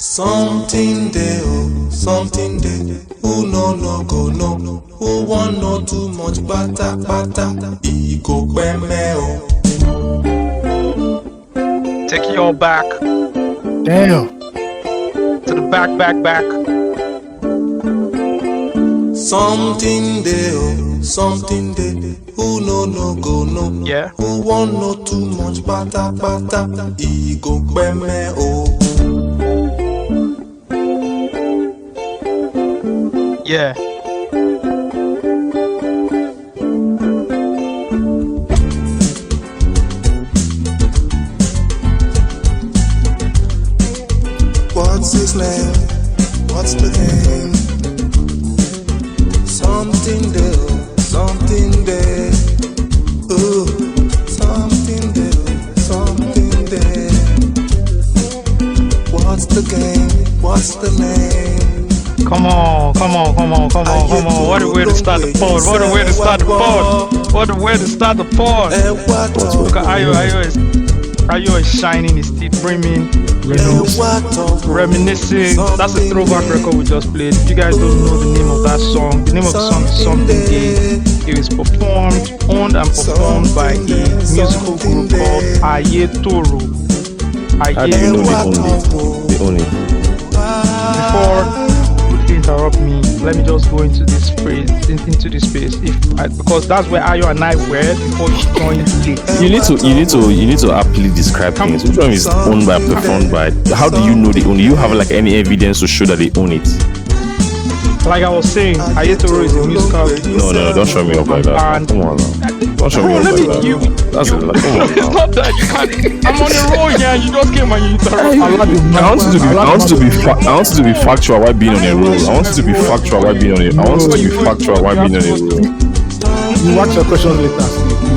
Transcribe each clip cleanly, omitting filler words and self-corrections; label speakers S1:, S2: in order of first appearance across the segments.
S1: Something there, oh, something there. Who no go no. Who want know too much bata. He go me oh.
S2: Take you all back.
S3: Damn.
S2: To the back.
S1: Something there, oh, something there. Who no go no.
S2: Yeah.
S1: Who want know too much bata. He go me oh.
S2: Yeah.
S1: What's his name? What's the name? Something there, something there. Ooh, something there. What's the game? What's the name?
S2: Come on. What a way to start the pod. Look at Ayo is shining, his teeth brimming, reminiscing. That's a throwback record we just played. If you guys don't know the name of that song, the name of the song is Something Day. It was owned and performed by a musical group called AOT2.
S4: How do you know they own it?
S2: Before you interrupt me, let me just go into this space. Because that's where Ayo and I were before she joined late.
S4: You need to aptly describe things. Which one is owned by, performed by? How do you know they own it? You have like any evidence to show that they own it?
S2: Like I was saying, AOT2 is a musical.
S4: No, don't show me up like that. Come on now. Don't show me up like that. That's it. Like, come on
S2: It's
S4: now.
S2: not that you can't. I'm on the road here. You just came and you interrupted.
S4: I want you to be factual while being on a roll. I want you to be factual while being on a roll.
S3: You watch your questions later.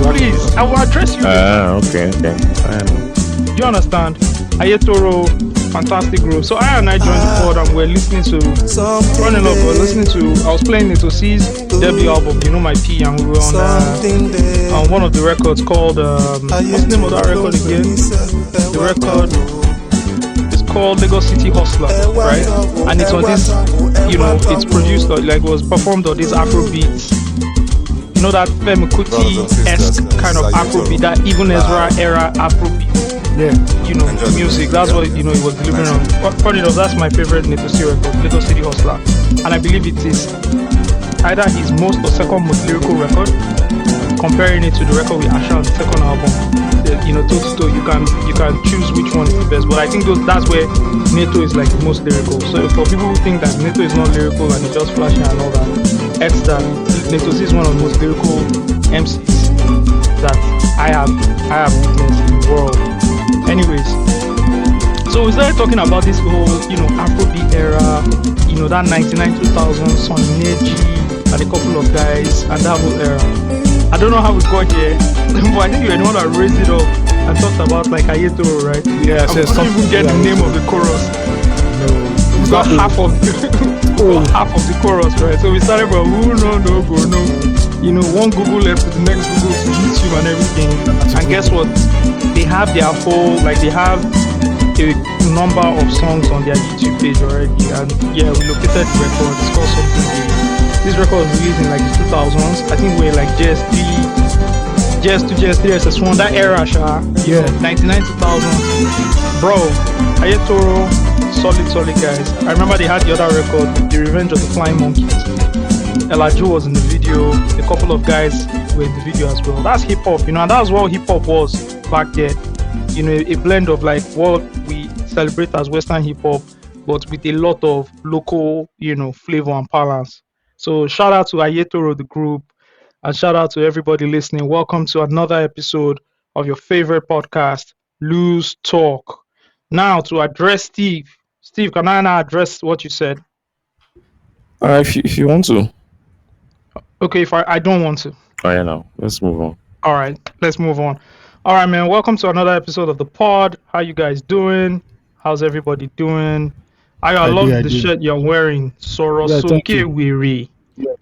S2: Please, I will address you.
S4: Okay. I know.
S2: Do you understand? AOT2, fantastic group. So I and I joined the pod and we're listening to running up. I was playing Netosie's debut album, You Know My P, and we were on one of the records called what's the name of that record again? The record is called Lagos City Hustler, right? And it's on this, it's produced like was performed on this Afrobeats. You know that Femi Kuti-esque kind of Afrobeat, that Even Ezra era Afrobeat.
S3: Yeah.
S2: Music. That's what it was delivering on. Funny enough, that's my favorite Netosie record, Lagos City Hustler, and I believe it is either his most or second most lyrical record. Comparing it to the record with Asha on the second album, toe, you can choose which one is the best. But I think that's where Neto is like the most lyrical. So for people who think that Neto is not lyrical and it's just flashy and all that, X that Netosie is one of the most lyrical MCs that I have witnessed in the world. Anyways, so we started talking about this whole, Afrobeat era, that 99-2000 Soneji and a couple of guys and that whole era. I don't know how we got here, but I think you're the one that raised it up and talked about like AOT2, right?
S3: Yeah,
S2: I couldn't even get the name of the chorus.
S3: No.
S2: We got half of the chorus, right? So we started from who no go no. One Google left to the next Google to YouTube and everything. And guess what? They have their whole, they have a number of songs on their YouTube page already. And yeah, we located the record. It's called Something Day. This record was released in the 2000s. I think we're like JS2, SS1, that era,
S3: yeah,
S2: 99-2000. Bro, AOT2, solid guys. I remember they had the other record, The Revenge of the Flying Monkeys. Ella Joe was in the video. A couple of guys were in the video as well. That's hip hop, and that's what hip hop was back then. A blend of like what we celebrate as Western hip hop, but with a lot of local, flavor and balance. So shout out to AOT2, the group, and shout out to everybody listening. Welcome to another episode of your favorite podcast, Loose Talk. Now to address Steve. Steve, can I now address what you said?
S4: If you want to.
S2: Okay, if I don't want to.
S4: Oh yeah, no. Let's move on.
S2: All right, let's move on. All right, man. Welcome to another episode of the pod. How you guys doing? How's everybody doing? I love the shirt you're wearing. Sorosoke Weary.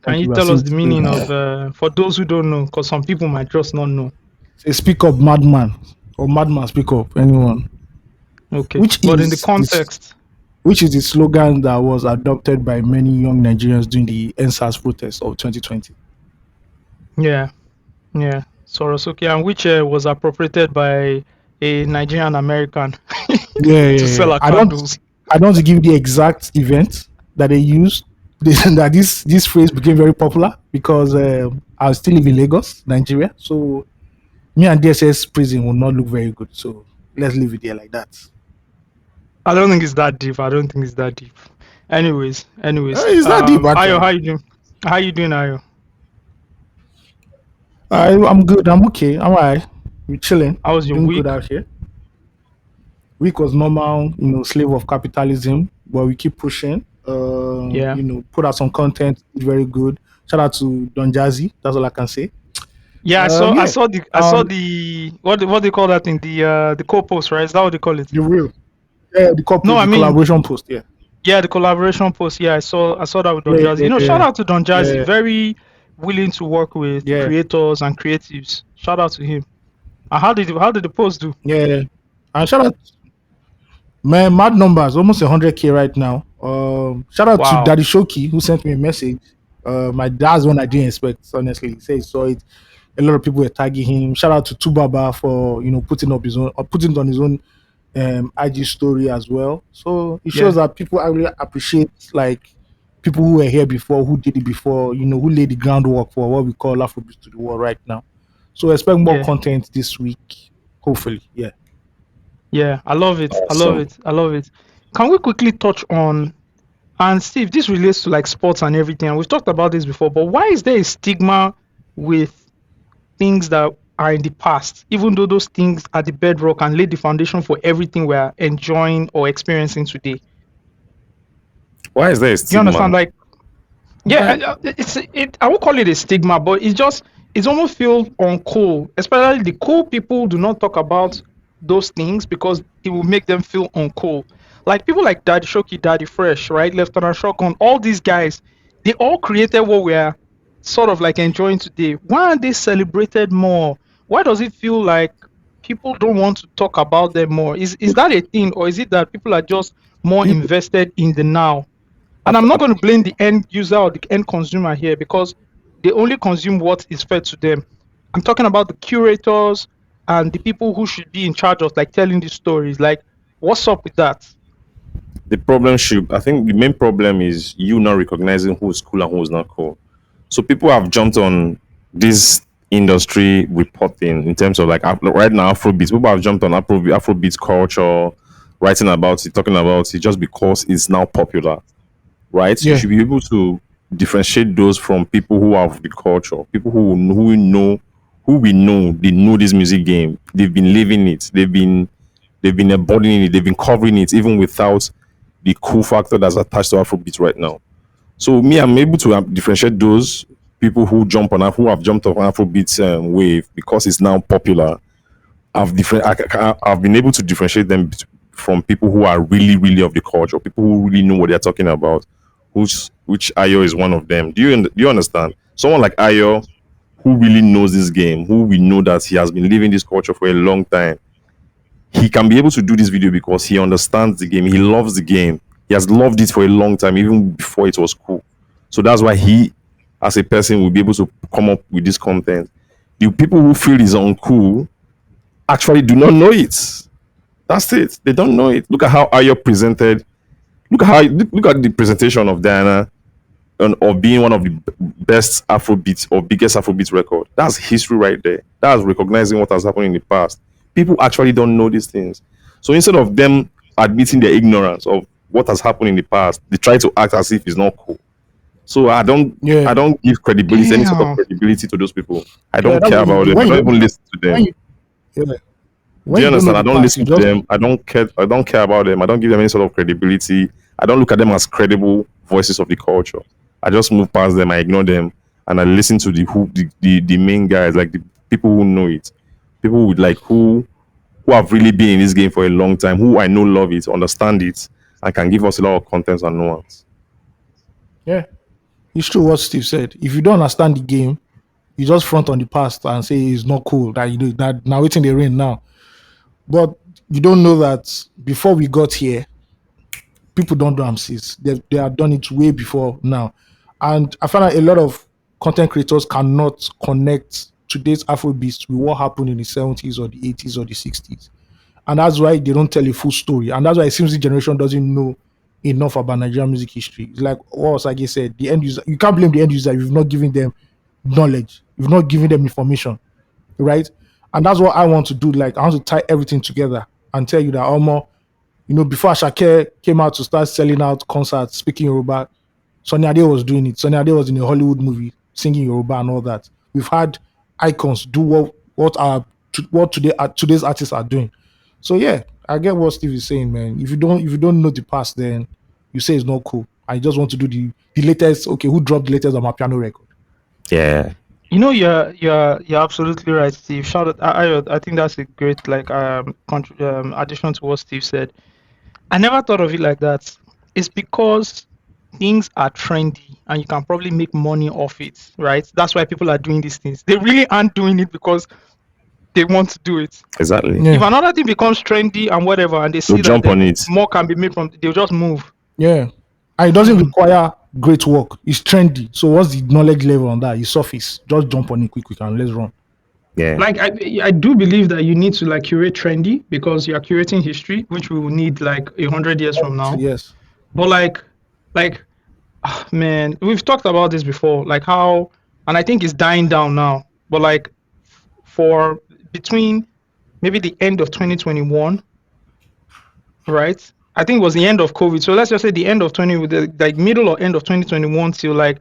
S2: Can you tell us the meaning of, for those who don't know, because some people might just not know.
S3: Say speak up, madman, or madman speak up, anyone.
S2: Okay, but in the context.
S3: which is the slogan that was adopted by many young Nigerians during the NSAS protest of 2020.
S2: Yeah, yeah. Sorosuke, and which was appropriated by a Nigerian American
S3: Yeah,
S2: to
S3: yeah,
S2: sell
S3: yeah.
S2: our candles.
S3: I don't want to give you the exact event that they used. That this phrase became very popular because I still live in Lagos, Nigeria. So me and DSS prison will not look very good. So let's leave it there like that.
S2: I don't think it's that deep. I don't think it's that deep. Anyways.
S3: It's not deep
S2: Ayo,
S3: actually.
S2: how you doing? How you doing, Ayo?
S3: I'm good. I'm okay. I'm alright. We're chilling.
S2: How was your
S3: Doing good
S2: week?
S3: out here. Week was normal, slave of capitalism, but we keep pushing.
S2: Yeah.
S3: Put out some content, very good. Shout out to Don Jazzy. That's all I can say.
S2: Yeah, I saw I
S3: Yeah.
S2: saw the I saw the what do you call that thing? The co-post, right? Is that what they call it?
S3: The real. Yeah, the
S2: No,
S3: couple,
S2: I
S3: the
S2: mean,
S3: collaboration post. Yeah.
S2: yeah, the collaboration post. Yeah, I saw that with Don
S3: Yeah,
S2: Jazzy.
S3: yeah,
S2: Shout
S3: yeah,
S2: out to Don Jazzy.
S3: yeah,
S2: Very willing to work with
S3: yeah,
S2: creators and creatives. Shout out to him. And how did the post do?
S3: yeah. And shout out, man, mad numbers, almost 100K right now. Shout out to
S2: Wow.
S3: Daddy Shoki who sent me a message. My dad's one I didn't expect, honestly. He said he saw it. A lot of people were tagging him. Shout out to Tubaba for putting up his own or putting it on his own IG story as well. So it shows
S2: Yeah,
S3: that people really appreciate like people who were here before, who did it before, who laid the groundwork for what we call Afrobeat to the world right now. So expect more
S2: yeah,
S3: content this week, hopefully. Yeah.
S2: yeah. I love it. I love
S4: Awesome.
S2: it. I love it. Can we quickly touch on, and Steve, this relates to like sports and everything, and we've talked about this before, but why is there a stigma with things that are in the past, even though those things are the bedrock and lay the foundation for everything we're enjoying or experiencing today?
S4: Why is there a
S2: You understand?
S4: stigma?
S2: Like,
S3: Uh,
S2: yeah, it. I won't call it a stigma, but it's almost feel uncool. Especially the cool people do not talk about those things because it will make them feel uncool. Like people like Daddy Shoki, Daddy Fresh, right? Lieutenant Shotgun, all these guys, they all created what we're sort of like enjoying today. Why aren't they celebrated more? Why does it feel like people don't want to talk about them more? Is that a thing, or is it that people are just more
S3: people,
S2: invested in the now?
S4: I,
S2: And I'm not
S4: I,
S2: going to blame the end user or the end consumer here because they only consume what is fed to them. I'm talking about the curators and the people who should be in charge of like telling these stories. Like, what's up with that?
S4: the problem should, I think the main problem is you not recognizing who's cool and who's not cool. So people have jumped on this industry reporting in terms of like right now Afrobeats. People have jumped on Afrobeats culture, writing about it, talking about it just because it's now popular, right? You
S3: yeah.
S4: should be able to differentiate those from people who have the culture, people who we know they know this music game. They've been living it. They've been embodying it. They've been covering it even without the cool factor that's attached to Afrobeat right now. So me, I'm able to differentiate those people who have jumped off Afrobeat wave because it's now popular. I've been able to differentiate them from people who are really, really of the culture, people who really know what they're talking about. Which Ayo is one of them. Do you understand? Someone like Ayo, who really knows this game, who we know that he has been living this culture for a long time, he can be able to do this video because he understands the game. He loves the game. He has loved it for a long time, even before it was cool. So that's why he, as a person, will be able to come up with this content. The people who feel it's uncool actually do not know it. That's it. They don't know it. Look at how Ayo presented. Look at the presentation of Diana of being one of the best Afrobeat or biggest Afrobeat record. That's history right there. That's recognizing what has happened in the past. People actually don't know these things. So instead of them admitting their ignorance of what has happened in the past, they try to act as if it's not cool. So
S3: Yeah.
S4: I don't give credibility, any sort of
S2: Damn.
S4: credibility to those people. I
S3: Yeah,
S4: don't
S3: that's
S4: care
S3: what you
S4: about
S3: do.
S4: them. I don't even listen to
S3: When
S4: them.
S3: you yeah.
S4: Do
S3: When
S4: you
S3: you don't know
S4: understand? I
S3: the
S4: don't
S3: past, you
S4: listen to
S3: just
S4: them. I don't care. I don't care about them. I don't give them any sort of credibility. I don't look at them as credible voices of the culture. I just move past them. I ignore them, and I listen to the main guys, like the people who know it, people with like who have really been in this game for a long time, who I know love it, understand it, and can give us a lot of content and nuance.
S3: yeah. It's true what Steve said. If you don't understand the game, you just front on the past and say it's not cool that you do that now waiting the rain now. But you don't know that before we got here, people don't do MCs. They have done it way before now. And I find that a lot of content creators cannot connect today's Afrobeats with what happened in the 70s or the 80s or the 60s. And that's why they don't tell a full story. And that's why it seems the generation doesn't know enough about Nigerian music history. It's like what Osagie said, the end user, you can't blame the end user if you've not given them knowledge, you've not given them information, right? And that's what I want to do. Like, I want to tie everything together and tell you that almost, before Ashake came out to start selling out concerts, speaking Yoruba, Sonny Ade was doing it. Sonny Ade was in a Hollywood movie singing Yoruba and all that. We've had icons do what today's artists are doing. So yeah, I get what Steve is saying, man. If you don't know the past, then you say it's not cool. I just want to do the latest. Okay, who dropped the latest on my piano record?
S4: Yeah.
S2: You're absolutely right, Steve. Shout out, I think that's a great addition to what Steve said. I never thought of it like that. It's because things are trendy and you can probably make money off it, right? That's why people are doing these things. They really aren't doing it because they want to do it.
S4: Exactly.
S3: Yeah.
S2: If another thing becomes trendy and whatever, and they see
S4: They'll jump on it.
S2: more can be made from, they'll just move.
S3: Yeah. And it doesn't require great work. It's trendy. So what's the knowledge level on that? It's surface. Just jump on it quick and let's run.
S4: Yeah.
S2: Like I do believe that you need to like curate trendy because you are curating history, which we will need like 100 years from now.
S3: Yes.
S2: But man, we've talked about this before, like how, and I think it's dying down now. But like for between maybe the end of 2021, right? I think it was the end of COVID. So let's just say the end of like middle or end of 2021 till like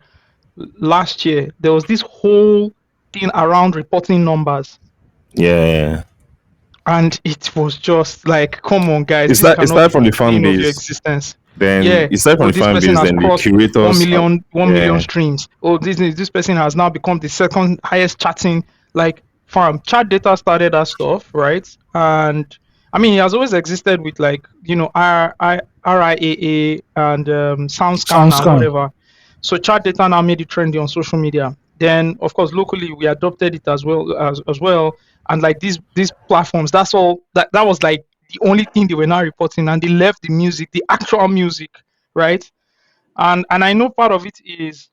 S2: last year, there was this whole thing around reporting numbers.
S4: Yeah.
S2: And it was just like, come on, guys.
S4: It started from the fan base.
S2: Your existence.
S4: Then it started from the fan base, then the curators.
S2: 1 million streams. Oh, this person has now become the second highest chatting like farm. Chat data started that stuff, right? And I mean, it has always existed with like, RIAA and SoundScan and whatever. So chat data now made it trendy on social media. Then, of course, locally we adopted it as well. And like these platforms, that's all. That was like the only thing they were now reporting, and they left the music, the actual music, right? And I know part of it is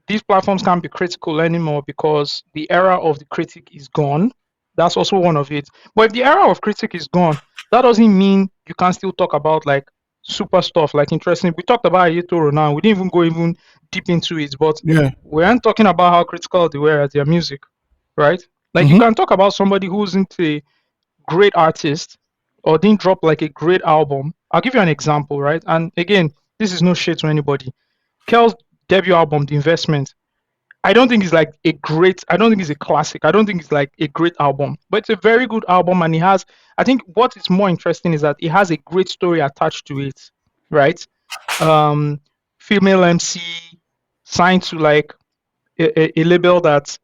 S2: these platforms can't be critical anymore because the era of the critic is gone. That's also one of it. But if the era of critic is gone, that doesn't mean you can still talk about like super stuff, like interesting. We talked about AOT2 now. We didn't even go deep into it, but we aren't talking about how critical they were at their music, right? Like you can talk about somebody who isn't a great artist or didn't drop like a great album. I'll give you an example, right? And again, this is no shade to anybody. Kel's debut album, The Investment, I don't think it's like a great, I don't think it's a classic. I don't think it's like a great album, but it's a very good album. And I think what is more interesting is that it has a great story attached to it, right? Female MC signed to like a label that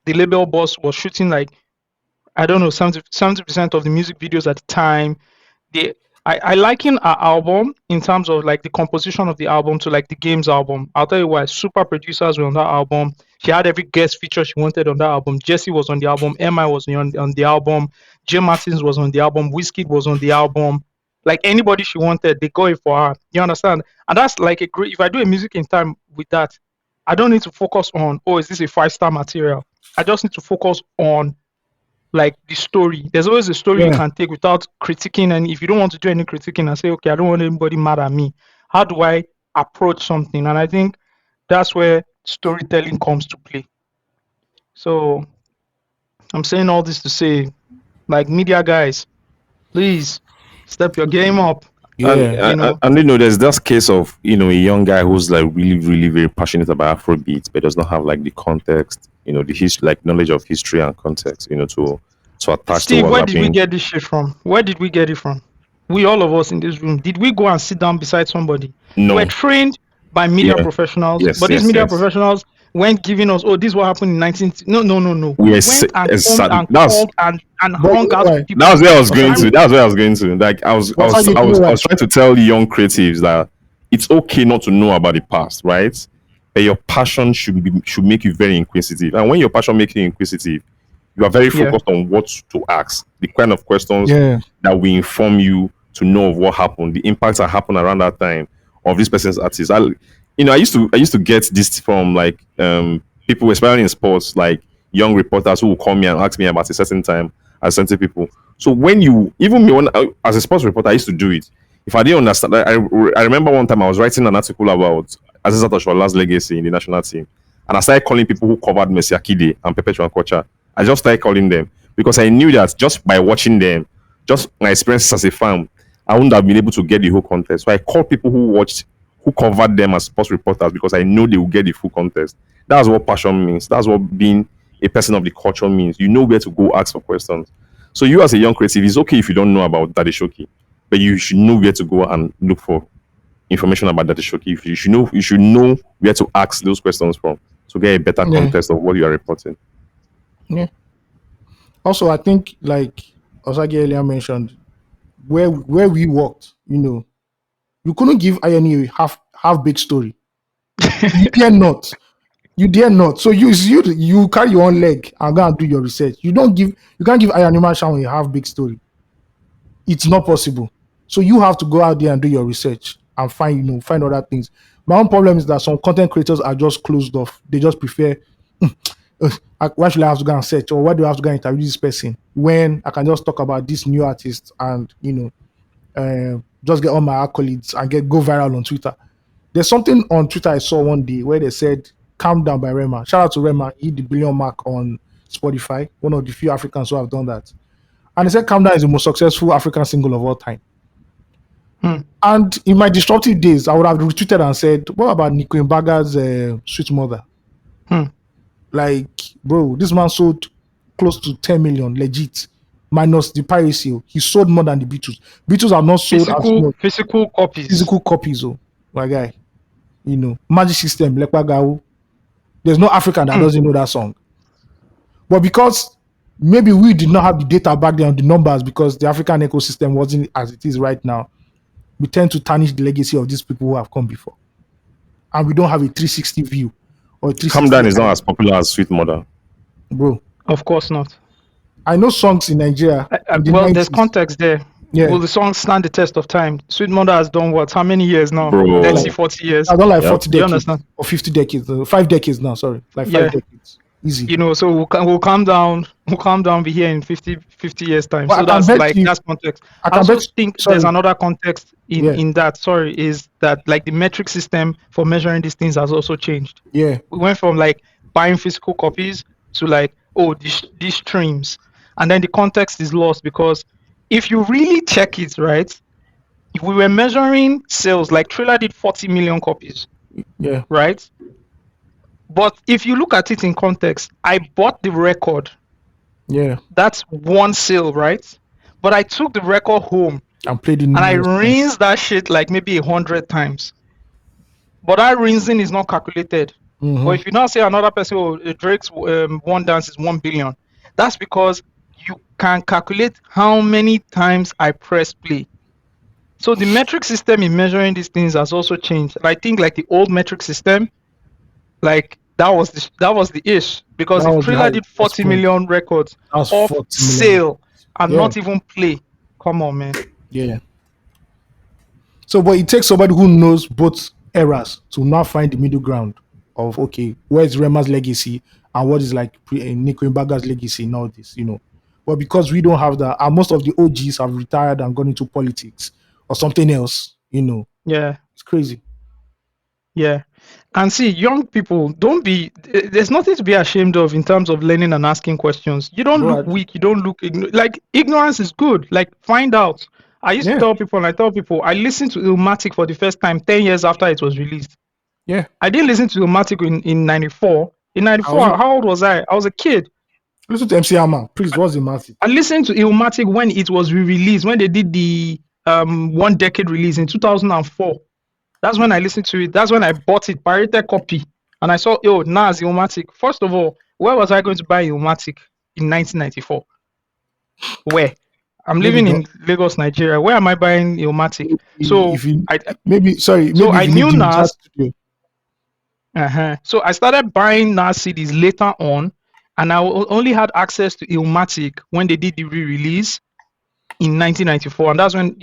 S2: the label boss was shooting like, I don't know, 70% of the music videos at the time. I liken our album in terms of like the composition of the album to like the Games album. I'll tell you why. Super producers were on that album. She had every guest feature she wanted on that album. Jesse was on the album. MI was on the album. Jim Martins was on the album. Wizkid was on the album. Like anybody she wanted, they go it for her. You understand? And that's like a great, if I do a music in time with that, I don't need to focus on, is this a 5-star material? I just need to focus on like the story. There's always a story you can take without critiquing. And if you don't want to do any critiquing and say, okay, I don't want anybody mad at me, how do I approach something? And I think that's where storytelling comes to play. So I'm saying all this to say, like, media guys, please step your game up.
S4: And there's this case of a young guy who's like really, really very passionate about Afrobeat, but does not have like the context, the history, like knowledge of history and context, to attach.
S2: Steve,
S4: to what's
S2: where did we get this shit from? Where did we get it from? We, all of us in this room, did we go and sit down beside somebody?
S4: No.
S2: We're trained by media professionals, but these media professionals weren't giving us, this is what happened in 19. No.
S4: Yes,
S2: went and called and hung out with people.
S4: That was where I was going to. Like I was trying to tell young creatives that it's okay not to know about the past, right? But your passion should make you very inquisitive. And when your passion makes you inquisitive, you are very focused on what to ask, the kind of questions that will inform you to know of what happened, the impacts that happened around that time of this person's artist. I used to get this from like people, especially in sports, like young reporters who will call me and ask me about a certain time as certain people. So when you, even me, as a sports reporter, I used to do it. If I didn't understand, I remember one time I was writing an article about Aziza Toshola's legacy in the national team, and I started calling people who covered Messi Akide and Pepe Chuankocha. I just started calling them because I knew that just by watching them, just my experiences as a fan, I wouldn't have been able to get the whole context. So I called people who covered them as sports reporters because I know they will get the full context. That's what passion means. That's what being a person of the culture means. You know where to go ask for questions. So you as a young creative, it's okay if you don't know about Daddy Shoki, but you should know where to go and look for information about Daddy Shoki. You should know where to ask those questions from to get a better context of what you are reporting.
S3: Yeah. Also, I think like Osagie earlier mentioned, where we worked, you couldn't give INE a half big story. You dare not. You dare not. So you carry your own leg and go and do your research. You can't give INE Shawn a half big story. It's not possible. So you have to go out there and do your research and find other things. My own problem is that some content creators are just closed off. They just prefer why should I have to go and search, or why do I have to go and interview this person when I can just talk about this new artist and just get all my accolades and go viral on Twitter. There's something on Twitter I saw one day where they said "Calm Down" by Rema. Shout out to Rema. He hit the billion mark on Spotify, one of the few Africans who have done that. And they said "Calm Down" is the most successful African single of all time. And in my disruptive days, I would have retweeted and said, what about Nico Mbaga's Sweet Mother? Like, bro, this man sold close to 10 million, legit, minus the piracy. He sold more than the Beatles. Beatles have not sold as much.
S2: Physical copies.
S3: Physical copies, my guy. Magic System, Lekpagao. There's no African that doesn't know that song. But because maybe we did not have the data back then on the numbers, because the African ecosystem wasn't as it is right now, we tend to tarnish the legacy of these people who have come before. And we don't have a 360 view.
S4: Calm Down is not as popular as Sweet Mother.
S3: Bro.
S2: Of course not.
S3: I know songs in Nigeria.
S2: Well, there's context there.
S3: Yeah.
S2: Will the songs stand the test of time? Sweet Mother has done what? How many years now?
S4: Bro.
S2: 30, 40 years.
S3: I don't like 40 decades.
S2: Understand?
S3: Or 50 decades. 5 decades now, sorry. Like 5 decades. Easy.
S2: So we'll calm down. We'll calm down, be here in 50 years time.
S3: Well,
S2: so that's context. I also think there's another context in that, is that like the metric system for measuring these things has also changed.
S3: Yeah.
S2: We went from like buying physical copies to like, these streams. And then the context is lost, because if you really check it, right, if we were measuring sales, like Trailer did 40 million copies.
S3: Yeah.
S2: Right? But if you look at it in context, I bought the record.
S3: Yeah.
S2: That's one sale, right? But I took the record home
S3: and played it,
S2: and I rinsed that shit like maybe 100 times. But that rinsing is not calculated. But if you now say another person, Drake's one dance is 1 billion, that's because you can calculate how many times I press play. So the metric system in measuring these things has also changed. I think like the old metric system, like that was the ish, because if Thriller did 40 million records off sale and not even play, come on, man.
S3: Yeah. So, but it takes somebody who knows both eras to now find the middle ground of, okay, where's Rema's legacy and what is like Nico Mbaga's legacy in all this, But because we don't have that, and most of the OGs have retired and gone into politics or something else,
S2: Yeah.
S3: It's crazy.
S2: Yeah. And see, young people, there's nothing to be ashamed of in terms of learning and asking questions. You don't look weak. You don't look like ignorance is good. Like, find out. I used to tell people, I listened to Illmatic for the first time 10 years after it was released.
S3: Yeah.
S2: I didn't listen to Illmatic in 94. In 94, how old was I? I was a kid.
S3: Listen to MC Hammer. Please, what's Illmatic?
S2: I listened to Illmatic when it was re-released, when they did the 1 decade release in 2004. That's when I listened to it. That's when I bought it, pirated copy. And I saw, Nas Illmatic. First of all, where was I going to buy Illmatic in 1994? Where? I'm living in Lagos, Nigeria. Where am I buying Illmatic? So
S3: I
S2: knew Nas. So I started buying Nas CDs later on, and I only had access to Illmatic when they did the re-release in 1994, and that's when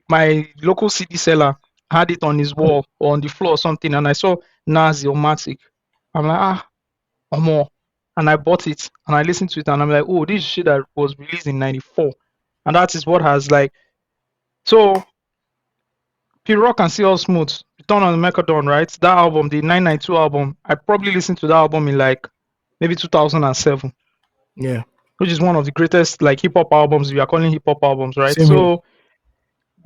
S2: my local CD seller had it on his wall or on the floor or something, and I saw Nas Illmatic. I'm like, more. And I bought it and I listened to it and I'm like, oh, this shit that was released in '94. And that is what has like, so P Rock and See All Smooth, Return on the Mechadon, right? That album, the 992 album, I probably listened to that album in like maybe 2007,
S3: Yeah.
S2: which is one of the greatest like hip hop albums. We are calling hip hop albums, right?
S3: Same
S2: So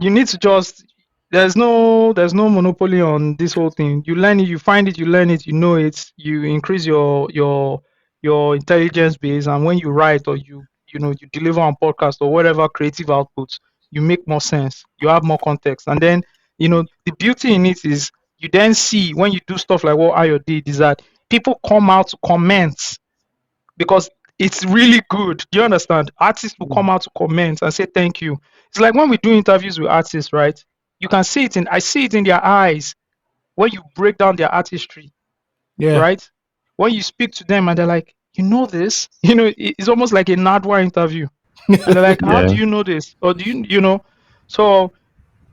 S2: you need to just, there's no monopoly on this whole thing. You learn it, you find it, you learn it, you know it, you increase your intelligence base, and when you write or you know you deliver on podcast or whatever creative outputs, you make more sense, you have more context. And then you know the beauty in it is you then see when you do stuff like what Ayo did is that people come out to comment because it's really good. Do you understand? Artists will come out to comment and say thank you. It's like when we do interviews with artists, right? You can see it I see it in their eyes when you break down their artistry,
S3: Yeah.
S2: right? When you speak to them and they're like, you know this? You know, it's almost like a Nadwa interview. And they're like, how do
S4: Yeah.
S2: you know this? Or do you know? So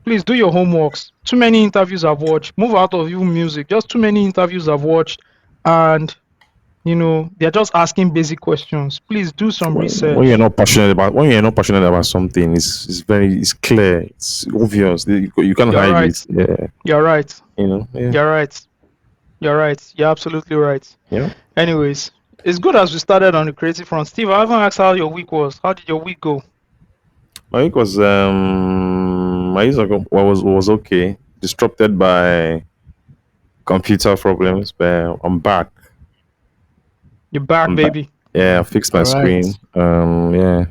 S2: please do your homeworks. Too many interviews I've watched. Move out of even music. Just too many interviews I've watched. And you know, they're just asking basic questions. Please do some research.
S4: When you're not passionate about something, it's clear, it's obvious. You can't
S2: You're
S4: hide
S2: right.
S4: it. Yeah.
S2: You're right.
S4: You know. Yeah.
S2: You're right. You're right. You're absolutely right.
S4: Yeah.
S2: Anyways, it's good as we started on the creative front. Steve, I haven't asked how your week was. How did your week go?
S4: My week was was okay. Disrupted by computer problems, but I'm back.
S2: You're back,
S4: I'm back.
S2: baby.
S4: Yeah, I fixed my
S3: Alright.
S4: screen. Yeah.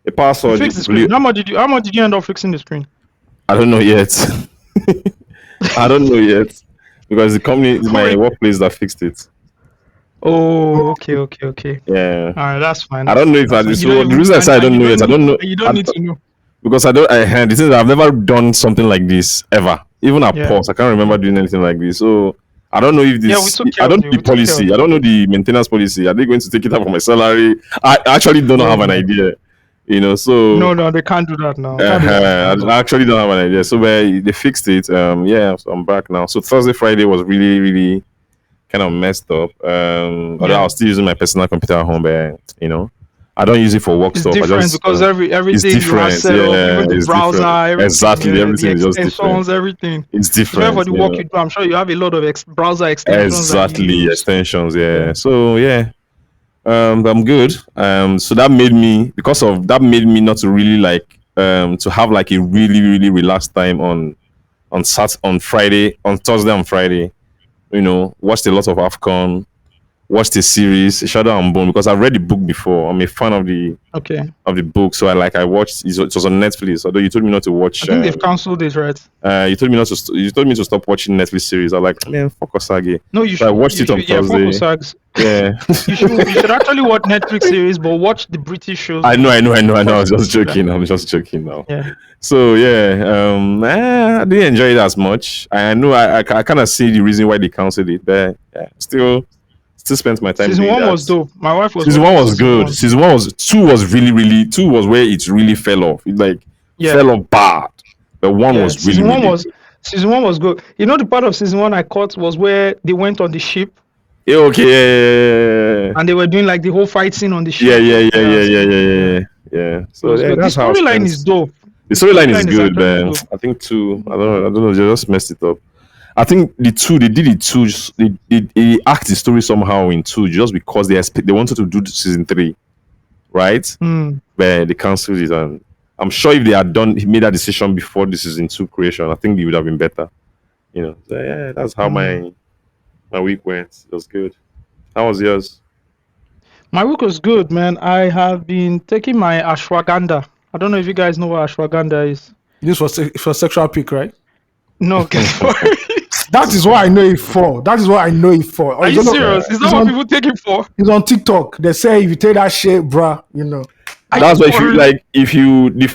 S4: The password.
S2: You fixed the screen. How much did you end up fixing the screen?
S4: I don't know yet. I don't know yet because the company, my workplace, that fixed it.
S2: Oh, okay.
S4: Yeah.
S2: All right, that's fine.
S4: I don't know if I.
S2: That's
S4: So
S2: fine.
S4: the reason I say I don't know yet, I don't know.
S2: You don't need to know.
S4: Because I don't. I had this is I've never done something like this ever. Even at
S2: Yeah.
S4: pause, I can't remember doing anything like this. So I don't know if this.
S2: Yeah, we took care
S4: I don't
S2: of
S4: know
S2: you.
S4: the policy. I don't know the maintenance policy. Are they going to take it out from my salary? I actually don't have an idea. You know, so
S2: No, they can't do that now. Can't do that.
S4: I actually don't have an idea. So they fixed it. Yeah, so I'm back now. So Thursday, Friday was really, really kind of messed up. Although I was still using my personal computer at home, but you know, I don't use it for work
S2: It's
S4: stuff.
S2: different because everything you
S4: different,
S2: have set up, even the
S4: it's
S2: browser,
S4: different.
S2: everything,
S4: Exactly, everything
S2: the
S4: is just
S2: extensions,
S4: different.
S2: everything.
S4: It's
S2: Even
S4: different.
S2: for the
S4: you
S2: work
S4: know.
S2: you do, I'm sure you have a lot of browser extensions. that you
S4: Exactly,
S2: use.
S4: extensions. Yeah. So yeah, I'm good. So that made me not to really like to have like a really, really relaxed time on Thursday and Friday. You know, watched a lot of AFCON. Watched the series Shadow and Bone because I've read the book before. I'm a fan of the book, so I watched. It was on Netflix. Although you told me not to watch.
S2: I think they've cancelled it, right?
S4: You told me not to. You told me to stop watching Netflix series. I was like, man, fuck Osagie.
S2: No, you
S4: So
S2: should.
S4: I watched it on Thursday.
S2: Sags.
S4: Yeah.
S2: You should actually watch Netflix series, but watch the British shows.
S4: I know. I was just joking. I'm just joking now.
S2: Yeah.
S4: So yeah, I didn't enjoy it as much. I know. I kind of see the reason why they cancelled it, but yeah, still spent my time.
S2: Season
S4: doing
S2: 1
S4: that.
S2: was dope. My wife was.
S4: Season 1 was good.
S2: 1.
S4: Season 1 was 2 was really 2 was where it really fell off. It fell off bad. But 1 was really
S2: season 1
S4: really
S2: was. Season 1 was good. You know, the part of season 1 I caught was where they went on the ship.
S4: Yeah, okay.
S2: And they were doing like the whole fight scene on the ship.
S4: Yeah. So
S2: the
S4: that's how
S2: storyline is dope.
S4: The storyline is good,
S2: actually
S4: man.
S2: dope.
S4: I think 2. I don't know. They just messed it up. I think they did it 2. They act the story somehow in 2 just because they wanted to do season 3, right? But they cancelled it, and I'm sure if they had made that decision before the season 2 creation, I think it would have been better. You know, so yeah, that's how my week went. It was good. How was yours?
S2: My week was good, man. I have been taking my ashwagandha. I don't know if you guys know what ashwagandha is.
S3: This was for sexual pick, right?
S2: No, guess what?
S3: That is what I know it for.
S2: Are you serious? Is that what people take it for?
S3: It's on TikTok. They say if you take that shit, bruh, you know.
S4: That's why the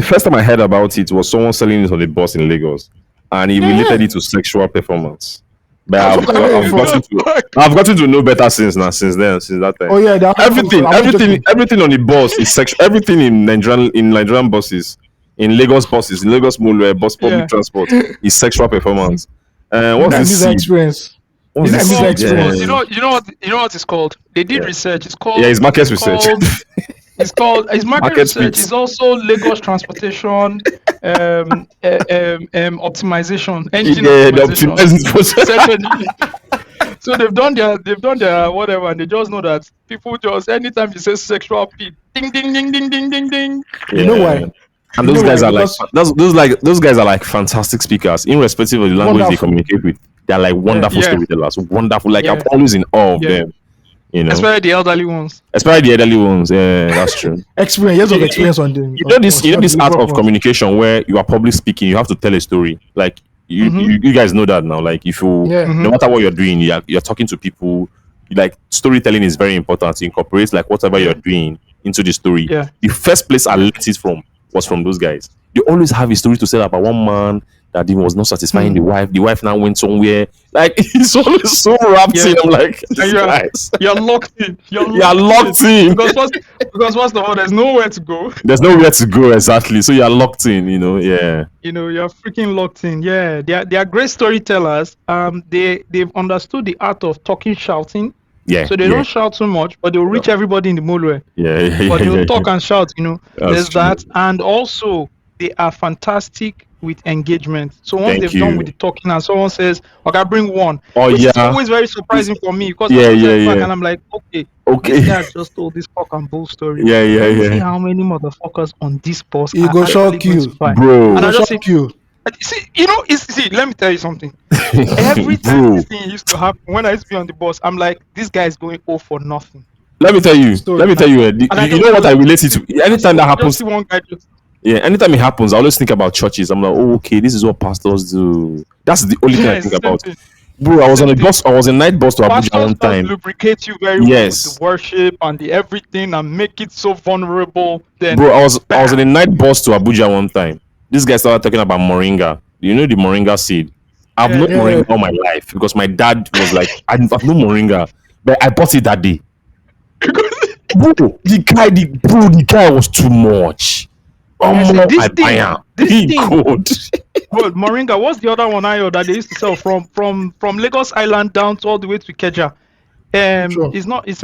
S4: first time I heard about it was someone selling it on the bus in Lagos, and he related it to sexual performance. But I've gotten to know better since that time.
S3: Oh yeah,
S4: everything on the bus is sexual. Everything in Nigerian buses in Lagos buses, in Lagos Mall, bus public
S2: Yeah.
S4: transport is sexual performance. What's
S3: That
S4: this
S3: is
S4: seed?
S3: experience.
S4: What's
S3: Is that
S4: this
S3: user
S4: seed?
S3: experience?
S2: You know what it's called? They did
S4: Yeah.
S2: research. It's called.
S4: Yeah, it's market
S2: it's
S4: research.
S2: Called, it's market
S4: Market
S2: research.
S4: fits.
S2: It's also Lagos transportation optimization, engine
S4: Yeah, the
S2: optimization.
S4: optimizing process.
S2: Essentially. So they've done their whatever, and they just know that people just anytime you say sexual peak, ding ding ding ding ding ding ding.
S3: You know why?
S4: And
S3: You
S4: those
S3: know
S4: guys
S3: why?
S4: are like
S3: Because
S4: those guys are like fantastic speakers, irrespective of the language they
S3: Wonderful.
S4: communicate with. They're like wonderful
S2: Yeah.
S4: storytellers, wonderful. Like I'm
S2: Yeah.
S4: always in awe of
S2: Yeah.
S4: them. You know,
S2: Especially the elderly ones.
S4: especially the elderly ones. Yeah, that's true.
S3: experience, years of experience on the.
S4: You know this art of communication where you are public speaking, you have to tell a story. Like you guys know that now. Like if you
S3: Yeah.
S4: no matter what you're doing, you're talking to people. Like storytelling is very important to incorporate like whatever you're doing into the story.
S2: Yeah.
S4: The first place I learned it from was from those guys. They always have a story to tell about one man that he was not satisfying the wife. The wife now went somewhere. Like he's always so wrapped in. I'm like, these guys.
S2: You're locked in. You're
S4: locked in.
S2: Because first of all, there's nowhere to go.
S4: There's nowhere to go exactly. So you're locked in, yeah.
S2: You're freaking locked in. Yeah, they are great storytellers. They've understood the art of talking, shouting.
S4: Yeah.
S2: So they don't shout too much, but they'll reach everybody in the mood.
S4: Yeah.
S2: But they'll talk and shout. There's
S4: true.
S2: that, and also they are fantastic with engagement. So once
S4: Thank
S2: they've done
S4: you.
S2: with the talking, and someone says, "Okay, bring one,"
S4: Oh,
S2: which
S4: yeah.
S2: is always very surprising for me because
S4: Yeah,
S2: I look
S4: yeah,
S2: back
S4: yeah.
S2: and I'm like, okay.
S4: Okay.
S2: This guy just told this cock and bull story.
S4: Yeah.
S2: See how many motherfuckers on this bus
S3: He
S2: are
S3: go
S2: actually
S3: shock
S2: going
S3: you.
S2: to buy.
S4: Bro.
S2: And I just
S3: shock
S2: say,
S3: you.
S2: let me tell you something. Every time
S4: Bro.
S2: this thing used to happen, when I used to be on the bus, I'm like, this guy is going all for nothing.
S4: Let me tell you.
S3: Story.
S4: Let me tell you.
S2: And I
S4: You know what I relate it to? Anytime that
S2: I just
S4: happens,
S2: see one guy just
S4: anytime it happens, I always think about churches. I'm like, oh, okay, this is what pastors do. That's the only thing I think about. Bro, I was on a bus. I was a night bus to Abuja
S2: Pastors
S4: one time.
S2: lubricate you very well
S4: Yes.
S2: with the worship and the everything and make it so vulnerable. Then
S4: Bro, I was in a night bus to Abuja one time. This guy started talking about moringa. You know the moringa seed? I've known moringa all my life because my dad was like, I've known moringa, but I bought it that day. Bro, the guy was too much.
S2: This thing.
S4: Good.
S2: Well, moringa. What's the other one I heard that they used to sell from Lagos Island down to all the way to Ikeja?
S3: Sure.
S2: It's not. It's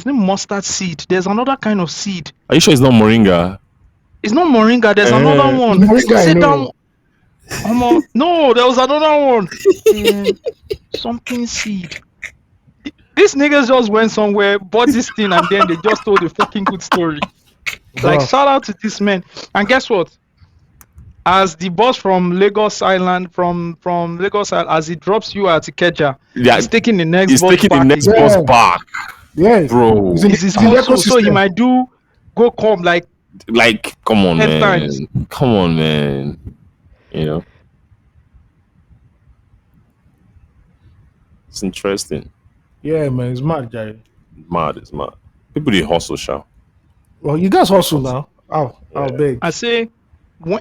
S2: not mustard seed. There's another kind of seed.
S4: Are you sure it's not moringa?
S2: It's not moringa. There's another one.
S3: Moringa, I
S2: Sit
S3: know.
S2: down. No, there was another one. Something seed. These niggas just went somewhere, bought this thing, and then they just told a fucking good story. Like,
S3: Wow.
S2: shout out to this man. And guess what? As the bus from Lagos Island, as it drops you at Ikeja,
S4: Yeah,
S2: he's taking the next
S4: he's
S2: bus
S4: taking the
S2: back
S4: next
S2: again.
S4: bus
S3: Yeah.
S4: back,
S3: Yes.
S4: bro.
S3: It's in
S2: It's his
S3: the
S2: hustle, so he
S3: ecosystem.
S2: might go come like
S4: Like, come on,
S2: 10
S4: man.
S2: times.
S4: Come on, man. You know, it's interesting.
S3: Yeah, man, it's mad, Jerry.
S4: Mad is mad. People they hustle, sha.
S3: Well, you guys hustle now. I'll beg.
S2: I say,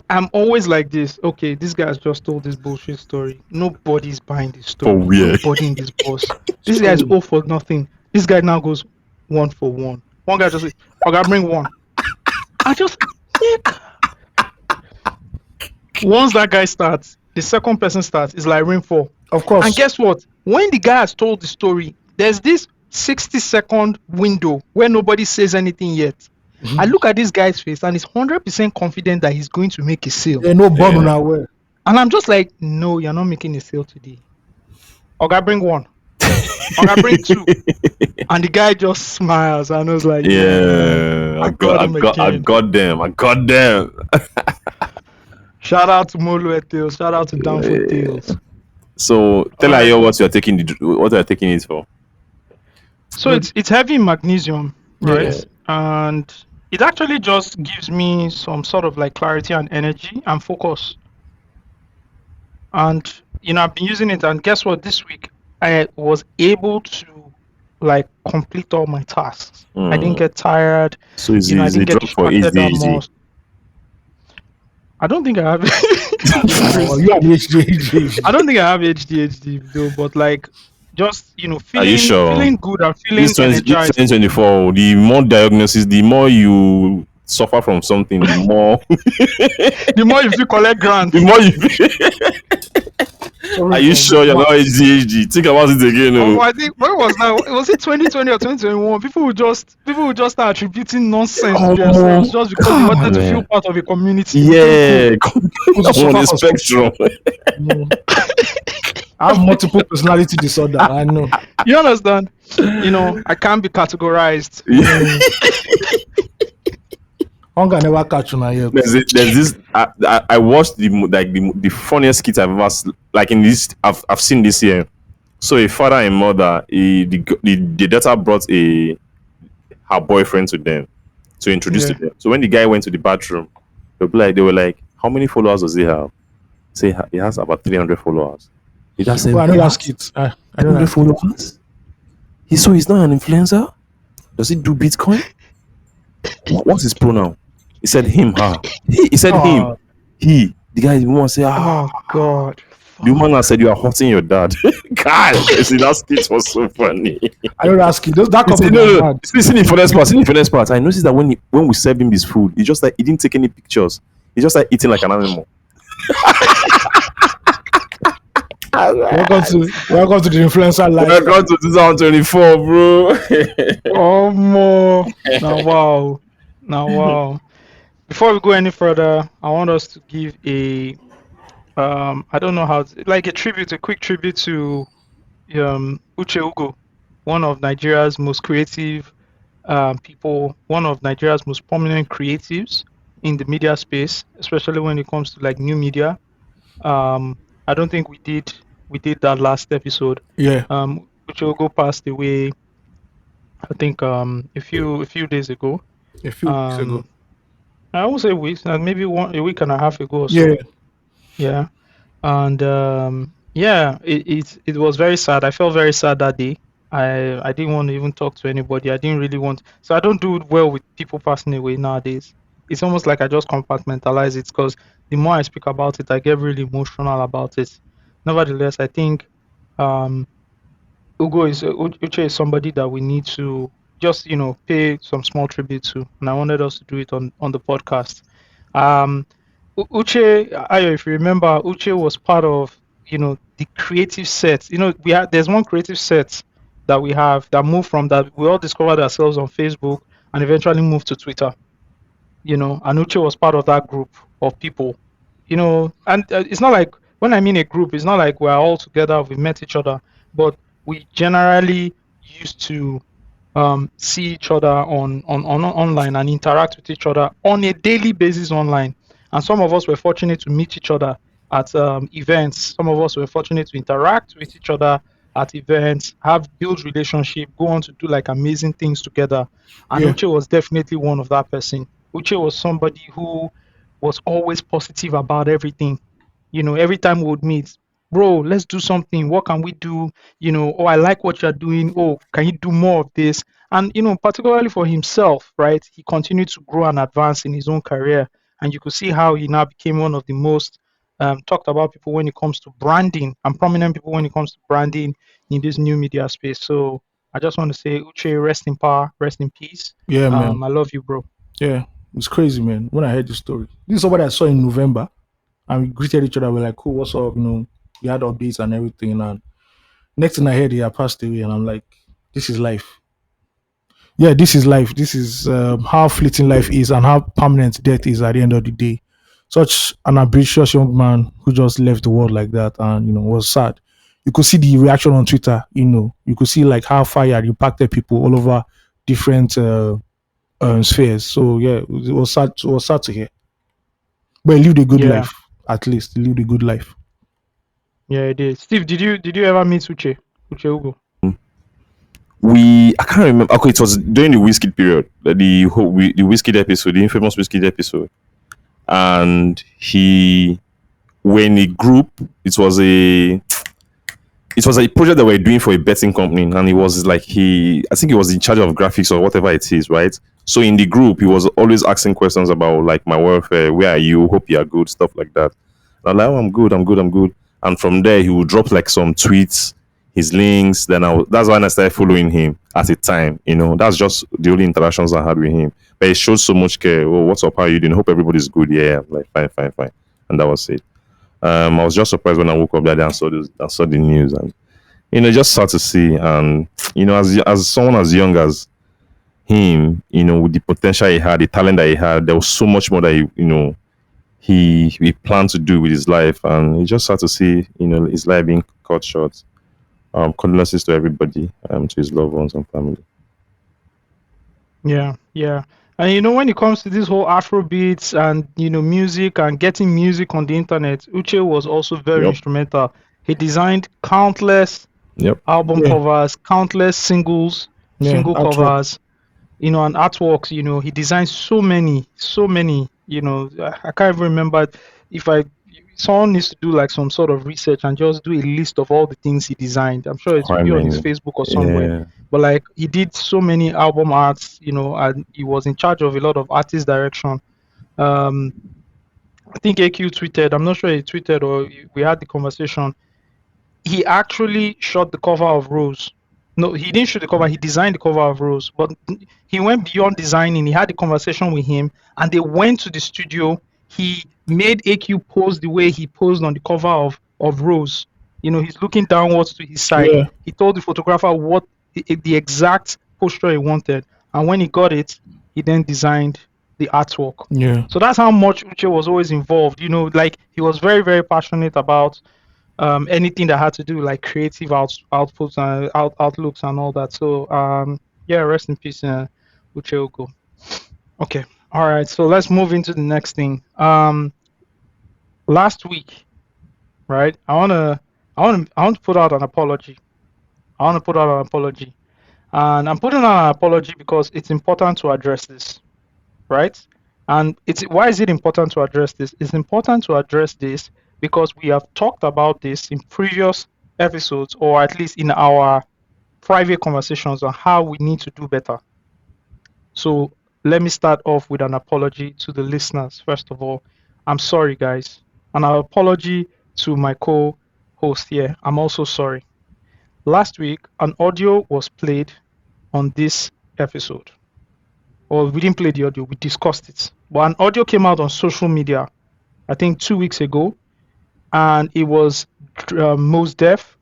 S2: I'm always like this. Okay, this guy's just told this bullshit story. Nobody's buying this story.
S4: For weird.
S2: Nobody in this bus. This guy's all for nothing. This guy now goes 1 for 1. One guy just says, "Okay, bring one." I just once that guy starts, the second person starts. It's like rainfall.
S3: Of course.
S2: And guess what? When the guy has told the story, there's this 60-second window where nobody says anything yet. I look at this guy's face and he's 100% confident that he's going to make a sale.
S3: There's no bomb on our way.
S2: And I'm just like, no, you're not making a sale today. Okay, bring one. Okay, bring two. And the guy just smiles and I was like,
S4: Yeah, I got them.
S2: shout out to Molo Tales. Shout out to Downfoot Tales.
S4: So tell
S2: Alright.
S4: her what you're taking it for.
S2: So it's heavy in magnesium, right?
S4: Yeah.
S2: And it actually just gives me some sort of like clarity and energy and focus. And I've been using it, and guess what? This week I was able to like complete all my tasks. I didn't get tired.
S4: So is
S2: I
S4: it
S2: didn't get
S4: drug for
S2: distracted that
S4: ADHD?
S2: much. I don't think I have.
S3: Oh, you have HD.
S2: I don't think I have ADHD though, but like just feeling
S4: Are you sure?
S2: feeling good and feeling
S4: This
S2: energized.
S4: 2024, the more diagnosis, the more you suffer from something, the more
S2: The more you feel collect grant.
S4: the more you are you sure you're not ADHD? Think about it again.
S2: Oh, I think when was that? Was it 2020 or 2021? People would just start attributing nonsense to themselves just because they wanted to feel part of a community.
S4: Yeah, on the spectrum.
S3: I have multiple personality disorder. I know.
S2: You understand? I can't be categorized.
S3: Hunger never catch you now yet.
S4: There's this. I watched the funniest skit I've ever like in this. I've seen this year. So a father and mother, the daughter brought her boyfriend to them to introduce to them. So when the guy went to the bathroom, they were like, how many followers does he have? Say he has about 300 followers. He just said,
S3: I don't ask it. I don't ask
S4: followers. He's not an influencer. Does he do Bitcoin? What's his pronoun? He said him, her. He said him. He. The guy, the woman said,
S2: Oh God.
S4: The woman said, you are hurting your dad. God, see, that skit was so funny.
S3: I don't ask it. That couple
S4: no. Listen for this part. I noticed that when we served him his food, he didn't take any pictures. He just like eating like an animal.
S3: Welcome to the influencer life.
S4: Welcome to 2024, bro.
S2: Oh more. Now wow. Before we go any further, I want us to give a I don't know how a quick tribute to Uche Ugo, one of Nigeria's most creative people, one of Nigeria's most prominent creatives in the media space, especially when it comes to like new media. I don't think we did that last episode.
S3: Yeah.
S2: Uche Ugo passed away, I think a few days ago.
S3: A few weeks ago.
S2: I won't say weeks, maybe a week and a half ago or so. Yeah. And it was very sad. I felt very sad that day. I didn't want to even talk to anybody. I didn't really want. So I don't do well with people passing away nowadays. It's almost like I just compartmentalize it because the more I speak about it, I get really emotional about it. Nevertheless, I think Uche is somebody that we need to just pay some small tribute to, and I wanted us to do it on the podcast. Uche, Ayo, if you remember, Uche was part of the creative set. There's one creative set that we have that moved from that we all discovered ourselves on Facebook and eventually moved to Twitter. And Uche was part of that group of people. And it's not like, when I mean a group, it's not like we're all together, we met each other, but we generally used to see each other on online and interact with each other on a daily basis online. And some of us were fortunate to meet each other at events. Some of us were fortunate to interact with each other at events, build relationship, go on to do like amazing things together. And Uche was definitely one of that person. Uche was somebody who was always positive about everything. Every time we would meet, bro, let's do something. What can we do? Oh, I like what you're doing. Oh, can you do more of this? And, particularly for himself, right? He continued to grow and advance in his own career. And you could see how he now became one of the most talked about people when it comes to branding and prominent people when it comes to branding in this new media space. So I just want to say, Uche, rest in power, rest in peace.
S3: Yeah, man.
S2: I love you, bro.
S3: Yeah, it's crazy, man. When I heard the story, this is somebody I saw in November, and we greeted each other. We're like, cool, what's up? We had updates and everything. And next thing I heard, he had passed away, and I'm like, this is life. Yeah, this is life. This is how fleeting life is and how permanent death is at the end of the day. Such an ambitious young man who just left the world like that and, was sad. You could see the reaction on Twitter, you could see like how fire impacted people all over different spheres. So yeah, it was sad to hear. But he lived a good life, at least. He lived a good life.
S2: Yeah, it is. Steve, did you ever meet Uche Ugo?
S4: I can't remember. Okay, it was during the Whiskey period, the Whiskey episode, the infamous Whiskey episode. And he were in a group. It was a project that we're doing for a betting company, and he was like I think he was in charge of graphics or whatever it is, right? So in the group, he was always asking questions about like my welfare, where are you, hope you are good, stuff like that. And I'm like, oh, I'm good. And from there, he would drop like some tweets. his links. Then that's when I started following him at the time. That's just the only interactions I had with him. But he showed so much care. Oh, what's up? How are you doing? Hope everybody's good. Yeah, I'm like fine, fine, fine. And that was it. I was just surprised when I woke up that day and saw the news, and just sad to see. And as someone as young as him, with the potential he had, the talent that he had, there was so much more that he planned to do with his life, and it's just sad to see his life being cut short. Condolences to everybody, to his loved ones and family.
S2: Yeah, yeah. And when it comes to this whole Afro beats and music and getting music on the internet, Uche was also very
S4: Yep.
S2: instrumental. He designed countless
S4: Yep.
S2: album
S3: Yeah.
S2: covers, countless single
S3: artwork.
S2: covers, and artworks. He designed so many. I can't even remember. If someone needs to do like some sort of research and just do a list of all the things he designed. I'm sure it will
S4: Quite
S2: be on his
S4: many.
S2: Facebook or somewhere.
S4: Yeah.
S2: But like he did so many album arts, and he was in charge of a lot of artist direction. I think AQ tweeted. I'm not sure he tweeted or we had the conversation. He actually shot the cover of Rose. No, he didn't shoot the cover. He designed the cover of Rose, but he went beyond designing. He had the conversation with him, and they went to the studio. He made AQ pose the way he posed on the cover of Rose. He's looking downwards to his side.
S3: Yeah.
S2: He told the photographer what the exact posture he wanted, and when he got it, he then designed the artwork.
S3: Yeah.
S2: So that's how much Uche was always involved. Like he was very, very passionate about anything that had to do like creative outputs and outlooks and all that. So yeah, rest in peace, Uche Ogo. Okay, all right. So let's move into the next thing. Last week, right? I want to put out an apology. And I'm putting out an apology because it's important to address this, right? And why is it important to address this? It's important to address this because we have talked about this in previous episodes, or at least in our private conversations on how we need to do better. So let me start off with an apology to the listeners. First of all, I'm sorry, guys. And an apology to my co-host here. I'm also sorry. Last week, an audio was played on this episode. Or we didn't play the audio, we discussed it. But an audio came out on social media, I think 2 weeks ago, and it was Mos Def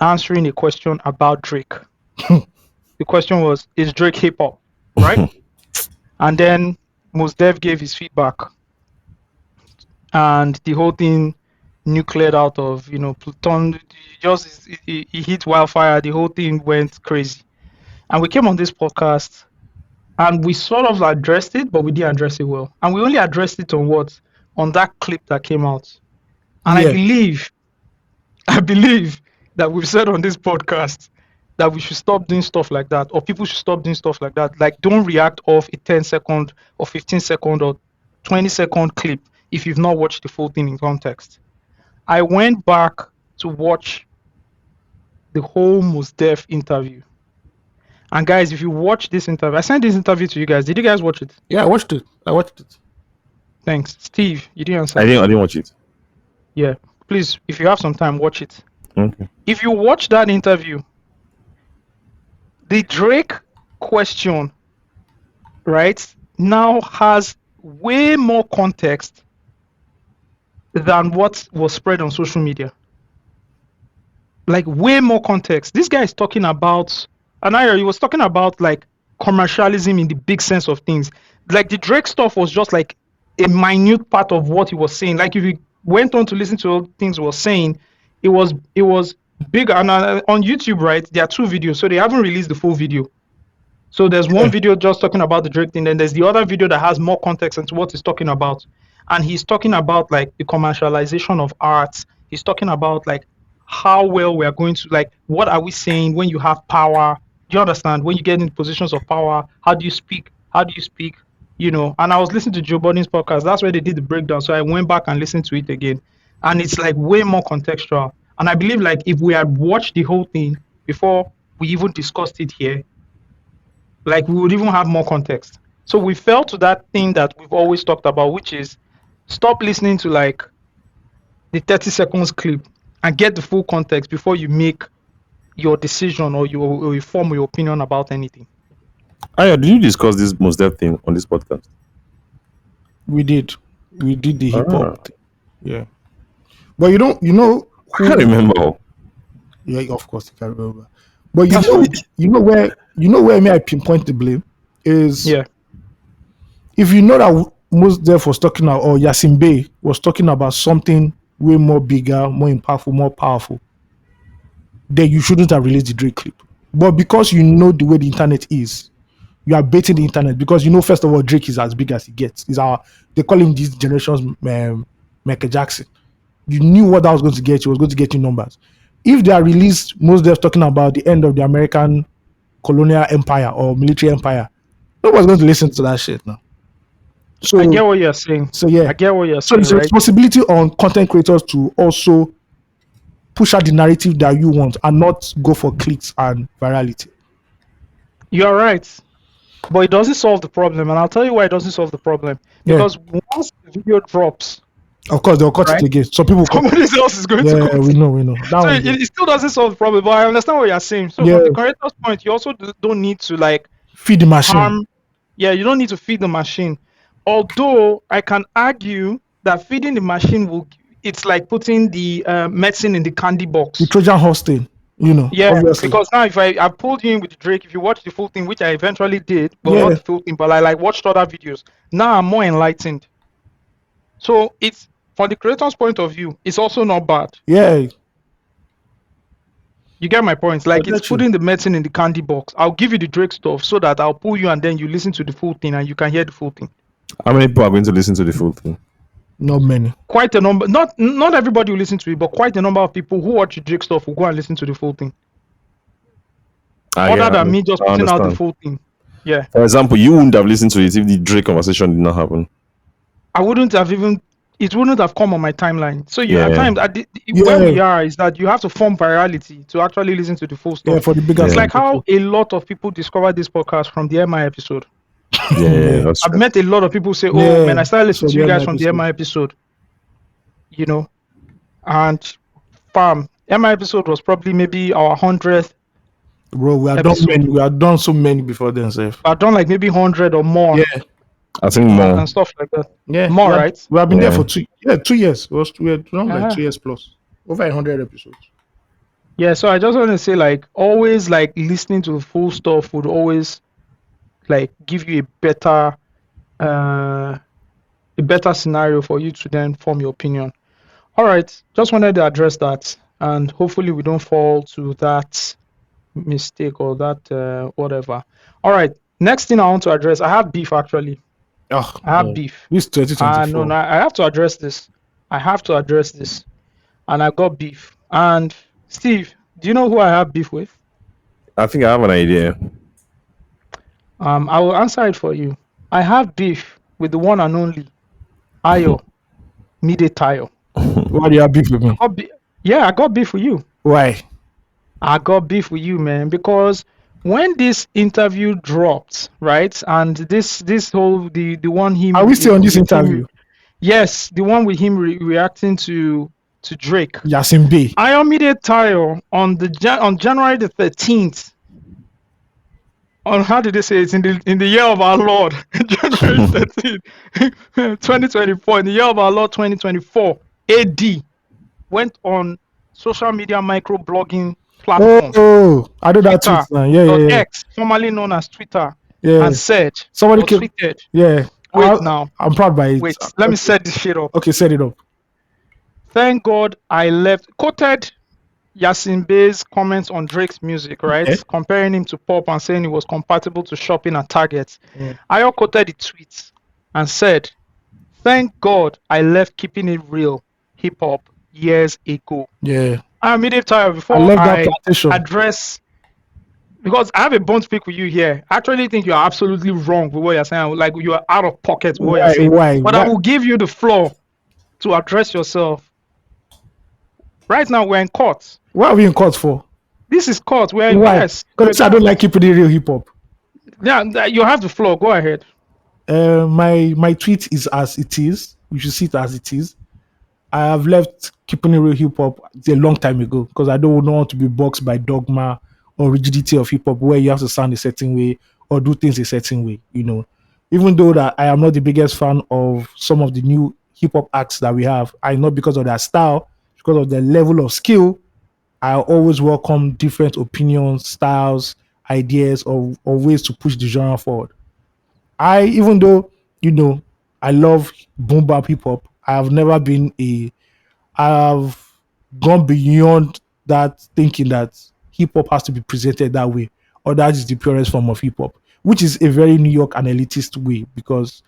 S2: answering a question about Drake. The question was, is Drake hip hop? Right? And then Mos Def gave his feedback. And the whole thing nucleared out of, Pluton. He hit wildfire. The whole thing went crazy. And we came on this podcast and we sort of addressed it, but we didn't address it well. And we only addressed it on what? On that clip that came out. And
S3: Yeah.
S2: I believe that we've said on this podcast that we should stop doing stuff like that, or people should stop doing stuff like that. Like, don't react off a 10-second or 15-second or 20-second clip if you've not watched the full thing in context. I went back to watch the whole Mos Def interview. And guys, if you watch this interview, I sent this interview to you guys. Did you guys watch it?
S3: Yeah, I watched it.
S2: Thanks. Steve, you didn't answer.
S4: I didn't watch it.
S2: Yeah. Please, if you have some time, watch it.
S4: Okay.
S2: If you watch that interview, the Drake question, right, now has way more context than what was spread on social media. Like, way more context. This guy is talking about, he was talking about like commercialism in the big sense of things. Like, the Drake stuff was just like a minute part of what he was saying. Like, if you went on to listen to all the things he was saying, it was big. And on YouTube, right, there are 2 videos, so they haven't released the full video. So there's one video just talking about the Drake thing, then there's the other video that has more context into what he's talking about. And he's talking about like the commercialization of art. He's talking about like how well we are going to, like, what are we saying when you have power? Do you understand? When you get in positions of power, how do you speak? And I was listening to Joe Budden's podcast. That's where they did the breakdown. So I went back and listened to it again. And it's like way more contextual. And I believe like if we had watched the whole thing before we even discussed it here, like we would even have more context. So we fell to that thing that we've always talked about, which is stop listening to like the 30 seconds clip and get the full context before you make your decision or you form your opinion about anything.
S4: Aya, did you discuss this Mos Def thing on this podcast?
S3: We did the hip
S4: Ah.
S3: hop thing. Yeah. But you know
S4: I can't remember.
S3: yeah, of course you can remember. But you know where me I pinpoint the blame is
S2: Yeah.
S3: if you know that Mos Def was talking about, or Yasin Bey was talking about something way more bigger, more impactful, more powerful, then you shouldn't have released the Drake clip. But because you know the way the internet is, you are baiting the internet because you know, first of all, Drake is as big as he gets. They call him this generation's Michael Jackson. You knew what that was going to get you. It was going to get you numbers. If they are released, most Def talking about the end of the American colonial empire or military empire, nobody's going to listen to that shit now. So
S2: I get what you're saying.
S3: So yeah,
S2: I get what you're
S3: so
S2: saying,
S3: it's a
S2: right?
S3: responsibility on content creators to also push out the narrative that you want and not go for clicks and virality.
S2: You're right. But it doesn't solve the problem. And I'll tell you why it doesn't solve the problem.
S3: Yeah.
S2: Because once the video drops,
S3: Of course, they'll cut
S2: Right.
S3: it again. So people cut.
S2: somebody else is going to
S3: Yeah,
S2: cut
S3: we
S2: it.
S3: know. That
S2: So
S3: one,
S2: it still doesn't solve the problem. But I understand what you're saying. So
S3: Yeah.
S2: from the creator's point, you also don't need to like
S3: feed the machine.
S2: harm. Yeah, you don't need to feed the machine. Although I can argue that feeding the machine it's like putting the medicine in the candy box.
S3: The Trojan horse thing,
S2: Yeah,
S3: obviously.
S2: because now if I pulled you in with Drake, if you watch the full thing, which I eventually did, but
S3: Yeah.
S2: not the full thing, but I like watched other videos. Now I'm more enlightened. So it's from the creator's point of view, it's also not bad.
S3: Yeah,
S2: You get my point? Like
S3: I
S2: it's
S3: get you.
S2: putting the medicine in the candy box. I'll give you the Drake stuff so that I'll pull you and then you listen to the full thing and you can hear the full thing.
S4: How many people are going to listen to the full thing?
S3: not many.
S2: Quite a number. Not everybody will listen to it, but quite a number of people who watch the Drake stuff will go and listen to the full thing. Other than me just
S4: I
S2: putting out the
S4: understand.
S2: full thing. Yeah.
S4: For example, you wouldn't have listened to it if the Drake conversation did not happen.
S2: I wouldn't have even. It wouldn't have come on my timeline. So you at
S4: Yeah.
S2: times where we are is that you have to form virality to actually listen to the full stuff.
S3: Yeah, for the bigger.
S2: It's
S4: Yeah.
S2: like how a lot of people discovered this podcast from the MI episode.
S4: Yeah, that's
S2: I've
S4: true.
S2: met a lot of people say, "Oh
S3: Yeah,
S2: man, I started listening
S3: so
S2: to you
S3: the
S2: guys
S3: MI
S2: from the
S3: episode.
S2: MI episode." And MI episode was probably maybe our 100th.
S3: Bro, we have
S2: episode.
S3: done many. We have done so many before then, Seth.
S2: I've done like maybe 100 or more
S3: Yeah,
S4: I think more.
S2: and stuff like that.
S3: yeah.
S2: More,
S3: we have,
S2: right?
S3: We have been there
S4: Yeah.
S3: for 2 years. We have done like
S2: Uh-huh.
S3: 2 years plus. Over 100 episodes.
S2: Yeah, so I just want to say, like, always like listening to the full stuff would always like give you a better scenario for you to then form your opinion. All right, just wanted to address that, and hopefully we don't fall to that mistake or that whatever. All right, next thing I want to address, I have beef actually.
S3: Oh,
S2: I have beef.
S3: This 2024.
S2: No, I have to address this. And I got beef. And Steve, do you know who I have beef with?
S4: I think I have an idea.
S2: I will answer it for you. I have beef with the one and only Ayo Mide Tayo.
S3: Why do you have beef with me?
S2: Yeah, I got beef with you.
S3: Why?
S2: I got beef with you, man, because when this interview dropped, right, and this whole the one him.
S3: Are we still on this
S2: with him-
S3: interview?
S2: Yes, the one with him reacting to Drake.
S3: Yasin Bey.
S2: Ayomide Tayo on January the 13th. On how did they say it in the year of our Lord, January 13th, 2024, in the year of our Lord 2024 AD, went on social media microblogging platform
S3: Oh, I know that
S2: Twitter.
S3: tweet now. Yeah.
S2: X, formerly known as Twitter,
S3: Yeah.
S2: and said,
S3: Somebody
S2: or
S3: came.
S2: tweeted,
S3: Yeah.
S2: wait now,
S3: I'm proud by it.
S2: wait, let me set this shit up.
S3: Okay, set it up.
S2: Thank God I left. Quoted Yasin Bey's comments on Drake's music, right?
S3: Okay.
S2: Comparing him to Pop and saying he was compatible to shopping at Target.
S3: Mm.
S2: Ayo quoted the tweet and said, "Thank God I left keeping it real hip hop years ago."
S3: Yeah.
S2: I'm immediately tired before
S3: I love that
S2: I
S3: plantation.
S2: address, because I have a bone to pick with you here. I actually think you are absolutely wrong with what you're saying. Like you are out of pocket with what you're saying.
S3: Why?
S2: But I will give you the floor to address yourself. Right now, we're in court.
S3: What are we in court for?
S2: This is court. We're in
S3: Why?
S2: yes.
S3: Because I don't like keeping it real hip hop.
S2: Yeah, you have the floor. Go ahead.
S3: My tweet is as it is. You should see it as it is. I have left keeping it real hip hop a long time ago because I don't want to be boxed by dogma or rigidity of hip hop where you have to sound a certain way or do things a certain way. Even though that I am not the biggest fan of some of the new hip hop acts that we have, I know because of their style, because of their level of skill, I always welcome different opinions, styles, ideas, or ways to push the genre forward. Even though, you know, I love boom bap hip hop, I have never been I've gone beyond that thinking that hip hop has to be presented that way, or that is the purest form of hip hop, which is a very New York and elitist way. Because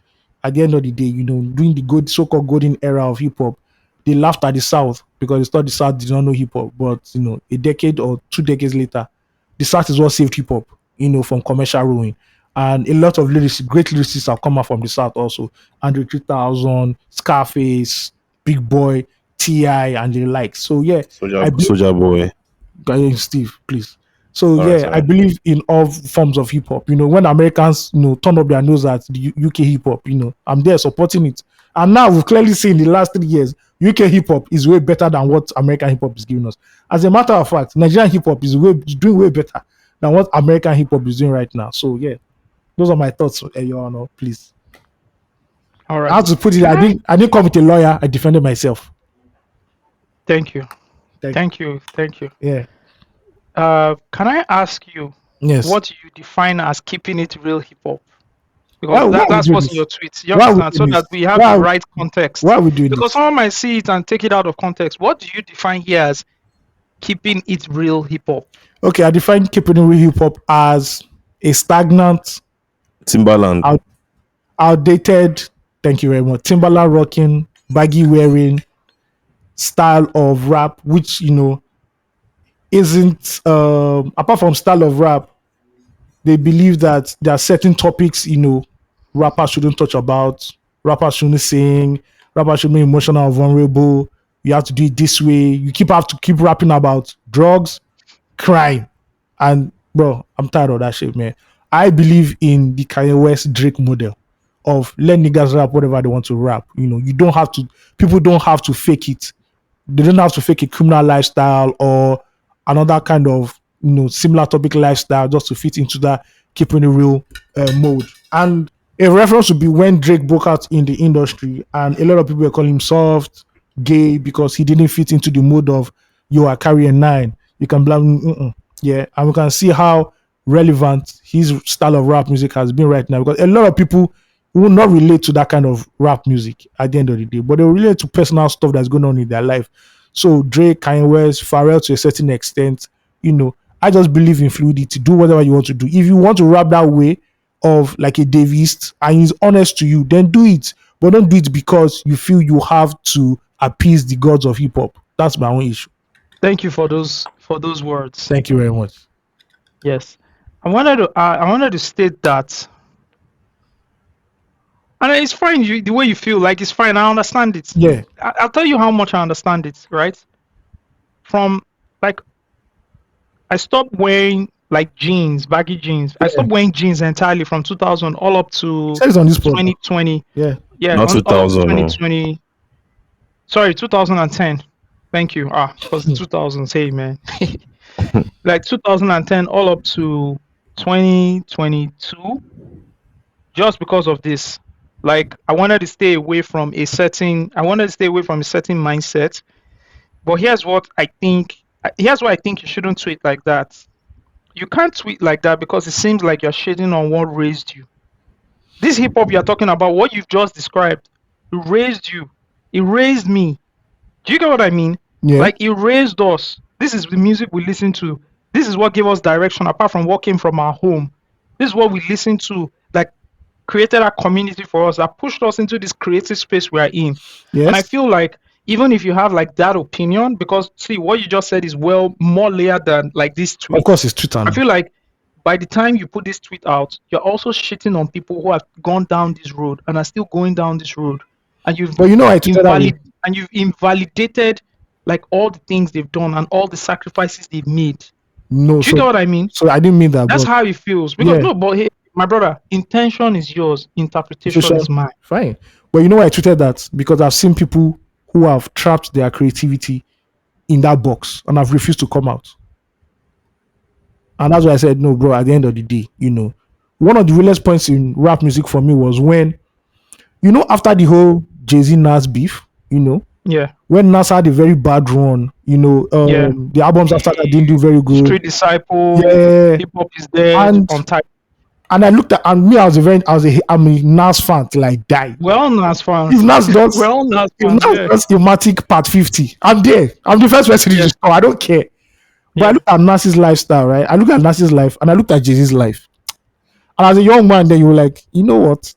S3: at the end of the day, during the good so-called golden era of hip hop, they laughed at the South because they thought the South did not know hip hop. But a decade or 2 decades later, the South is what saved hip hop, from commercial ruin. And a lot of great lyricists have come out from the South also. Andre 3000, Scarface, Big Boy, T.I., and the like. So yeah, I believe,
S4: Soldier Boy.
S3: Steve, please. So
S4: All right,
S3: yeah, I
S4: sorry.
S3: believe in all forms of hip hop. When Americans, turn up their nose at the UK hip hop, I'm there supporting it. And now we've clearly seen in the last 3 years, UK hip hop is way better than what American hip hop is giving us. As a matter of fact, Nigerian hip hop is doing way better than what American hip hop is doing right now. So yeah, those are my thoughts, Your Honor. Please.
S2: All
S3: I have
S2: right.
S3: to put it. I didn't come with a lawyer. I defended myself.
S2: Thank you.
S3: Thank
S2: Thank you. Thank you.
S3: Yeah.
S2: Can I ask you
S3: Yes.
S2: what you define as keeping it real hip hop?
S3: Why
S2: Because
S3: are we
S2: that's
S3: doing
S2: what's in
S3: this?
S2: your tweets. You
S3: Why are we
S2: understand? So
S3: doing
S2: that
S3: this?
S2: we have
S3: Why
S2: the
S3: are,
S2: right
S3: why
S2: context.
S3: are we doing
S2: Because
S3: this?
S2: someone might see it and take it out of context. What do you define here as keeping it real hip hop?
S3: Okay, I define keeping it real hip hop as a stagnant,
S4: Timbaland.
S3: outdated. Thank you very much. Timberland rocking, baggy wearing style of rap, which isn't apart from style of rap, they believe that there are certain topics, rappers shouldn't touch about. Rappers shouldn't sing. Rappers should be emotional or vulnerable. You have to do it this way. Have to keep rapping about drugs, crime, and bro, I'm tired of that shit, man. I believe in the Kanye West Drake model of let niggas rap whatever they want to rap. You don't have to. People don't have to fake it. They don't have to fake a criminal lifestyle or another kind of similar topic lifestyle just to fit into that keeping it real mode. And a reference would be when Drake broke out in the industry, and a lot of people were calling him soft, gay because he didn't fit into the mode of you are carrying nine. You can blame, yeah, and we can see how relevant his style of rap music has been right now because a lot of people will not relate to that kind of rap music at the end of the day, but they will relate to personal stuff that's going on in their life. So Drake, Kanye West, Pharrell to a certain extent, I just believe in fluidity. Do whatever you want to do. If you want to rap that way of like a Davies and he's honest to you, then do it. But don't do it because you feel you have to appease the gods of hip hop. That's my own issue.
S2: Thank you for those words.
S3: Thank you very much.
S2: Yes, I wanted to state that, and it's fine. The way you feel, like it's fine. I understand it.
S3: Yeah.
S2: I'll tell you how much I understand it. Right, from like I stopped wearing like jeans, baggy jeans. I stopped wearing jeans entirely from 2000 all up to
S3: Says on this program.
S2: 2020.
S3: Yeah.
S2: Yeah,
S4: Not
S2: all up to
S4: 2000. No.
S2: 2020. Sorry, 2010. Thank you. Because the 2000s, hey man. Like 2010 all up to 2022. Just because of this, like I wanted to stay away from a certain mindset. But here's what I think. Here's why I think you shouldn't tweet like that. You can't tweet like that because it seems like you're shading on what raised you. This hip hop you're talking about, what you've just described, it raised you. It raised me. Do you get what I mean?
S3: Yeah.
S2: Like it raised us. This is the music we listen to. This is what gave us direction apart from what came from our home. This is what we listen to that created a community for us, that pushed us into this creative space we are in.
S3: Yes.
S2: And I feel like even if you have like that opinion, because see what you just said is well more layered than like this tweet.
S3: Of course, it's Twitter.
S2: I
S3: now.
S2: feel like by the time you put this tweet out, you're also shitting on people who have gone down this road and are still going down this road. And you've
S3: But I tweeted that way.
S2: you've invalidated like all the things they've done and all the sacrifices they've made.
S3: No,
S2: Do you get what I mean?
S3: So I didn't mean that.
S2: That's
S3: but
S2: how it feels. Because
S3: yeah.
S2: no, but hey, my brother, intention is yours, interpretation is mine.
S3: Fine. But I tweeted that because I've seen people who have trapped their creativity in that box and have refused to come out. And that's why I said, no, bro, at the end of the day, one of the realest points in rap music for me was when, after the whole Jay-Z Nas beef,
S2: Yeah.
S3: when Nas had a very bad run,
S2: Yeah.
S3: the albums after that didn't do very good.
S2: Street Disciple,
S3: Yeah.
S2: Hip Hop is Dead,
S3: And-
S2: on time.
S3: And I looked at, and me, I'm a Nas fan till I die.
S2: Well, Nas fans.
S3: If Nas does,
S2: Well, Nas
S3: if
S2: fans.
S3: Nas
S2: Yeah.
S3: does Thematic Part 50, I'm there. I'm the first person to
S2: Yeah.
S3: just I don't care. But I
S2: Yeah.
S3: looked at Nas's lifestyle, right? I looked at Nas's life and I looked at Jay-Z's life. And as a young man, then you were like, you know what?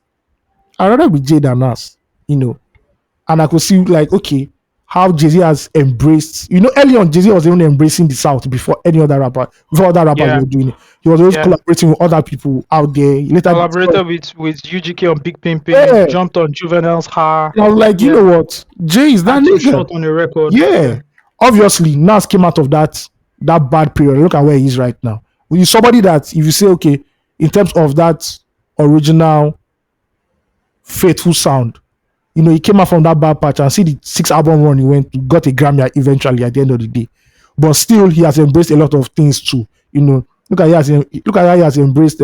S3: I'd rather be Jay than Nas, And I could see, like, okay, how Jay-Z has embraced, early on, Jay-Z was even embracing the South before any other rapper, before other rappers
S2: Yeah.
S3: were doing it. He was always
S2: Yeah.
S3: collaborating with other people out there. He later
S2: Collaborated with UGK on Big Pimpin',
S3: Yeah.
S2: jumped on Juvenile's Har.
S3: I was like, you
S2: Yeah.
S3: know what? Jay is that
S2: Had two
S3: nigga.
S2: shot on the record.
S3: Yeah. Obviously, Nas came out of that bad period. Look at where he is right now. He's somebody that, if you say, okay, in terms of that original faithful sound, he came out from that bad patch and see the 6-album run he got a Grammy eventually at the end of the day. But still, he has embraced a lot of things too. Look at how he has embraced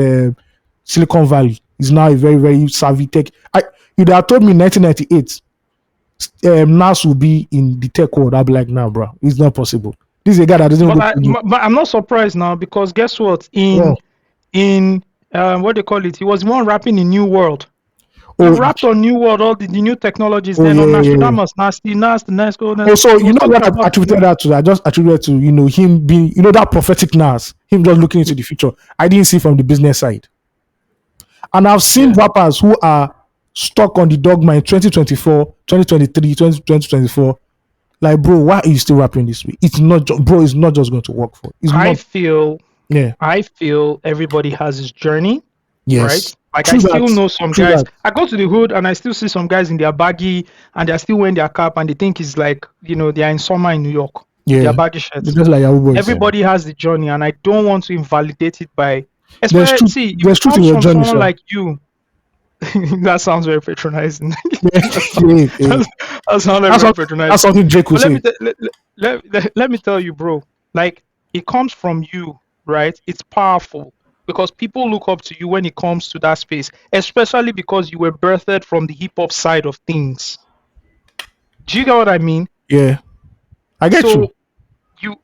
S3: Silicon Valley. He's now a very, very savvy tech. You'd have told me in 1998, Nas will be in the tech world. I'll be like, nah, bro, it's not possible. This is a guy that doesn't.
S2: But I'm not surprised now, because guess what? What do they call it? He was one rapping in New World. He rapped on New World, all the new technologies. Then on Nostradamus, nasty, nice go.
S3: So you know what I attributed that to? I just attributed to him being that prophetic Nas, him just looking into the future. I didn't see from the business side, and I've seen rappers who are stuck on the dogma in 2024, 2023, 2024. Like, bro, why are you still rapping this way? It's not, bro. It's not just going to work for.
S2: I feel everybody has his journey.
S3: Yes.
S2: Right? Like, I still know some guys. I go to the hood and I still see some guys in their baggy and they're still wearing their cap and they think it's like, they are in summer in New York.
S3: Yeah.
S2: Their baggy shirts.
S3: Just like
S2: everybody has the journey, and I don't want to invalidate it by.
S3: There's truth in your journey,
S2: someone
S3: sir.
S2: like you. That sounds very patronizing.
S3: That
S2: sounds very patronizing.
S3: That's something Drake would say.
S2: Let me tell you, bro. Like, it comes from you, right? It's powerful. Because people look up to you when it comes to that space, especially because you were birthed from the hip hop side of things. Do you get what I mean?
S3: Yeah, I get you.
S2: You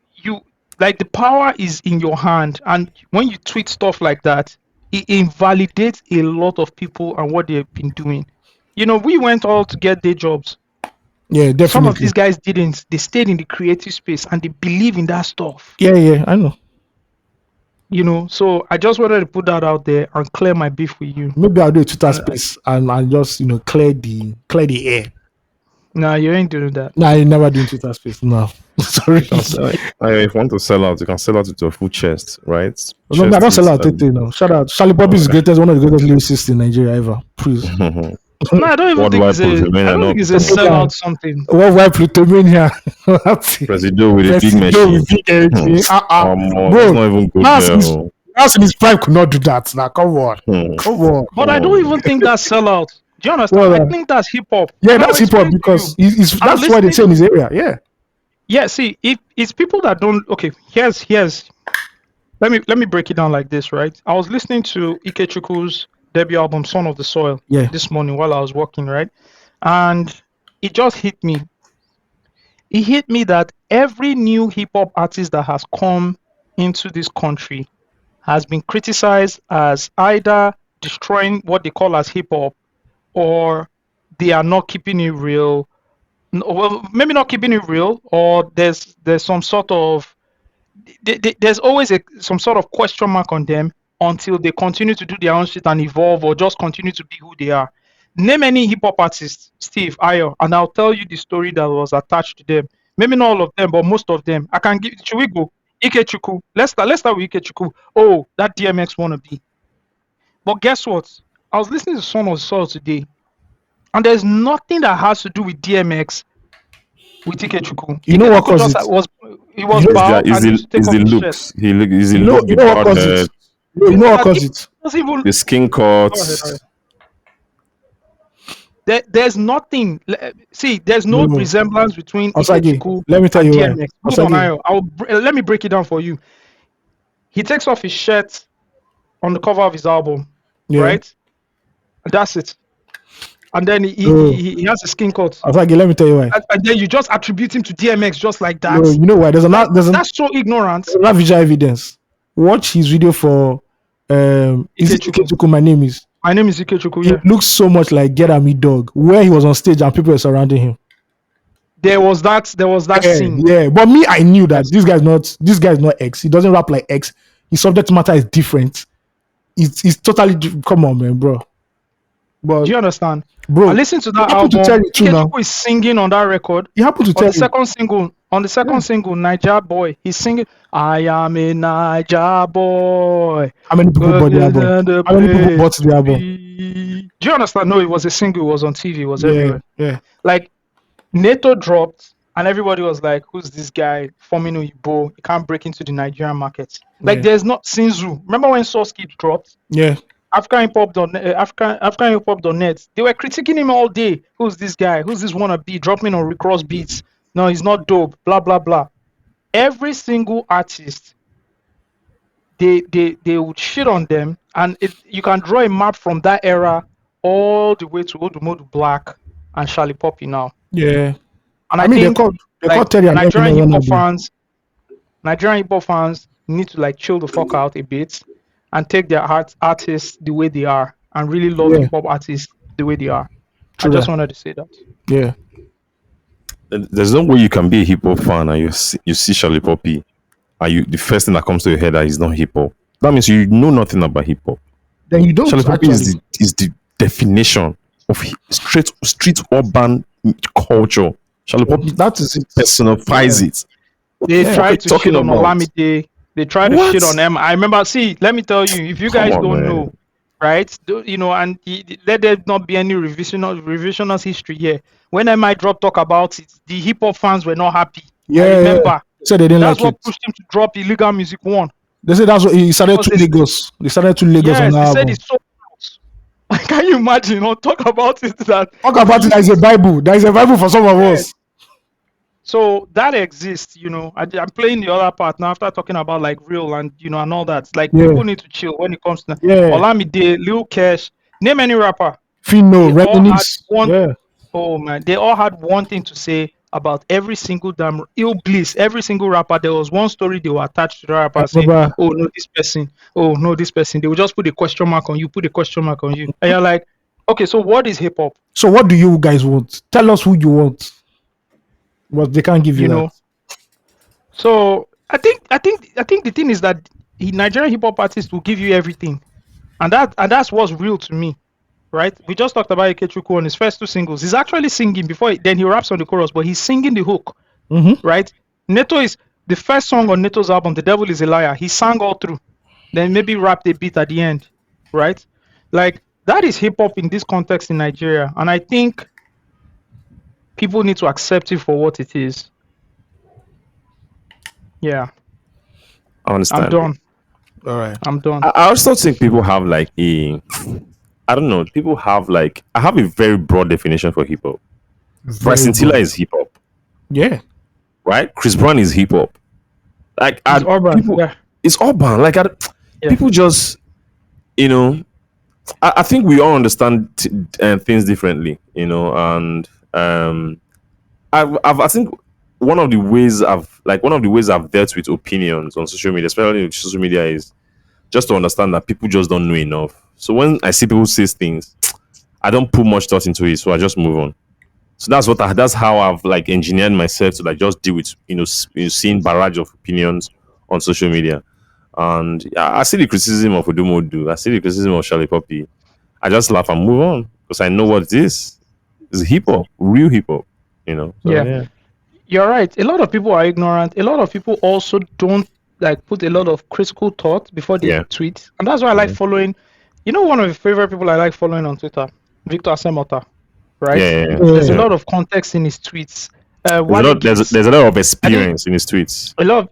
S2: like, the power is in your hand, and when you tweet stuff like that, it invalidates a lot of people and what they've been doing. We went all to get day jobs.
S3: Yeah, definitely.
S2: Some of these guys didn't. They stayed in the creative space and they believe in that stuff.
S3: Yeah, I know.
S2: So I just wanted to put that out there and clear my beef with you.
S3: Maybe I'll do a Twitter space and just clear the air.
S2: Nah, you ain't doing that.
S3: Nah, I never do Twitter space. No, sorry.
S4: If you want to sell out, you can sell out with your full chest, right?
S3: No, I don't sell out. Shout out. Charlie Bobby is the greatest, one of the greatest lyricists in Nigeria ever. Please.
S2: No, I don't even think it's a sellout something.
S3: What white Plutomania?
S4: Presido with a big machine. Bro, not even good.
S3: Nas in his prime could not do that. Now, come on.
S2: But I don't even think that's sellout. Do you understand?
S3: Well,
S2: I think that's hip hop.
S3: Yeah, that's hip hop because that's why they say in his area. Yeah.
S2: Yeah. See, if it's people that don't. Okay, here's. Let me break it down like this, right? I was listening to Ikechukwu's debut album, Son of the Soil, this morning while I was working, right? And it just hit me. It hit me that every new hip hop artist that has come into this country has been criticized as either destroying what they call as hip hop, or they are not keeping it real. Well, maybe not keeping it real, or there's some sort of there's always some sort of question mark on them until they continue to do their own shit and evolve, or just continue to be who they are. Name any hip hop artist, Steve, Ayo, and I'll tell you the story that was attached to them. Maybe not all of them, but most of them. I can give. Should we go? Ikechukwu. Let's start with Ikechukwu. Oh, that DMX wannabe. But guess what? I was listening to Son of the Soul today, and there's nothing that has to do with DMX with Ikechukwu.
S3: You know what caused it?
S2: He was bald and he used to take off
S4: the
S2: his
S4: looks.
S2: shirt.
S4: You
S3: know what caused it? You know what caused it?
S2: Even,
S4: the skin cuts.
S2: There's nothing. See, there's no
S3: No.
S2: resemblance between
S3: Osagie,
S2: Ikechukwu
S3: let me tell
S2: and
S3: you why.
S2: DMX. Hold on,
S3: Osagie,
S2: let me break it down for you. He takes off his shirt on the cover of his album,
S3: yeah.
S2: right? And that's it. And then
S3: No.
S2: he has a skin coat.
S3: Osagie, let me tell you why.
S2: And then you just attribute him to DMX just like that.
S3: No, you know why?
S2: That's so ignorant.
S3: There's not visual evidence. Watch his video for is it Ikechukwu? My name is
S2: Ikechukwu. Yeah.
S3: It looks so much like Get At Me Dog, where he was on stage and people were surrounding him.
S2: There was that scene.
S3: Yeah, but me, I knew that this guy's not X. He doesn't rap like X. His subject matter is different. It's totally come on, man, bro. But
S2: do you understand?
S3: Bro,
S2: I listened to that album. Ikechukwu is singing on that record.
S3: He happened to tell you.
S2: On the second single, Naija Boy, he's singing, I am a Naija boy.
S3: How many people bought the album? How many people bought the album?
S2: Do you understand? No, it was a single. It was on TV. It was everywhere.
S3: Yeah.
S2: Like, Neto dropped, and everybody was like, who's this guy? Forming Uyibo. He can't break into the Nigerian market. Like, there's not Sinzu. Remember when Source Kid dropped?
S3: Yeah.
S2: AfricanHipHop.net. They were critiquing him all day. Who's this guy? Who's this wannabe? Dropping on Rick Ross beats. No, he's not dope. Blah blah blah. Every single artist, they would shit on them, and you can draw a map from that era all the way to Odumodu Black and Charlie Poppy now.
S3: Yeah.
S2: And I mean,
S3: they called Terry
S2: Nigerian hip hop fans need to like chill the fuck out a bit and take their artists the way they are and really love hip hop artists the way they are. I just wanted to say that.
S3: Yeah.
S4: There's no way you can be a hip hop fan and you see Charlie Poppy and the first thing that comes to your head is not hip hop. That means you know nothing about hip hop.
S3: Then you don't.
S4: Charlie Poppy is the definition of street urban culture. Charlie Poppy, that is it. Personifies it.
S2: They tried to shit on Olamide. They tried to shit on them. I remember. See, let me tell you, if you guys don't know, right? And let there not be any revisionist history here. When MI drop talk about it, the hip hop fans were not happy.
S3: Yeah,
S2: I remember.
S3: So they didn't
S2: that's
S3: like
S2: what pushed him to drop Illegal Music 1.
S3: They said that's what he started to Lagos. They started to Lagos on the album.
S2: They said it's so out. Can you imagine? Talk about it. Talk
S3: about it. There's a Bible. There is a Bible for some of us.
S2: So that exists, I'm playing the other part now after talking about like real and and all that. Like people need to chill when it comes to Olamide, Lil Kesh, name any rapper.
S3: Fino, Reminisce.
S2: Oh man, they all had one thing to say about every single damn ILL BLISS. Every single rapper, there was one story they were attached to the rapper saying, "Oh no, this person. Oh no, this person." They would just put a question mark on you, and you're like, okay, so what is hip hop?
S3: So what do you guys want? Tell us who you want. What they can't give you, that.
S2: So I think the thing is that the Nigerian hip hop artists will give you everything, and that's what's real to me. Right, we just talked about Ikechukwu on his first two singles. He's actually singing then he raps on the chorus, but he's singing the hook. Right, Neto is the first song on Neto's album, The Devil Is a Liar. He sang all through, then maybe rapped a bit at the end. Right, like that is hip hop in this context in Nigeria, and I think people need to accept it for what it is. Yeah,
S4: I understand.
S2: I'm done.
S3: All right,
S2: I'm done.
S4: I also think people have like I don't know. People have like I have a very broad definition for hip hop. Bryson Tiller is hip hop.
S3: Yeah.
S4: Right. Chris Brown is hip hop. Like
S2: it's urban.
S4: It's urban. Like people just I think we all understand things differently. And I think one of the ways I've dealt with opinions on social media, especially with social media, is just to understand that people just don't know enough. So when I see people say things, I don't put much thought into it, so I just move on. So that's how I've like engineered myself to like just deal with seeing barrage of opinions on social media. And I see the criticism of Odumodu, I see the criticism of Charlie Poppy. I just laugh and move on because I know what it is. It's hip hop, real hip hop. So,
S2: yeah, you're right. A lot of people are ignorant. A lot of people also don't like put a lot of critical thought before they tweet, and that's why I like following. One of the favorite people I like following on Twitter, Victor Asemota, right? There's a lot of context in his tweets.
S4: There's a lot of experience in his tweets.
S2: A lot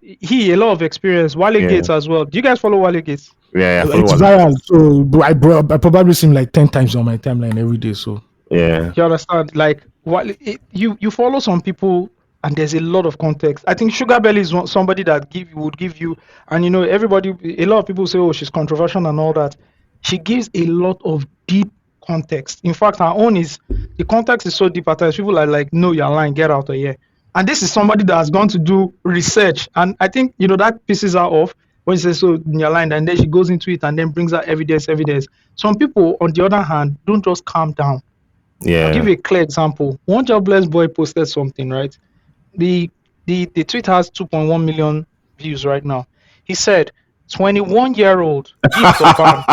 S2: of experience. Wale Gates as well. Do you guys follow Wale Gates?
S4: Yeah,
S3: it's viral. So I probably see him like 10 times on my timeline every day. So
S4: Yeah.
S2: You understand? Like, you follow some people, and there's a lot of context. I think Sugar Belly is somebody that would give you, and everybody, a lot of people say, oh, she's controversial and all that. She gives a lot of deep context. In fact, her own is the context is so deep at times people are like, no, you're lying, get out of here. And this is somebody that has gone to do research, and I think that pisses her off when she says, so you're lying, and then she goes into it and then brings out evidence. Some people, on the other hand, don't just calm down.
S4: Yeah.
S2: I'll give you a clear example. One jobless boy posted something, right? The tweet has 2.1 million views right now. He said, 21-year-old Gift Oban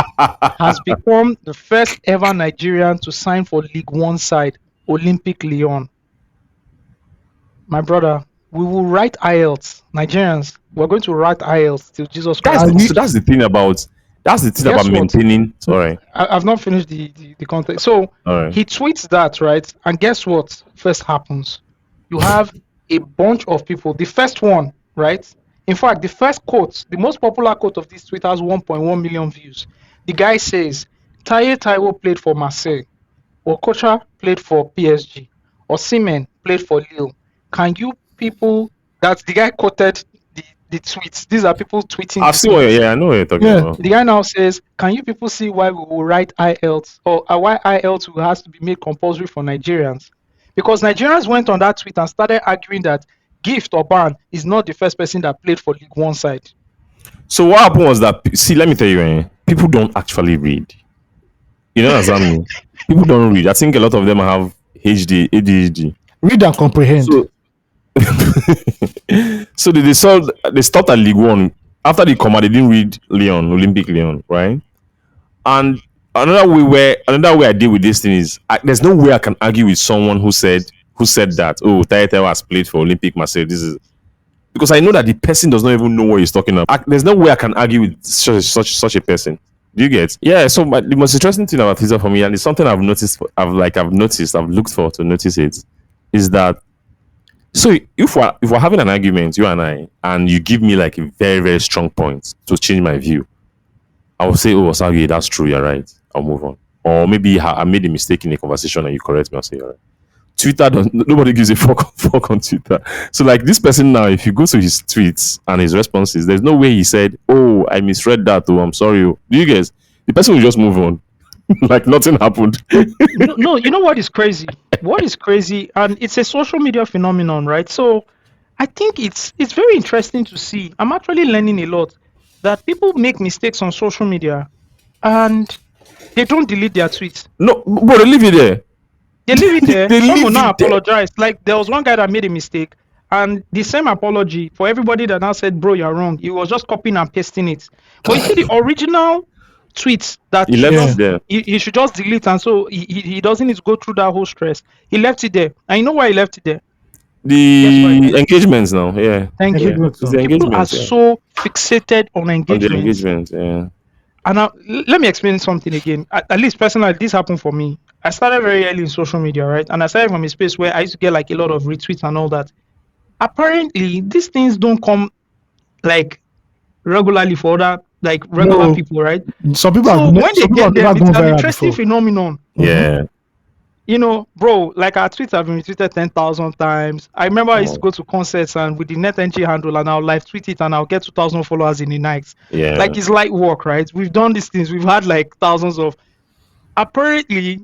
S2: has become the first ever Nigerian to sign for League One side, Olympic Lyon. My brother, we will write IELTS. Nigerians, we're going to write IELTS till Jesus Christ.
S4: That's the thing about maintaining. Sorry,
S2: I've not finished the context. So he tweets that, right? And guess what first happens? You have a bunch of people. The first one, right? In fact, the first quote, the most popular quote of this tweet has 1.1 million views. The guy says, Taye Taiwo played for Marseille, Okocha played for PSG, Osimhen played for Lille. Can you people, that's the guy quoted the tweets. These are people tweeting.
S4: I know what you're talking about.
S2: The guy now says, can you people see why we will write IELTS, or why IELTS has to be made compulsory for Nigerians? Because Nigerians went on that tweet and started arguing that Gift Oban is not the first person that played for League One side.
S4: So what happened was that, see, let me tell you, people don't actually read. You know what I mean? People don't read. I think a lot of them have ADHD.
S3: Read and comprehend.
S4: So they stopped at League One. After the comma, they didn't read Olympic Lyon, right? And another way I deal with this thing is there's no way I can argue with someone who said that, oh, Taye Taiwo has played for Olympic Marseille. This is because I know that the person does not even know what he's talking about. There's no way I can argue with such a person. Do you get? Yeah. So the most interesting thing about Twitter for me, and it's something I've noticed, I've looked for to notice it, is that. So if we're having an argument, you and I, and you give me like a very, very strong point to change my view, I will say, oh, Osagie, that's true, you're right. I'll move on. Or maybe I made a mistake in a conversation and you correct me and say, you're right. Twitter, nobody gives a fuck on Twitter. So like this person now, if you go to his tweets and his responses, there's no way he said, oh, I misread that, oh, I'm sorry. Do you guys? The person will just move on. Like nothing happened.
S2: No, you know what is crazy? What is crazy, and it's a social media phenomenon, right? So I think it's very interesting to see. I'm actually learning a lot that people make mistakes on social media and they don't delete their tweets.
S4: No, but they leave it there.
S2: They leave it there. Some will now apologize. Like there was one guy that made a mistake, and the same apology for everybody that now said, bro, you're wrong. He was just copying and pasting it. But you see the original tweets that
S4: he left it there.
S2: He should just delete, and so he doesn't need to go through that whole stress. He left it there. And you know why he left it there?
S4: The engagements now, yeah.
S2: Thank you. People are so fixated on engagement.
S4: On the engagement, yeah.
S2: And now, let me explain something again. At least personally, this happened for me. I started very early in social media, right? And I started from a space where I used to get like a lot of retweets and all that. Apparently, these things don't come like regularly for other like regular people, right?
S3: Some people
S2: so when they get them, it's an interesting
S3: before.
S2: phenomenon.
S4: Yeah.
S2: You know, bro, like our tweets have been retweeted 10,000 times. I remember I used to go to concerts and with the NetNG handle, and I'll live tweet it and I'll get 2,000 followers in the night.
S4: Yeah.
S2: Like it's light work, right? We've done these things. We've had like thousands of. Apparently,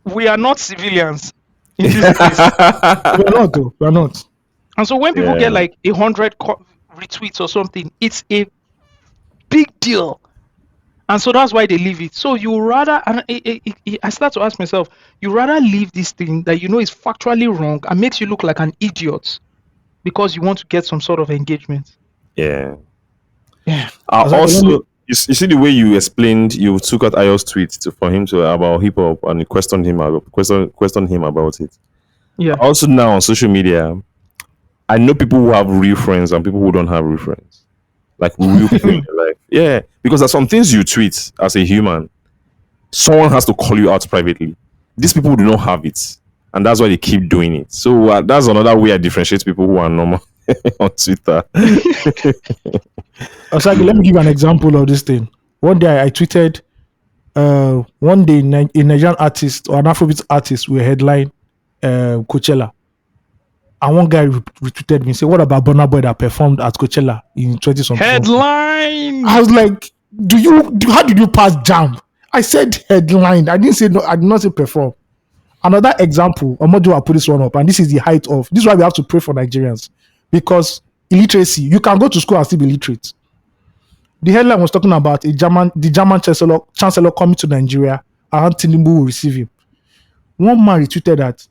S2: we are not civilians in this case.
S3: We're not, though. We're not.
S2: And so when people get like 100 retweets or something, it's a big deal. And so that's why they leave it. So you rather, and I start to ask myself, you rather leave this thing that you know is factually wrong and makes you look like an idiot because you want to get some sort of engagement.
S4: Yeah.
S2: Yeah.
S4: Also, you see the way you explained, you took out Ayo's tweet for him to about hip hop and you questioned him about it.
S2: Yeah.
S4: Also now on social media, I know people who have real friends and people who don't have real friends. Like real people in their life. Yeah. Because there's some things you tweet as a human, someone has to call you out privately. These people do not have it. And that's why they keep doing it. So that's another way I differentiate people who are normal on Twitter.
S3: Osagie, let me give you an example of this thing. One day I tweeted, one day a Nigerian artist or an Afrobeat artist will headline Coachella. And one guy retweeted me say, "What about Burna Boy that performed at Coachella in 20 something?"
S2: Headline.
S3: I was like, how did you pass jam? I said headline. I didn't say no, I did not say perform. Another example, Omojo, I put this one up, and this is the height of this is why we have to pray for Nigerians. Because illiteracy, you can go to school and still be literate. The headline was talking about the German chancellor coming to Nigeria, and Tinubu will receive him. One man retweeted that,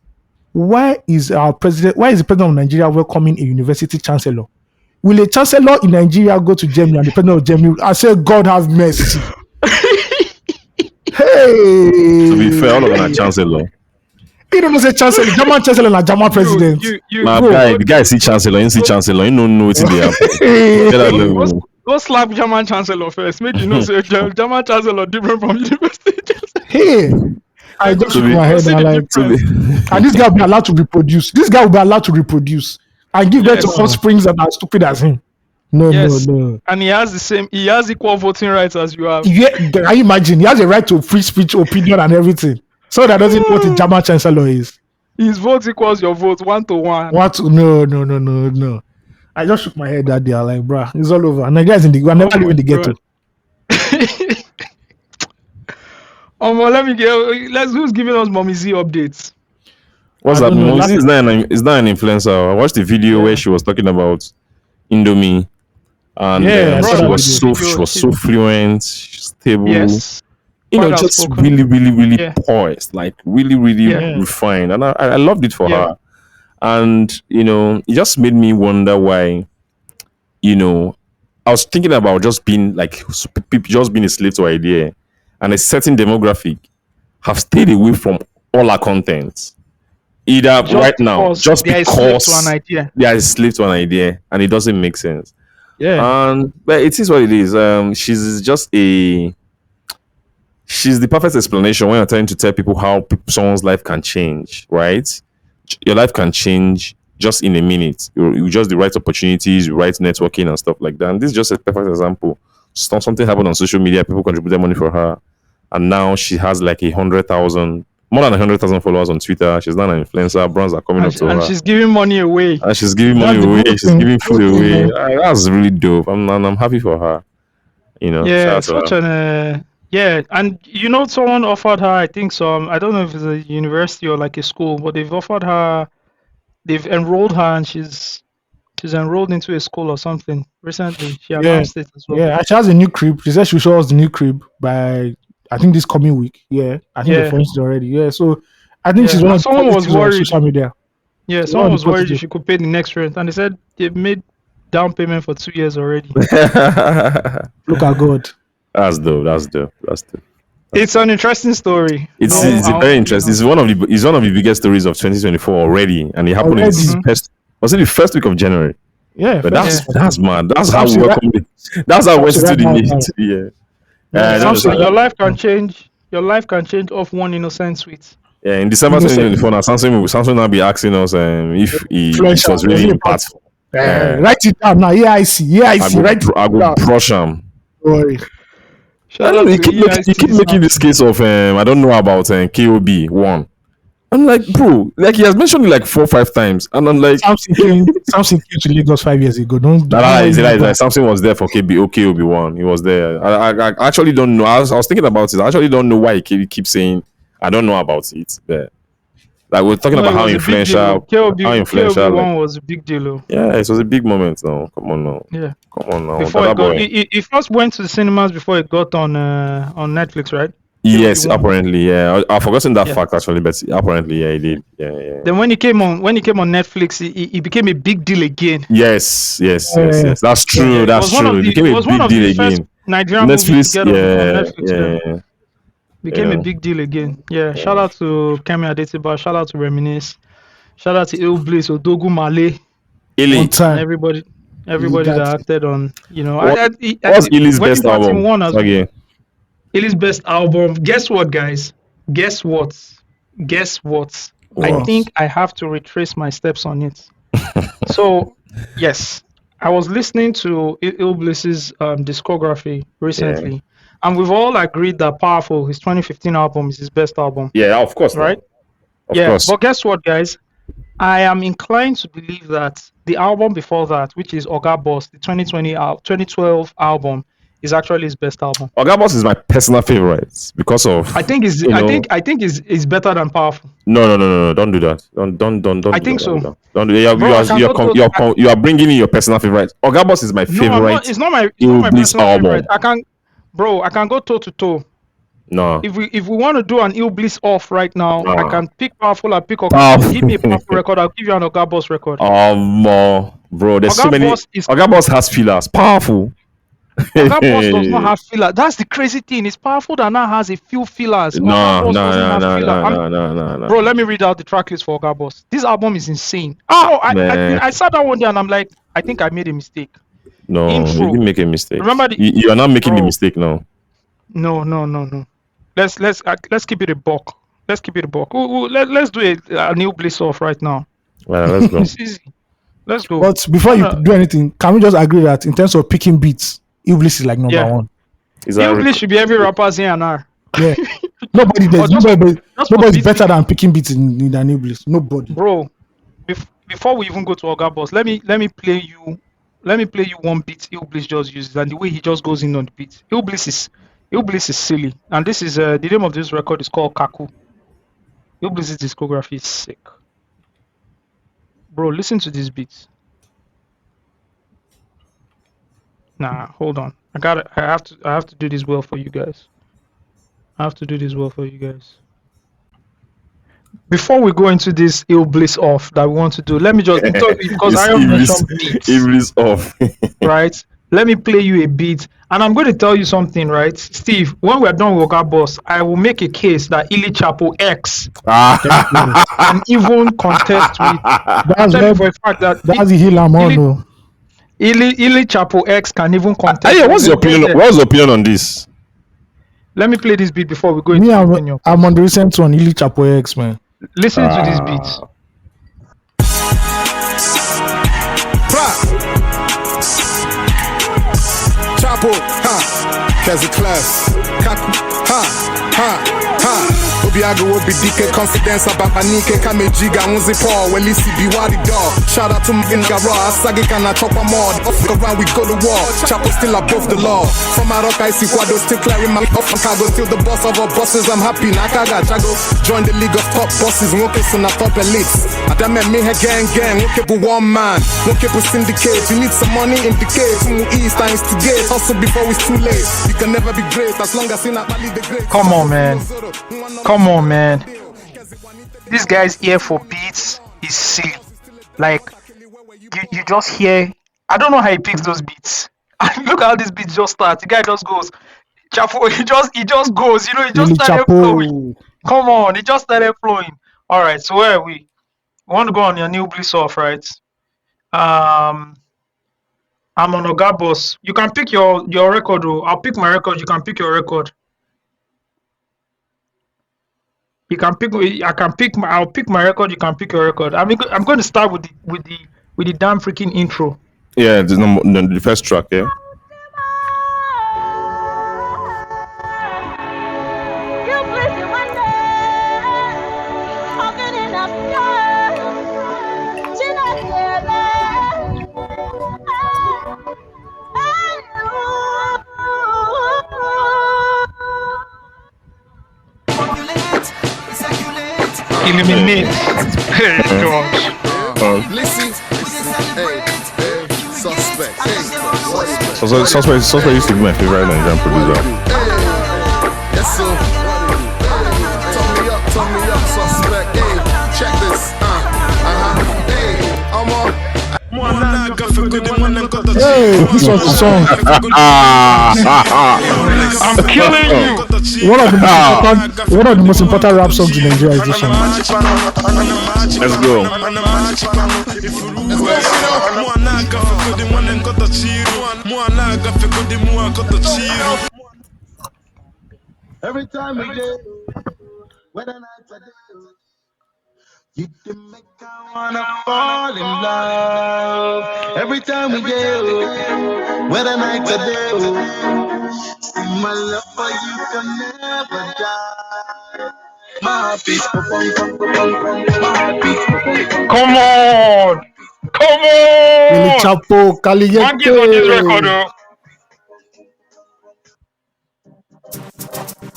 S3: why is the president of Nigeria welcoming a university chancellor? Will a chancellor in Nigeria go to Germany and the president of Germany? I said, God have mercy. Hey,
S4: To be fair, all of them are chancellor.
S3: You don't say chancellor, German chancellor and German president.
S4: The guy see chancellor, you see chancellor, you don't know what's in the
S2: Go slap German chancellor first. Make you know say German chancellor different from university chancellor.
S3: Hey, I just shook my head and like, and this guy will be allowed to reproduce. This guy will be allowed to reproduce and give birth to offsprings that are stupid as him. No.
S2: And he has equal voting rights as you have.
S3: Yeah, can you imagine? He has a right to free speech, opinion, and everything. So that doesn't know what the German chancellor is.
S2: His vote equals your vote 1-to-1.
S3: No. I just shook my head that day. I'm like, bruh, it's all over. Nigeria is we're never leaving the ghetto.
S2: Who's giving us Mommy Z updates?
S4: What's that? Mommy is not an influencer. I watched the video where she was talking about Indomie. And she was so fluent, stable.
S2: Yes.
S4: Just really poised, like really refined. And I loved it for her. And, it just made me wonder why, I was thinking about just being a slave to idea. And a certain demographic have stayed away from all our content. Either just right now, just because they are a slave to an idea and it doesn't make sense. Yeah. But it is what it is. She's the perfect explanation when you're trying to tell people how someone's life can change, right? Your life can change just in a minute. You just the right opportunities, the right networking and stuff like that. And this is just a perfect example. Something happened on social media, people contributed money for her. And now she has like more than 100,000 followers on Twitter. She's not an influencer. Brands are coming up to her.
S2: And she's giving money away.
S4: She's giving food away. That's really dope. I'm happy for her.
S2: and someone offered her, I think I don't know if it's a university or like a school, but they've enrolled her, and she's enrolled into a school or something recently. She announced it as well.
S3: Yeah, she has a new crib. She said she'll show us the new crib by, I think, this coming week. Yeah, I think they finished it already. Yeah, so I think she's one of
S2: someone was worried on
S3: social media.
S2: Yeah, someone was worried if she could pay the next rent, and they said they've made down payment for 2 years already.
S3: Look at God.
S4: That's dope.
S2: It's an interesting story.
S4: It's very interesting. It's one of the biggest stories of 2024 already, and it happened in the first week of January.
S3: Yeah,
S4: but that's mad. That's how we welcome it. That's how we went to the meeting.
S2: Your life can change. Your life can change off one innocent sweet.
S4: Yeah, in December 2024, now Samsung will be asking us if it was really impactful.
S3: Write it down now. I see. I
S4: go brush him.
S2: You
S4: keep making this case of I don't know about KOB one. I'm like, bro, like he has mentioned it like 4 or 5 times, and I'm like,
S3: Samson came to Lagos 5 years ago.
S4: Samson was there for KOB one. He was there. I actually don't know. I was thinking about it. I actually don't know why he keeps saying I don't know about it, but like we're talking about how influential.
S2: KOB one was a big deal.
S4: Yeah, it was a big moment. No, come on now.
S2: Yeah,
S4: come on now.
S2: Before it first went to the cinemas before it got on Netflix, right?
S4: Yes, apparently, yeah. I've forgotten that fact actually, but apparently, yeah, he did. Yeah.
S2: Then when he came on Netflix, he became a big deal again.
S4: Yes. That's true. It became a big deal again.
S2: Nigerian Netflix, Netflix. Became a big deal again. Yeah. Shout out to Kemi Adetiba. Shout out to Reminisce. Shout out to ILL BLISS, Odogu Male, and everybody that acted on.
S4: What's Illy's best album? Okay.
S2: Illy's best album. Guess what, guys? Guess what? I think I have to retrace my steps on it. So, yes, I was listening to ILL BLISS's discography recently, and we've all agreed that Powerful, his 2015 album, is his best album,
S4: Yeah, of course,
S2: right?
S4: Of
S2: Yeah,
S4: course.
S2: but guess what, guys? I am inclined to believe that the album before that, which is Oga Boss, the 2012 album, is actually his best album.
S4: Oga Boss is my personal favorite because of
S2: I think is is better than Powerful.
S4: No, don't do that. Don't
S2: I
S4: do
S2: think
S4: that.
S2: so.
S4: Don't do that. Don't do you
S2: Bro, I
S4: are
S2: can
S4: you
S2: go
S4: are
S2: to-
S4: you are bringing in your personal favorite. Oga Boss is my
S2: No, I'm
S4: favorite.
S2: not, it's not my
S4: Bliss
S2: personal
S4: album.
S2: favorite. I can go toe to toe.
S4: No.
S2: If we want to do an ILL BLISS off right now, I
S4: Nah.
S2: can pick Powerful. I pick Oga.
S4: Powerful.
S2: Give me a Powerful record. I'll give you an Oga Boss record.
S4: Bro, there's so
S2: Oga
S4: many.
S2: Boss is-
S4: Oga Boss has fillers. Powerful.
S2: Oga Boss does not have filler. That's the crazy thing. It's Powerful that now has a few fillers.
S4: No,
S2: Oga Boss doesn't have filler.
S4: no.
S2: Bro, let me read out the track list for Oga Boss. This album is insane. Oh, I sat down one day and I'm like, I think I made a mistake.
S4: No,
S2: Intro.
S4: you didn't make a mistake.
S2: Remember
S4: you are not making the
S2: Bro.
S4: mistake now.
S2: No. Let's keep it a buck. Let's keep it a buck. Let's do a new Bliss off right now.
S4: Well, let's go.
S2: It's easy. Let's go.
S3: But before you do anything, can we just agree that in terms of picking beats, ILL BLISS is like number
S2: Yeah.
S3: one?
S4: Is that
S2: ILL BLISS should be every rapper's A&R.
S3: Yeah. Nobody
S2: Or just
S3: nobody's
S2: beats
S3: better than picking beats in than ILL BLISS. Nobody.
S2: Bro, before we even go to Oga Boss, let me play you one beat ILL BLISS just uses, and the way he just goes in on the beat. ILL BLISS is silly, and this is the name of this record is called Kaku. ILL BLISS's discography is sick. Bro, listen to this beat. Nah, hold on. I have to do this well for you guys. Before we go into this ILL BLISS off that we want to do, let me just because I have mentioned beats,
S4: Iblis off.
S2: right? Let me play you a beat, and I'm going to tell you something, right, Steve? When we're done with Oga Boss, I will make a case that Illy Chapo X can even contest with.
S3: That's
S2: Tell you
S3: not-
S2: for a fact that
S3: That's the hill I'm on.
S2: Illy-
S3: though.
S2: Illy Chapo X can even contest.
S4: Hey, what's your
S2: with-
S4: opinion? What's your opinion on this?
S2: Let me play this beat before we go into
S3: Me,
S2: your opinion.
S3: I'm on the recent one, ILL Chapo X, man.
S2: Listen to this beat.
S5: Chapo, Kazi class, Kaku, Obiago will be DK confidence about Panike Kamejiga Unzi Paul, Welisi Biwadi dog. Shout out to Mvinga Raw, Sagi Kana Chopper Mod. Off around we go to war. Chapo still above the law. From Maroka, I see Quado still clearing my off Chicago, still the boss of our bosses. I'm happy. Nakaga Jago, join the league of top bosses. Woke us on the top elites. Adame me gang, woke up with one man. Woke up with syndicate. You need some money, indicate. From East, I instigate. Hustle before it's too late. You can never be great as long as you're not Mali the great.
S2: Come on, man. Come on, man. This guy's ear for beats is silly. Like, you just hear. I don't know how he picks those beats. Look how this beat just starts. The guy just goes. Chapo, he just goes. You know, he just
S3: ILL
S2: started flowing.
S3: Chapo.
S2: Come on, he just started flowing. All right, so where are we? We want to go on your new Bliss off, right? I'm on Oga Boss. You can pick your record. Though. I'll pick my record. You can pick your record. You can pick. I'll pick my record. You can pick your record. I'm going to start with the damn freaking intro.
S4: Yeah, the first track. Yeah.
S2: Eliminate. Hey, God.
S5: Lissy, hey, suspect, hey,
S4: Suspect used to be my favorite Nigerian producer.
S5: yes sir. Turn me up, suspect. Hey, check this. Hey, I'm on.
S3: Hey, this was the song.
S2: I'm killing you.
S3: One of the most important rap songs in Nigeria is this song.
S4: Let's go.
S6: Every time we do, whether night or day, you can make I wanna fall in love. Every time we do, whether night or day, see my love for you can never die. My heart beats, my heart beats.
S2: Come on! Come
S3: El
S2: on!
S3: Chapo
S2: One give on this record,
S3: Caliente.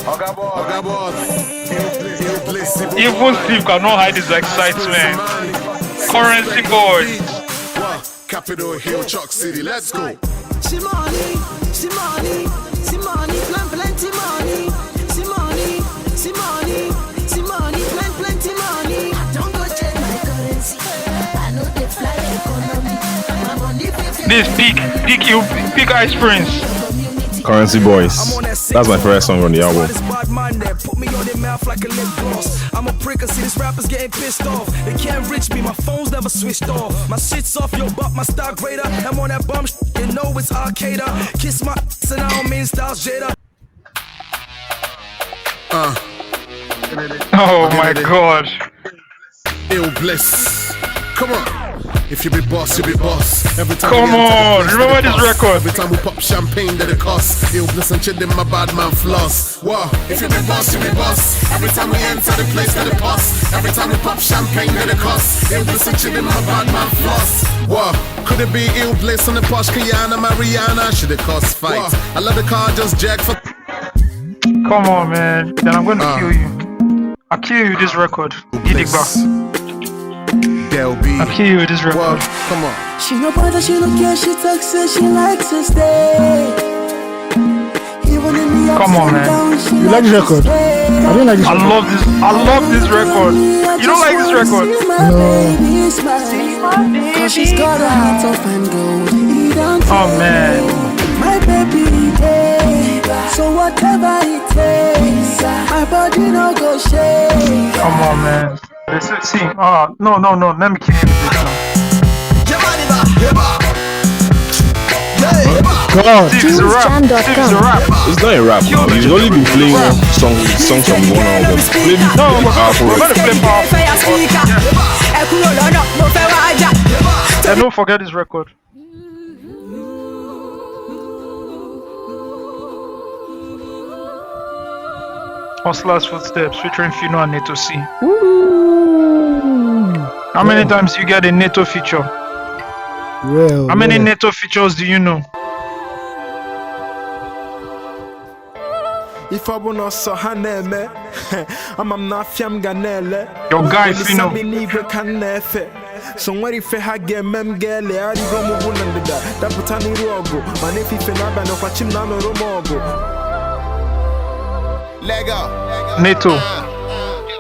S5: Oga boss. ILL BLISS.
S2: Even Steve cannot hide his excitement. Currency boy.
S5: Capitol Hill, Chalk City, let's go.
S7: See money, plenty money. See money, plenty money. Don't go check my currency. I know they fly economy. My money
S2: This peak Ice Prince.
S4: Currency Boys. That's my favorite song on the album.
S8: Put me on their mouth like a lip gloss. I'm a prick, I see these rappers getting pissed off. They can't reach me, my phone's never switched off. My shit's off your butt, my stock greater. I'm on that bum you know it's arcade. Kiss my ass and I don't mean styles Jada.
S2: Oh my god.
S5: ILL BLISS. Come on. If you be boss, you be boss. Every time
S2: Come
S5: we enter the
S2: on,
S5: place,
S2: remember
S5: they
S2: this
S5: cost.
S2: record.
S5: Every time we pop champagne, that it costs. ILL BLISS and chill in my bad man floss. Wow. If you be boss, you be boss. Every time we enter the place, that it costs. Every time we pop champagne, that it costs. ILL BLISS and chill in my bad man floss. Wow. Could it be ILL BLISS on the posh Kiana, Mariana? Should it cost fight? I love the car, just jack for.
S2: Come on, man. Then I'm gonna kill you. I'll kill you this record. Idigba. I'll kill you with this record.
S5: Come on.
S7: She no bother, she no care, she talks, say she likes to stay. Even in the ups
S2: Come on,
S7: and
S2: man.
S7: downs, she
S3: You like this
S7: likes to
S3: record?
S7: stay.
S3: I don't like this
S2: I
S3: record.
S2: love this record. You don't like this record?
S3: No.
S7: Cause she's got a heart of fine gold.
S2: Oh man.
S7: My baby day. So whatever it takes, my body no go shake.
S2: Come on, man. See, no, let me kill you with this now.
S3: God.
S2: Steve, it's a rap. Steve, it's a rap.
S4: It's not a rap. Now. He's only been playing songs from one album. Play the powerful
S2: We're gonna
S4: record.
S2: play powerful. And don't forget this record. Hustler's Footsteps featuring Fino and Neto C. How many times do you get a Neto feature?
S3: Well,
S2: How many Neto features do you know?
S8: If I wanna so haneme, I'm not fiam ganele.
S2: Your guy Fino.
S8: So what if I get mem gele? I go move on that putani rogo. Man if you na ban of a chim nano romogo.
S6: Lego.
S2: Neto.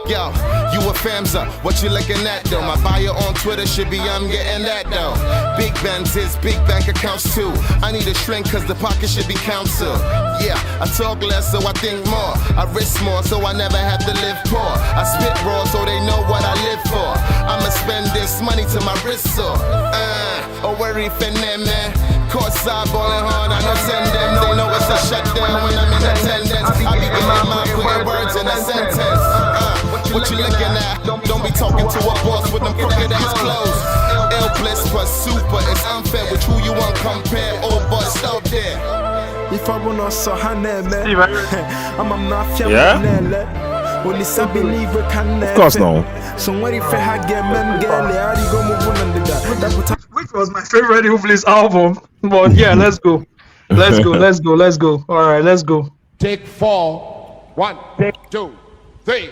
S6: Yo, you a famza, what you looking at though? My bio on Twitter should be I'm getting that though. Big Benz is big bank accounts too. I need a shrink cause the pocket should be counsel. Yeah, I talk less so I think more. I risk more so I never have to live poor. I spit raw so they know what I live for. I'ma spend this money to my wrist so. Oh worry for them man. Courtside ballin' hard, I know send them. They know it's a shutdown when I'm in attendance. I be getting my mind putting words in a sentence. What you looking at? Don't be talking to a boss with them crooked ass clothes. ILL BLISS plus super, it's unfair with who you want compare. Oh, but stop there.
S8: If I wanna so haneme,
S2: Steve,
S8: I'm not fiam
S4: Yeah?
S8: ganele. Only some believe we can.
S4: Of course, no.
S8: So what if I get mem gele? I go move on that.
S2: which was my favorite ILL BLISS album. But yeah, let's go. Let's go. Alright, let's go.
S9: Take 4. 1, 2, 3.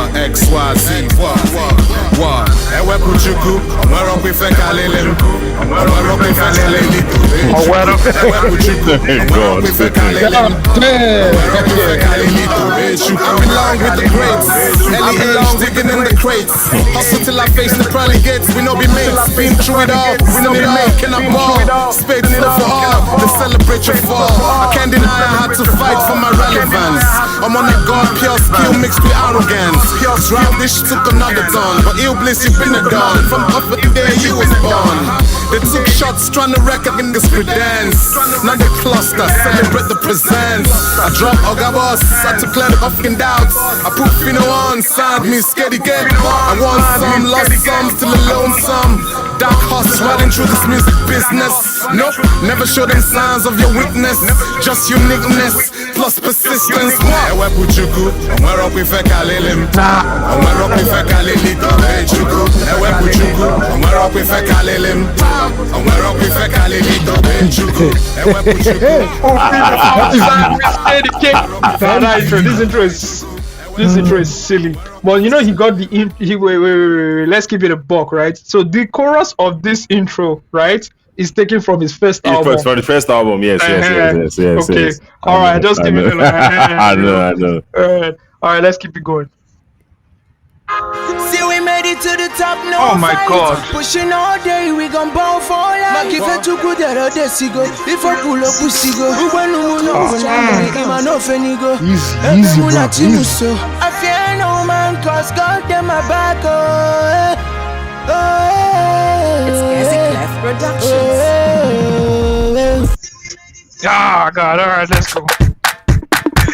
S5: XYZ, Ewe Puchuku, where up with a Kalele, where up with a Kalele, Ewe Puchuku, where up with a Kalele, I'm in line with the greats, Ellie digging in the crates, hustle till I face the pearly gates, we know be mates, been through it all, we know be making a ball, spades for all, to celebrate your fall, I can't deny I had to fight for my relevance, I'm on that God pure skill mix mixed with arrogance. Round this took another turn, but ILL BLISS, you been a gun. From up at the day you was born. They took shots trying to wreck against credence. Now they cluster, celebrate the presents. I dropped Ogabos, I took clear the fucking doubts. I put Fino on, signed me, scaredy get. I won some, lost some, still alone some. Dark horse riding through this music business. Nope, never show them signs of your weakness. Just uniqueness, plus persistence. Where put you go? Where up if I call him? Where up if I call him? Where put you go? Where up if I call him? Where up if I call him? Where put you go?
S2: This intro is silly. But you know he got the wait, let's keep it a buck, right? So the chorus of this intro, right, is taken from his first album.
S4: For the first album, yes.
S2: Okay.
S4: Yes.
S2: All right, just give it a
S4: I know.
S2: All right, let's keep it going.
S7: See, we made it to the top, no
S2: Oh my
S7: fight.
S2: God.
S7: Pushing all day, we gon' ball for life. If I too good at a desigo, if I pull up, we see go. When no
S3: Easy, bro. Easy.
S7: I fear no man, cause God them my back. It's Easy Clef Productions.
S2: Ah, God. All right, let's go.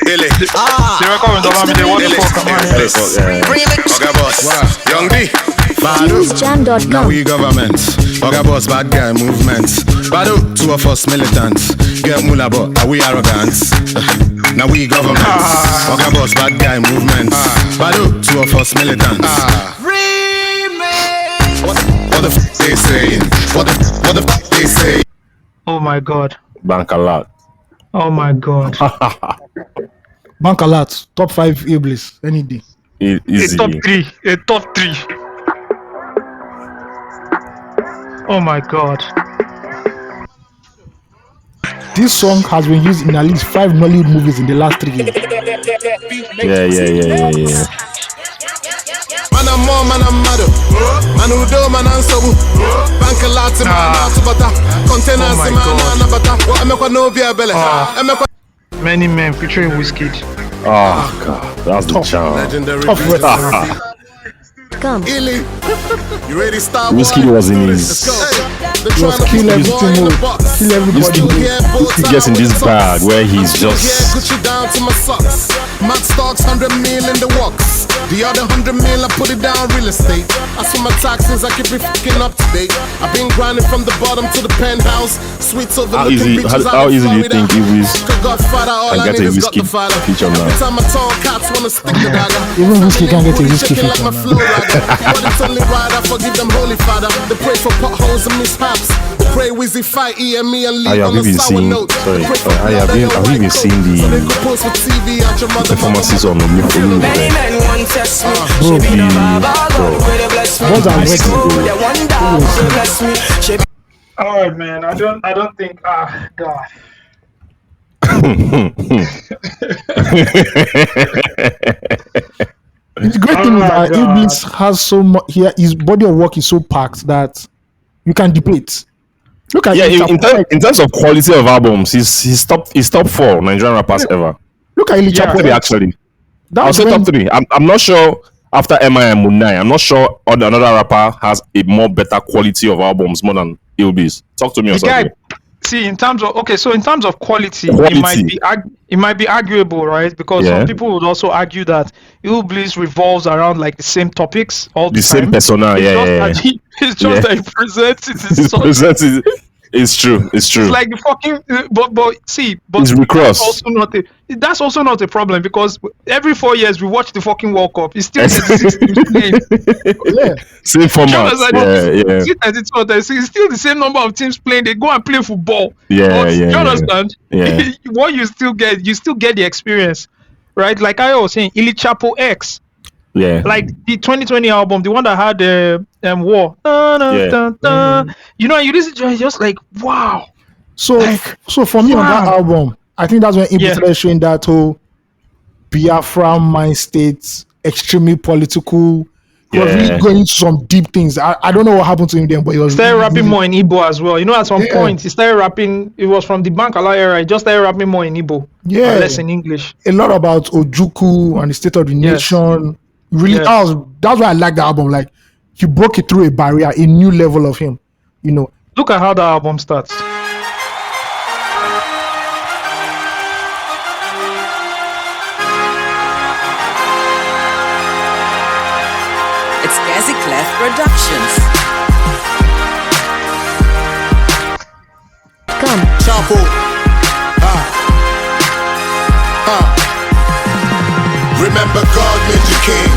S2: The record is alarming. They want to fuck.
S5: Okay, boss. Young D.
S10: Jam.com.
S5: Now we government. Okay, boss, bad guy movement. Badu, two of us militants. Get mula, but are we arrogant? Now we government. Okay, boss, bad guy movement. Badu, two of us militants. What the f they saying? What the f they say?
S2: Oh my God.
S4: Bank a lot.
S2: Oh my God.
S3: Bank a lot. Top 5 ILL BLISS any day.
S4: Easy.
S2: A top three. Oh my God.
S3: This song has been used in at least 5 Nollywood movies in the last 3 years.
S4: Yeah.
S5: Man, I'm more, man, I'm mad. Man, who do, man, I'm so. Bank a lot, man, out to butter. Containers, man, I'm butter. What am I no beer belly?
S2: Many Men featuring Wizkid.
S4: Oh God, that's the charm.
S5: Legendary.
S10: Come.
S5: Illy. You ready, Star
S4: Wizkid was in his.
S3: He was kill everything, kill everybody.
S4: Wizkid gets in this bag where he's just.
S5: Gucci down to my socks. Mad stocks, 100 mil in the works. The other 100 mil, I put it down real estate. I saw my taxes, I keep it fucking up to date. I've been grinding from the bottom to the penthouse. Sweets over
S4: How easy do you think it was? I get a Wizkid feature now.
S5: Every time I talk, cops wanna stick the dagger.
S3: Even Wizkid can get a Wizkid
S5: Shaking like
S3: feature
S5: my
S3: now.
S5: flow ragger. But it's only right, I forgive them, Holy Father. They pray for potholes and mishaps. They pray Wizzy fight EME and leave on a sour note.
S4: Have you been seeing the performances on the new
S7: Many men want test me.
S3: Bro,
S7: She be the Baba, God will bless me.
S3: What are
S7: I
S3: we
S7: school, they one dog will bless me. She be
S2: All right, man. I don't think. God.
S3: The great thing is that ILL BLISS has so much here. His body of work is so packed that you can debate. Look at
S4: in terms of quality of albums, he's top 4 Nigerian rappers ever.
S3: Look at Illy
S4: Top 3 actually. I'll
S3: That's
S4: say
S3: when,
S4: top 3. I'm not sure after MI and Munai. I'm not sure another rapper has a more better quality of albums more than ILL BLISS. Talk to me on something.
S2: See, in terms of quality, it might be arguable, right? Because some people would also argue that ILL BLISS revolves around like the same topics all the time.
S4: Same persona,
S2: It's just that he presents it.
S4: It's true.
S2: It's like the fucking but
S4: it's recross.
S2: That's also not a problem because every 4 years we watch the fucking World Cup. It's still 36 teams playing.
S4: Same format.
S2: It's still the same number of teams playing. They go and play football. Do you understand?
S4: Yeah.
S2: What you still get the experience, right? Like I was saying, Illy Chapo X.
S4: Yeah.
S2: Like the 2020 album, the one that had War. You know, you listen to it, it's just like wow.
S3: So for me on that album, I think that's when ILL BLISS started showing that whole Biafra mind state, extremely political. He was really going into some deep things. I don't know what happened to him then, but he was
S2: started
S3: really,
S2: rapping
S3: really-
S2: more in Igbo as well. You know, at some point he started rapping. It was from the Bankala era. He just started rapping more in Igbo,
S3: Yeah.
S2: and less in English.
S3: a lot about Ojuku and the state of the
S2: Yes.
S3: nation. Really,
S2: Yes.
S3: that's why I like the album. Like he broke it through a barrier, a new level of him. You know,
S2: Look at how the album starts.
S11: It's Gazi Clef Productions.
S10: Come.
S5: Shampoo. Remember, God made you king.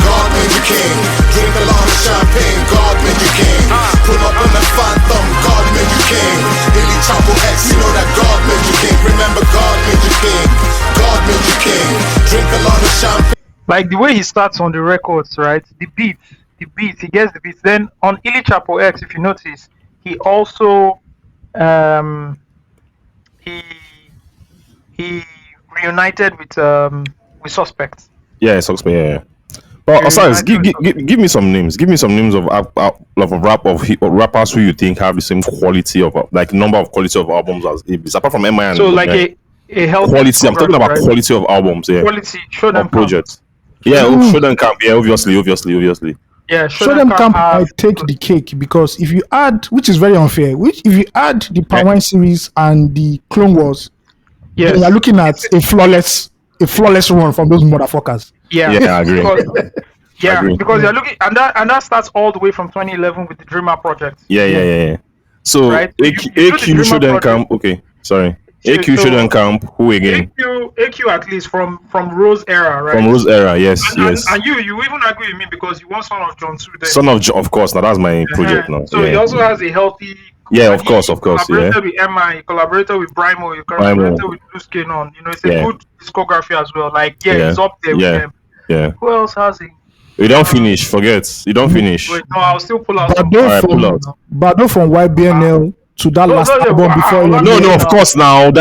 S5: God made you king. Drink a lot of champagne. God made you king. Pull up in the phantom. God made you king. Illy Chapo X, you know that God made you king. Remember, God made you king. God made you king. Drink a lot of champagne.
S2: Like the way he starts on the records, right? The beat, he gets the beats. Then on Illy Chapo X, if you notice, he also he reunited with Suspect.
S4: Yeah, Suspect. Yeah. But Osiris, give me some names. Give me some names of rappers who you think have the same quality of like number of quality of albums as Iblis, apart from MI and
S2: So like a healthy
S4: quality. I'm talking about
S2: right?
S4: quality of albums. Yeah.
S2: Quality. Show them
S4: projects. Yeah, show them camp. Yeah, obviously.
S2: Yeah,
S3: show them camp. I take the cake because if you add, which is very unfair, if you add the Power Wine series and the Clone Wars,
S2: yes,
S3: then you're looking at a flawless run from those motherfuckers.
S2: Yeah,
S4: I agree.
S2: Because you're looking, and that starts all the way from 2011 with the Dreamer project.
S4: Yeah. So
S2: right?
S4: AQ show them camp. Okay, sorry. AQ show them camp. Who again?
S2: AQ at least from Rose era, right?
S4: From Rose era, yes.
S2: And you even agree with me because you want Son of John too there.
S4: Son of John, of course. Now that's my project now.
S2: So he also has a healthy.
S4: Yeah, of course.
S2: Collaborated with MI, collaborated with Brimo, he collaborated with Blue Skin on. You know, it's a good discography as well. Like, he's up there with them.
S4: Yeah.
S2: Who else has he?
S4: You don't finish. Forget. You don't finish.
S2: Wait, no, I'll still pull out.
S3: Bado from YBNL to that last album before.
S4: No, of course. Now,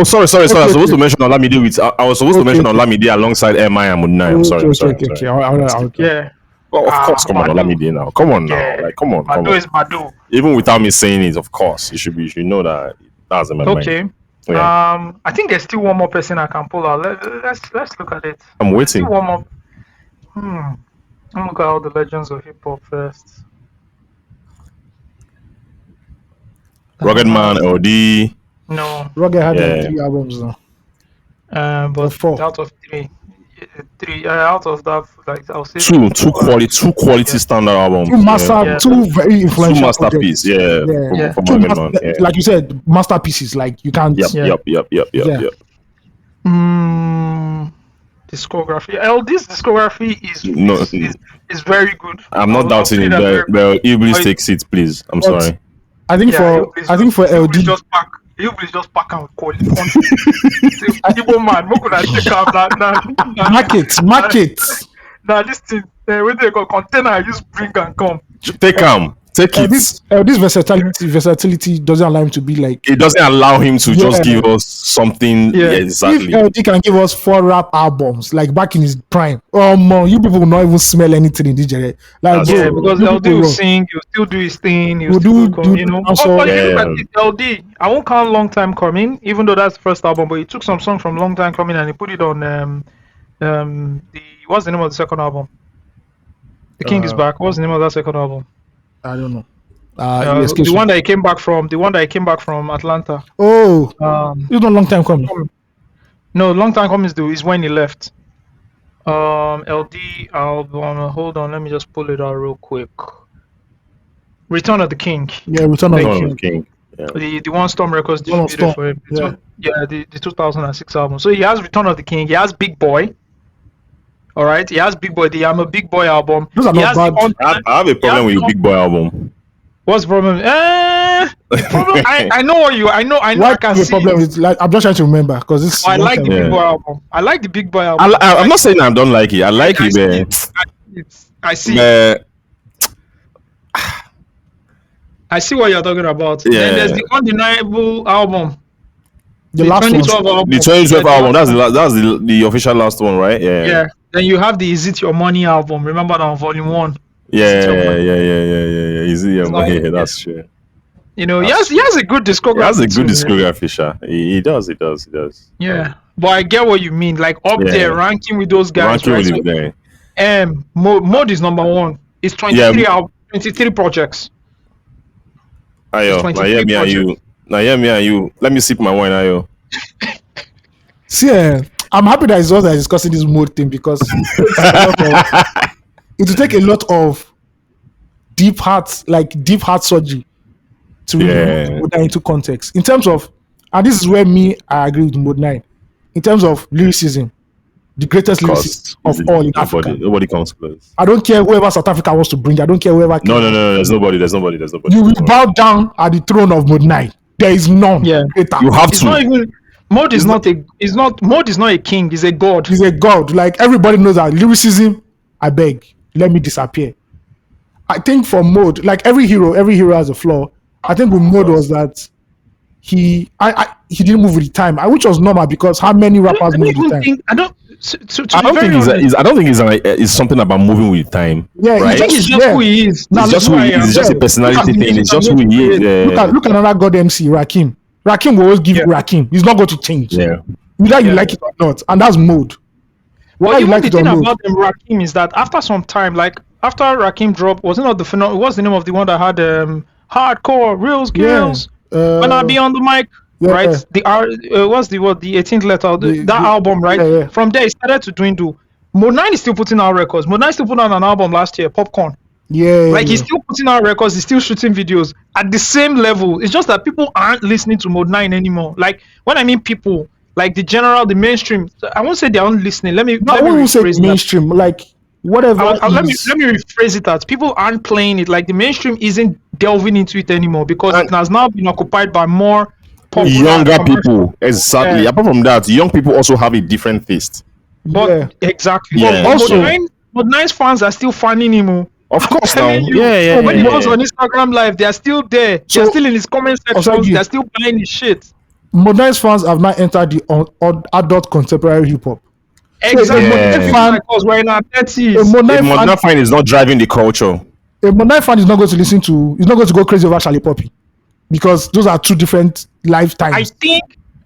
S4: sorry. I was supposed to mention Olamide with. I was supposed to mention Olamide alongside MI and Munai. I'm sorry.
S3: Okay.
S2: Yeah.
S4: Well, of course, come on, Olamide now. Come on now. Like, come on.
S2: Bado is Bado.
S4: Even without me saying it, of course, you should know that that's in my mind.
S2: Okay. Yeah. I think there's still one more person I can pull out. Let's look at it.
S4: I'm waiting.
S2: Still one more. I'll look at all the legends of hip hop first.
S4: Rugged Man, LD.
S2: No.
S3: Rugged had 3 albums now.
S2: But
S3: 4
S2: out of 3. 3 out of that, like I'll say
S4: two quality standard albums.
S3: 2 very influential.
S4: 2 masterpieces. From Rugged Man. Yeah.
S3: Like you said, masterpieces. Like you can't.
S4: Yep.
S2: Discography. LD's discography is very good.
S4: I'm not doubting it, but Iblis takes it, please. I'm sorry.
S3: I think for LD,
S2: just pack and call it. Igbo man, what could I take out
S3: market.
S2: Now this thing, when they got container, I just bring and come.
S4: Take it.
S3: This versatility doesn't allow him to be like.
S4: It doesn't allow him to just give us something. Yeah, exactly.
S3: If LD can give us 4 rap albums, like back in his prime, you people will not even smell anything in this genre. Like,
S2: because LD will sing, he'll still do his thing, he'll still do you know. LD, I won't count Long Time Coming, even though that's the first album, but he took some song from Long Time Coming and he put it on what's the name of the second album? The King is Back. What's the name of that second album?
S3: I don't know.
S2: The one that he came back from Atlanta.
S3: Oh, it's not Long Time Coming.
S2: No, Long Time Coming is when he left. LD album. Hold on, let me just pull it out real quick. Return of the King.
S3: Yeah, Return of the King.
S4: Yeah.
S2: The One Storm Records distributed for him. The 2006 album. So he has Return of the King. He has Big Boy. All right, he has Big Boy. The I'm a Big Boy album.
S3: Those are not bad.
S4: I have a problem with your Big Boy album.
S2: What's the problem? Problem. I know what you. I know.
S3: What
S2: I can see.
S3: Problem is, like, I'm just trying to remember because this.
S2: I like the Big Boy album. I like the Big Boy album.
S4: I'm not saying I don't like it. I like it, man.
S2: I see. I see what you're talking about.
S4: Yeah.
S2: Then there's the Undeniable album.
S3: The last
S2: 2012
S3: one.
S2: album.
S4: The 2012 album. That's the official last one, right? Yeah.
S2: Yeah. Then you have the Is It Your Money album. Remember that on Volume 1?
S4: Yeah. Easy your money.
S2: Like,
S4: That's true.
S2: You know, he has a good discography.
S4: He has a good
S2: too,
S4: discography, Sha. He does.
S2: Yeah. But I get what you mean. Like up there, ranking with those guys.
S4: Ranking
S2: right?
S4: with them.
S2: Mode is number 1. It's 23 23 projects.
S4: Ayo, now hear me and you. Let me sip my wine, Ayo.
S3: See, I'm happy that it's us that is discussing this mode thing because it will take a lot of deep heart surgery to really put that into context. In terms of, and this is where I agree with Mode 9. In terms of lyricism, the greatest lyricist of all in Africa.
S4: Nobody comes close.
S3: I don't care whoever South Africa wants to bring. I don't care whoever.
S4: No. There's nobody.
S3: You will bow down at the throne of Mode 9. There is none.
S2: Yeah.
S4: You have to.
S2: Mode is not a king. He's a god.
S3: He's a god. Like everybody knows that lyricism. I beg, let me disappear. I think for Mode, like every hero has a flaw. I think with Mode was that he didn't move with the time, which was normal because how many rappers move with the time?
S4: I don't think it's something about moving with time.
S3: Yeah,
S4: right?
S2: I think it's just who he is.
S4: It's just who he is. It's just a personality thing. It's just who he is.
S3: Look at another god MC, Rakim. Rakim will always give you Rakim. He's not going to change.
S4: Yeah.
S3: Whether you like it or not, and that's Mode.
S2: Well, the thing about them Rakim is that after some time, like after Rakim dropped, was it not what's the name of the one that had hardcore real skills? When I be on the mic, right? What's the 18th letter? That album, right?
S3: Yeah.
S2: From there, it started to dwindle. Mode 9 is still putting out records. Mode 9 still put out an album last year, Popcorn. He's still putting out records. He's still shooting videos at the same level. It's just that people aren't listening to Mode 9 anymore. Like when I mean people, like the mainstream. I won't say they aren't listening. Let me
S3: rephrase mainstream. Like whatever.
S2: Let me rephrase it as people aren't playing it. Like the mainstream isn't delving into it anymore because it has now been occupied by more
S4: younger people. Exactly. Apart from that, young people also have a different taste.
S2: But exactly.
S4: Yeah.
S2: But also, Mode 9's fans are still fanning him.
S4: Of course now.
S2: When he goes on Instagram Live, they are still there. They're still in his comment section. They're still buying his shit.
S3: Mode 9's fans have now entered the adult contemporary hip hop.
S2: Exactly. Because we're in our 30s.
S3: A Mode
S4: 9 fan is not driving the culture.
S3: A Mode 9 fan is not going to he's not going to go crazy over Charlie Poppy because those are two different lifetimes.
S2: I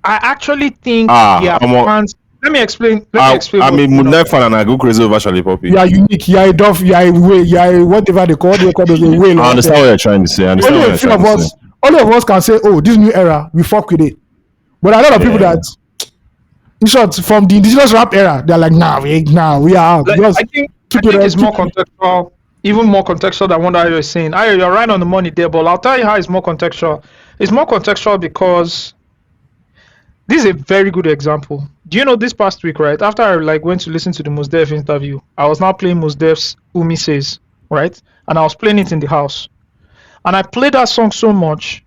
S2: actually think fans. Let me explain.
S4: I'm a Mode 9 fan and I go crazy over Charlie Poppy.
S3: You are unique. You are a Duff. You are a way. You are whatever they call those a whale.
S4: I understand what you're trying to say.
S3: All of us can say, "Oh, this new era, we fuck with it." But a lot of people that, in short, from the indigenous rap era, they're like, we are out.
S2: I think it's more contextual, even more contextual than what Ayo is saying. Ayo, you're right on the money there, but I'll tell you how it's more contextual. It's more contextual because this is a very good example. Do you know this past week, right? After I went to listen to the Mos Def interview, I was now playing Mos Def's Umi Says, right? And I was playing it in the house. And I played that song so much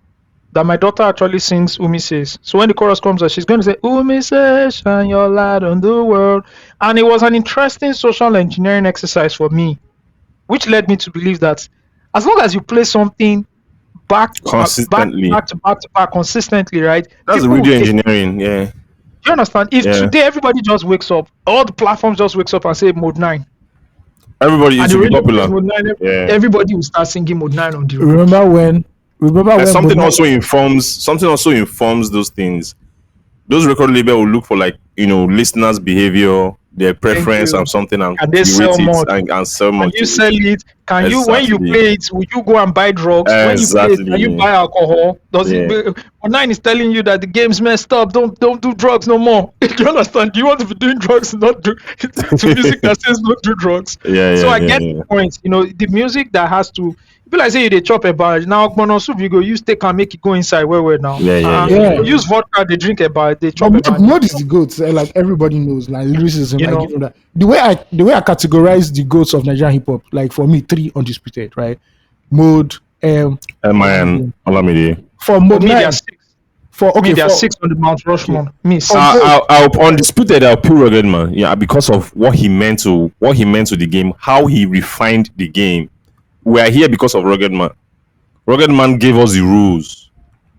S2: that my daughter actually sings Umi Says. So when the chorus comes out, she's going to say, Umi Says, shine your light on the world. And it was an interesting social engineering exercise for me, which led me to believe that as long as you play something back to back consistently, right?
S4: That's radio engineering, yeah.
S2: Do you understand? If today everybody just wakes up, all the platforms just wakes up and say Mode 9.
S4: Everybody is popular.
S2: Mode 9, everybody will start singing Mode 9 on the road.
S3: Remember when
S4: something also informs those things. Those record labels will look for listeners' behavior, their preference and something, and
S2: they sell more
S4: and sell more.
S2: Can you sell it? Can you when you play it? Will you go and buy drugs? When you play it, can you buy alcohol? Mode 9 is telling you that the game's messed up. Don't do drugs no more. Do you understand? Do you want to be doing drugs? Not do to music that says don't do drugs. So I get the point. The music that has to. People like say they chop a bar now. Soup you go use take and make it go inside where now. Use vodka, they drink a bar, they chop a bar.
S3: Mode is the goats. Like everybody knows, like lyricism. That. The way I categorize the goats of Nigerian hip hop, like for me, 3 undisputed, right? Mode,
S4: and Olamide.
S3: For Mode,
S2: there are 6. There are 6 on the Mount Rushmore.
S4: I'll undisputed. I'll put Rugged Man. Yeah, because of what he meant to the game, how he refined the game. We are here because of Rugged Man. Rugged Man gave us the rules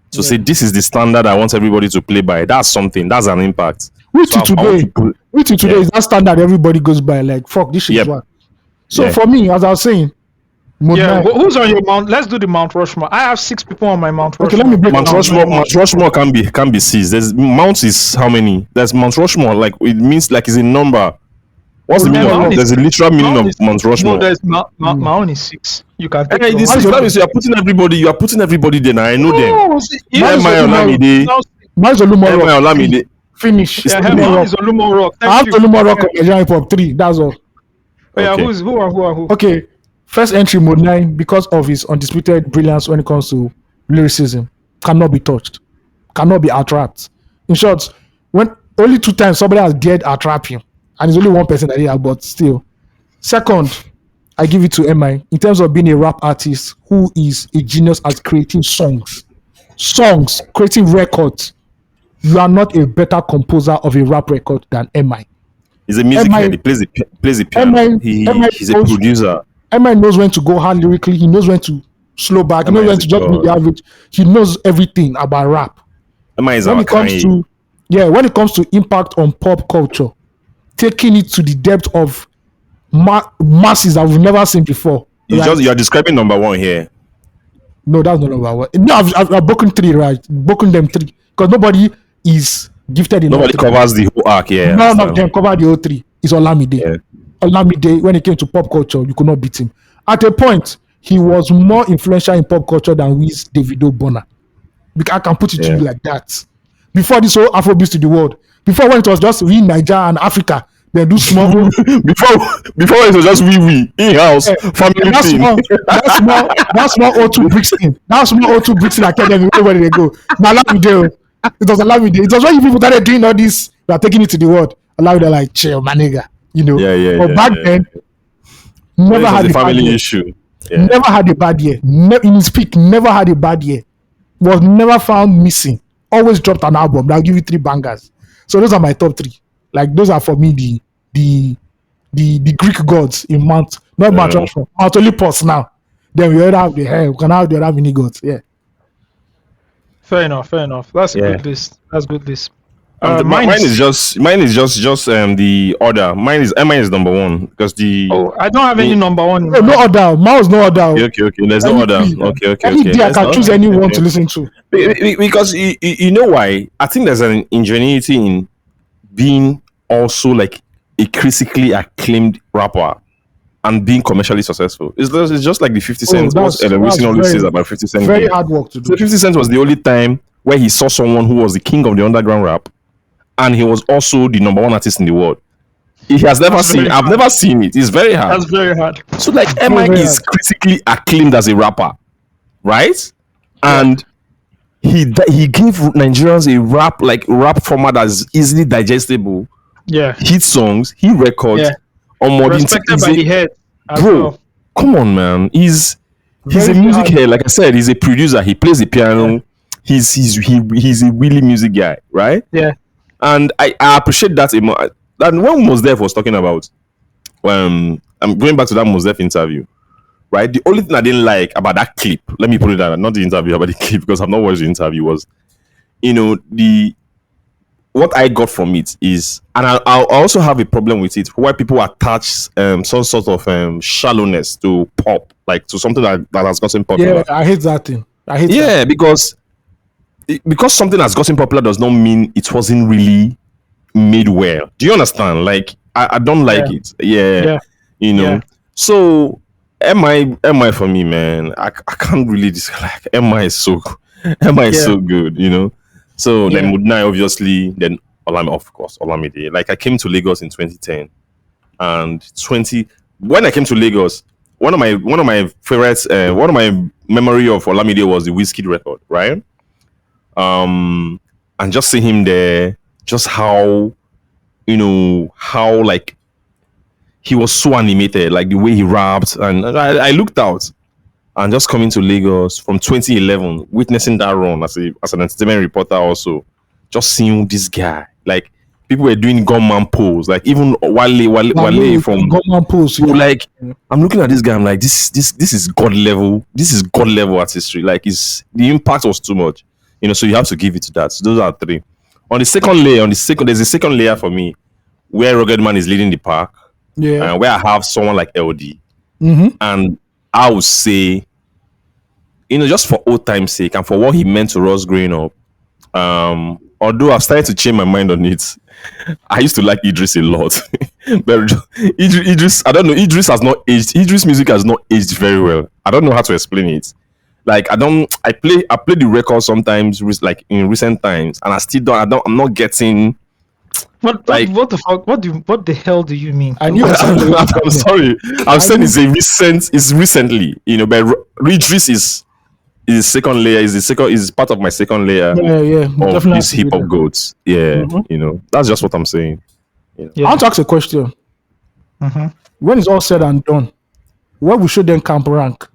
S4: to say this is the standard I want everybody to play by. That's something. That's an impact.
S3: Which
S4: So I want
S3: today,
S4: to put-
S3: which today
S4: yeah.
S3: is that standard everybody goes by. Like fuck, this shit is
S4: Yep.
S3: one. So
S4: Yeah.
S3: for me, as I was saying, Mode
S2: Yeah,
S3: 9.
S2: who's on your Mount? Let's do the Mount Rushmore. I have 6 people on my Mount Rushmore.
S3: Okay, let me break
S4: Mount
S3: down.
S4: Rushmore can be seized. There's Mount is how many? There's Mount Rushmore, like it means like it's a number. What's the meaning of it? There's a literal meaning of Mount Rushmore.
S2: No, there's my own is 6. You can take
S4: Hey,
S2: it.
S4: this is that means you are putting everybody there. Now I know them.
S2: No, see,
S3: Mine is
S4: Emma Olamide.
S3: Mine's Olumo
S4: Emma
S3: Rock.
S4: Olamide.
S3: Finish.
S2: Yeah,
S3: Olumo
S2: mine
S3: Rock.
S2: is Olumo Rock.
S3: I have
S2: Thank you.
S3: Olumo Rock on Nigerian Hip Hop 3. That's all.
S2: Yeah,
S4: Okay.
S2: who?
S3: Okay, first entry Mode 9 because of his undisputed brilliance when it comes to lyricism cannot be touched, cannot be out-rapped. In short, when only 2 times somebody has dared out-rap him, and it's only one person that he has, but still. Second, I give it to MI in terms of being a rap artist who is a genius at creating songs, creating records. You are not a better composer of a rap record than MI.
S4: He's a music
S3: MI
S4: head. He plays the piano.
S3: MI
S4: He's a producer.
S3: MI knows when to go hard lyrically. He knows when to slow back. He knows
S4: MI
S3: when
S4: is
S3: to just be
S4: God.
S3: the average. He knows everything about rap.
S4: Emma is
S3: When
S4: our
S3: it comes
S4: Kanye.
S3: to when it comes to impact on pop culture, taking it to the depth of masses that we've never seen before. Like,
S4: You are describing number one here.
S3: no, that's not number one. No, I've broken 3, right? Broken them 3 because nobody is gifted enough.
S4: Nobody covers the whole arc here.
S3: None of them cover the whole 3. It's Olamide.
S4: Yeah.
S3: Olamide, when it came to pop culture, you could not beat him. At a point, he was more influential in pop culture than Wiz, Davido, Bonner. I can put it to you like that. Before this whole Afrobeat to the world, before when it was just we, Nigeria and Africa, they do small.
S4: before it was just we in-house family
S3: That's
S4: thing.
S3: small O2 Brixton. That's small O2 Brixton Academy. Where they go? Now Olamide. It was Olamide. It was when you people started doing all this. They are taking it to the world. Olamide like chill, my nigga. You know. But back then, never had
S4: a
S3: a bad
S4: family
S3: year.
S4: issue. Yeah.
S3: Never had a bad year. In his peak, never had a bad year. Was never found missing. Always dropped an album. I'll give you 3 bangers. So those are my top 3. Like those are for me the Greek gods in Mount, not Mount Rushmore. Mount Olympus now. Then we already have the hair. We can have the other mini gods. Yeah.
S2: Fair enough. That's a
S4: Yeah.
S2: good list. That's good list.
S4: Mine is just the order. Mine is number one because the
S2: I don't have any number one.
S3: No order. Miles no order.
S4: okay. There's no order. Okay.
S3: Any day I
S4: Let's
S3: can
S4: not-
S3: choose anyone
S4: okay.
S3: to listen to.
S4: Because you know why? I think there's an ingenuity in being also like a critically acclaimed rapper and being commercially successful. It's just like the 50 Cent.
S3: that's
S4: Wilson always
S3: very-
S4: says about 50 Cent.
S3: Very
S4: game.
S3: hard work to
S4: So
S3: do.
S4: 50 Cent was the only time where he saw someone who was the king of the underground rap, and he was also the number one artist in the world. He has never
S2: That's
S4: seen.
S2: very
S4: I've
S2: hard.
S4: never seen it. It's very hard.
S2: That's very hard.
S4: So like MI
S3: very
S4: is critically acclaimed as a rapper, right? And he gave Nigerians a rap format that's easily digestible.
S2: Yeah.
S4: Hit songs, hit records,
S2: Yeah.
S4: on modern
S2: Respected by the head. as
S4: bro.
S2: well.
S4: Come on, man. He's
S3: Very
S4: a music
S3: hard.
S4: head. Like I said, he's a producer. He plays the piano. He's a really music guy, right?
S2: Yeah.
S4: And I appreciate that. And when Mos Def was talking about, I'm going back to that Mos Def interview, right? The only thing I didn't like about that clip, let me put it down, not the interview, about the clip, because I've not watched the interview, was, what I got from it is, and I also have a problem with it, why people attach some sort of shallowness to pop, like to something that has gotten popular.
S3: Yeah, I hate that thing. I hate that.
S4: Yeah, because something has gotten popular does not mean it wasn't really made well. Do you understand? Like I don't like it. Yeah.
S2: Yeah.
S4: So MI for me, man, I can't really dislike. MI is so good, So then Mode 9, obviously, then Olamide. Like I came to Lagos in 2010, and when I came to Lagos, one of my favorites, one of my memory of Olamide was the Wizkid record, right? And just see him there, just how like he was so animated, like the way he rapped, and I looked out, and just coming to Lagos from 2011, witnessing that run as an entertainment reporter, also just seeing this guy, like people were doing gunman pose, like even Wale from
S3: Gunman pose.
S4: so like I'm looking at this guy, I'm like, this is god level, artistry. Like the impact was too much, so you have to give it to that. So those are 3. On the second layer, there's a second layer for me where Rugged Man is leading the pack.
S3: Yeah.
S4: Where I have someone like LD.
S3: Mm-hmm.
S4: And I would say, just for old time's sake and for what he meant to us growing up, although I've started to change my mind on it, I used to like Idris a lot. But Idris, I don't know, Idris has not aged. Idris music has not aged very well. I don't know how to explain it. Like I play the record sometimes, like in recent times, and I still I'm not getting.
S2: What the fuck? What the hell do you mean?
S3: I knew.
S4: I'm sorry. I'm saying it's recently. But Idris is second layer. Is part of my second layer.
S3: Yeah.
S4: Of these hip hop goats. Yeah.
S3: Mm-hmm.
S4: That's just what I'm saying.
S3: I want to ask a question.
S2: Mm-hmm.
S3: When it's all said and done, where we should then camp rank?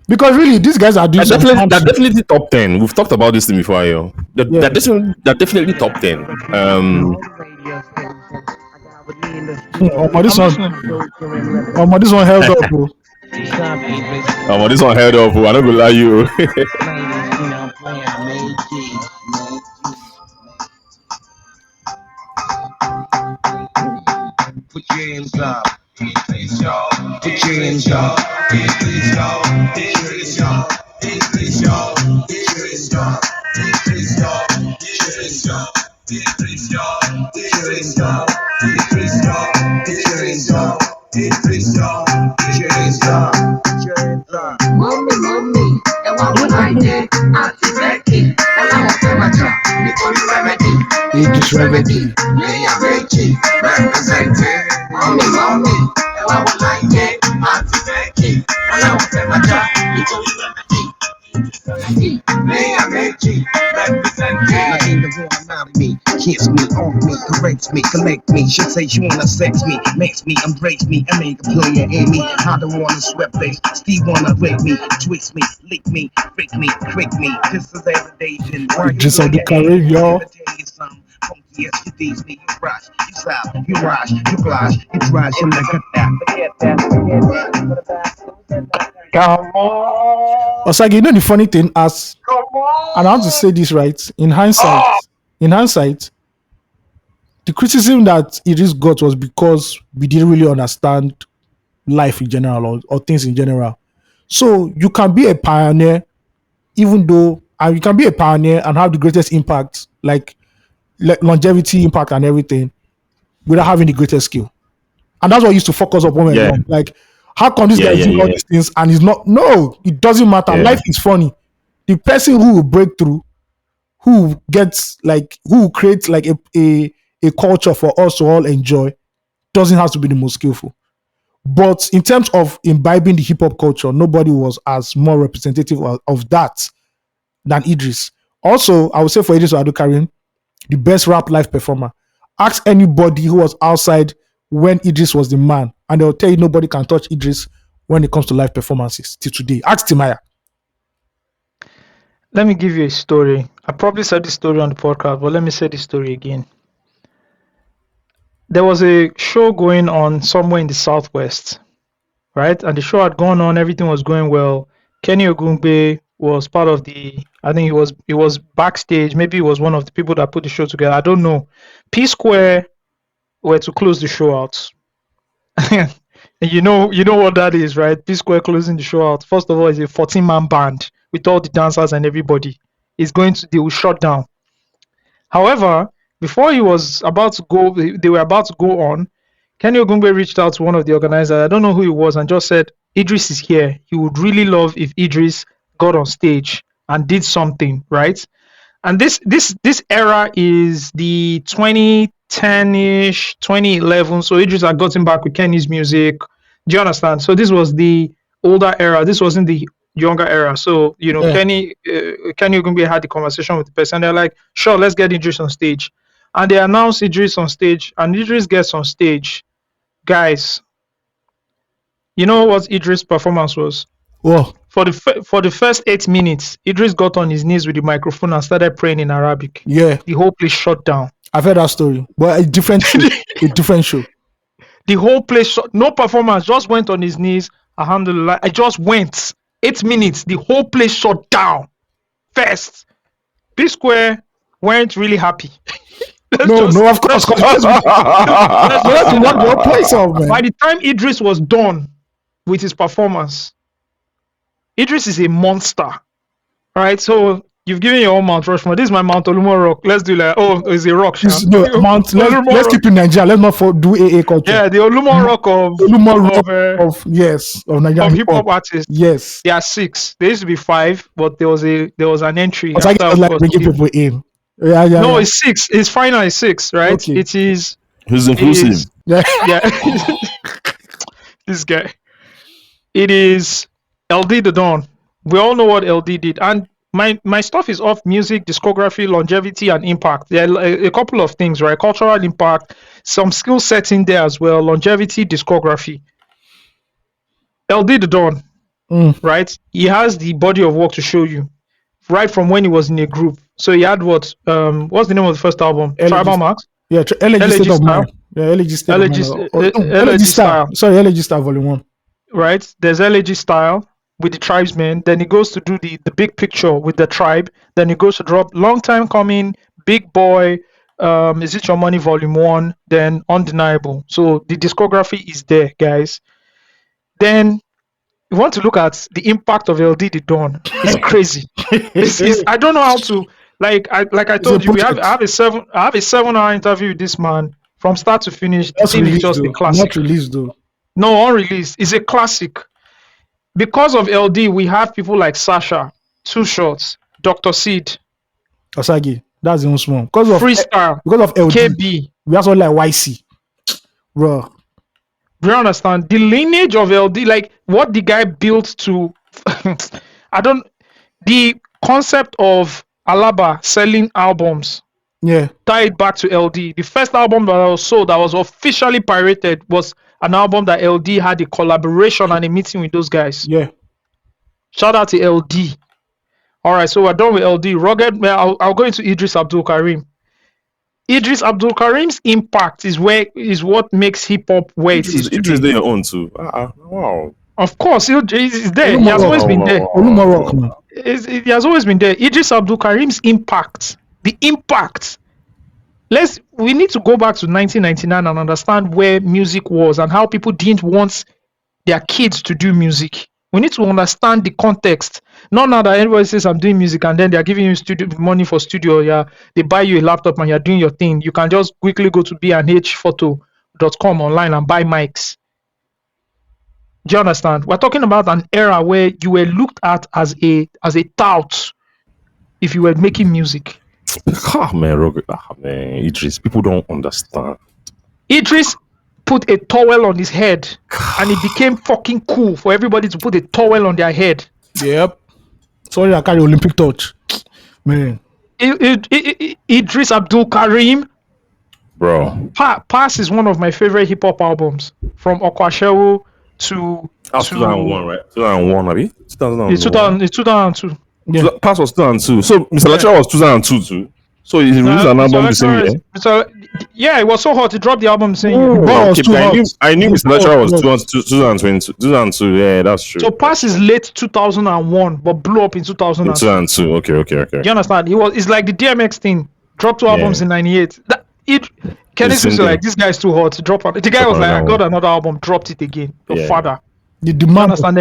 S3: Because really, these guys are doing
S4: they're definitely top 10. We've talked about this thing before, yo. They're definitely top 10.
S3: This one held up, bro.
S4: This one held up, bro. I don't gonna lie you.
S12: Put your hands up. Put your hands up.
S13: Mommy, and what would I do? Auntie Becky, and I want to my job. Nicole Remedy,
S3: Idris Remedy,
S13: Leah Becky, representing. Mommy, and what would I do? Auntie Becky, and I want to my job. Nicole Remedy.
S12: Me, kiss me, on me, correct me, collect me. She say she wanna sex me, makes me, embrace me, and make a player in me. I don't wanna sweat face, Steve wanna rape me, twist me, lick me, freak me, trick me. This is everyday.
S3: Just on the career, y'all.
S12: Yes, you tease me, you rush, you stop, you rush, you flush, you trash, and I got that.
S2: Come on.
S3: Osagie, you know the funny thing, and I want to say this right, in hindsight, the criticism that Idris got was because we didn't really understand life in general or things in general. So you can be a pioneer, and you can be a pioneer and have the greatest impact, like longevity, impact, and everything, without having the greatest skill. And that's what I used to focus up on. Like, how come this guy is doing all these things and he's not? No, it doesn't matter. Yeah. Life is funny. The person who will break through, who creates like a culture for us to all enjoy, doesn't have to be the most skillful. But in terms of imbibing the hip hop culture, nobody was as more representative of that than Idris. Also, I would say for Idris Abdulkarim, the best rap live performer. Ask anybody who was outside when Idris was the man, and they'll tell you nobody can touch Idris when it comes to live performances till today. Ask Timaya.
S2: Let me give you a story. I probably said this story on the podcast, but let me say this story again. There was a show going on somewhere in the Southwest, right? And the show had gone on, everything was going well. Kenny Ogungbe was part of I think it was backstage. Maybe he was one of the people that put the show together. I don't know. P Square were to close the show out. And you know what that is, right? P Square closing the show out. First of all, it's a 14-man band with all the dancers and everybody. They will shut down. However, before they were about to go on, Kenny Ogungbe reached out to one of the organizers. I don't know who he was, and just said, Idris is here. He would really love if Idris got on stage and did something, right? And this era is the 2010-ish, 2011. So Idris had gotten back with Kenny's music. Do you understand? So this was the older era. This wasn't the younger era. So, Kenny Ogungbe had the conversation with the person. They're like, sure, let's get Idris on stage. And they announced Idris on stage, and Idris gets on stage. Guys, you know what Idris' performance was?
S3: Whoa.
S2: For the first 8 minutes, Idris got on his knees with the microphone and started praying in Arabic.
S3: Yeah.
S2: The whole place shut down.
S3: I've heard that story, but a different show.
S2: The whole place, no performance, just went on his knees. Alhamdulillah. I just went. 8 minutes, the whole place shut down. First, P Square weren't really happy.
S3: No, of course. Let's not your place of, man.
S2: By the time Idris was done with his performance, Idris is a monster, right? So you've given your own Mount Rushmore. This is my Mount Olumo rock. Let's do like, it's a rock.
S3: Let's keep in Nigeria. Let's not do AA culture.
S2: Yeah, the Olumo rock of
S3: Nigerian
S2: hip hop artists.
S3: Yes,
S2: there are 6. There used to be 5, but there was an entry.
S3: It's like bringing people in.
S2: No, it's 6. It's final. It's 6, right?
S3: Okay.
S2: It is.
S4: Who's inclusive?
S2: Yeah. This guy. It is LD the Don. We all know what LD did, and my stuff is off music, discography, longevity, and impact. There are a couple of things, right? Cultural impact, some skill sets in there as well, longevity, discography. LD the Don, right? He has the body of work to show you, right from when he was in a group. So he had what's the name of the first album? Tribal Marks?
S3: Yeah, LG State of Mind. Yeah, LG State of Mind. LG Style. Sorry, LG Style Volume 1.
S2: Right? There's LG Style with the tribesmen. Then he goes to do the big picture with the tribe. Then he goes to drop Long Time Coming, Big Boy, Is It Your Money Volume 1, then Undeniable. So the discography is there, guys. Then you want to look at the impact of LD the Don. It's crazy. I don't know how to I told you, I have a 7-hour interview with this man from start to finish.
S3: That's released,
S2: just a classic.
S3: Not released though.
S2: No, unreleased. It's a classic. Because of LD, we have people like Sasha, Two Shots, Dr. Seed,
S3: Osagie. That's the small. Because of
S2: Freestyle,
S3: because of LD,
S2: KB.
S3: We also like YC. Bro.
S2: Do you understand? The lineage of LD, like what the guy built to the concept of Alaba selling albums.
S3: Yeah.
S2: Tied back to LD. The first album that was sold that was officially pirated was an album that LD had a collaboration and a meeting with those guys.
S3: Yeah. Shout
S2: out to LD. All right, so we're done with LD. Rugged. I'll go into Idris Abdul Karim. Idris Abdul Karim's impact is what makes hip hop where it is.
S4: Idris there on too. Wow.
S2: Of course, he's there. He has always been there. He has always been there. Idris Abdul Karim's impact. The impact. We need to go back to 1999 and understand where music was and how people didn't want their kids to do music. We need to understand the context. Not now that everybody says I'm doing music and then they're giving you money for studio. Yeah, they buy you a laptop and you're doing your thing. You can just quickly go to bnhphoto.com online and buy mics. Do you understand? We're talking about an era where you were looked at as a tout if you were making music.
S4: Man, Idris, people don't understand.
S2: Idris put a towel on his head and it became fucking cool for everybody to put a towel on their head.
S3: Yep. Sorry, I carry Olympic torch. Man.
S2: Idris Abdul Karim.
S4: Bro.
S2: Pass is one of my favorite hip hop albums. From Okwashewu to
S4: 2001, right? 2001, maybe?
S2: 2001. It's 2002.
S3: Yeah.
S4: Pass was 2002. So Mr. Lecturer was 2002 too. So he released an album the same year.
S2: Yeah, it was so hot. He dropped the album the same year.
S4: I knew Mr. Lecturer was 2002. Yeah, that's true.
S2: So Pass is late 2001, but blew up in 2002.
S4: Okay.
S2: You understand? It's like the DMX thing. Dropped 2 albums in 98. Kenny was like, this guy's too hot. Drop it. The guy was like, I got another album, dropped it again. Your father.
S3: The demand.
S2: And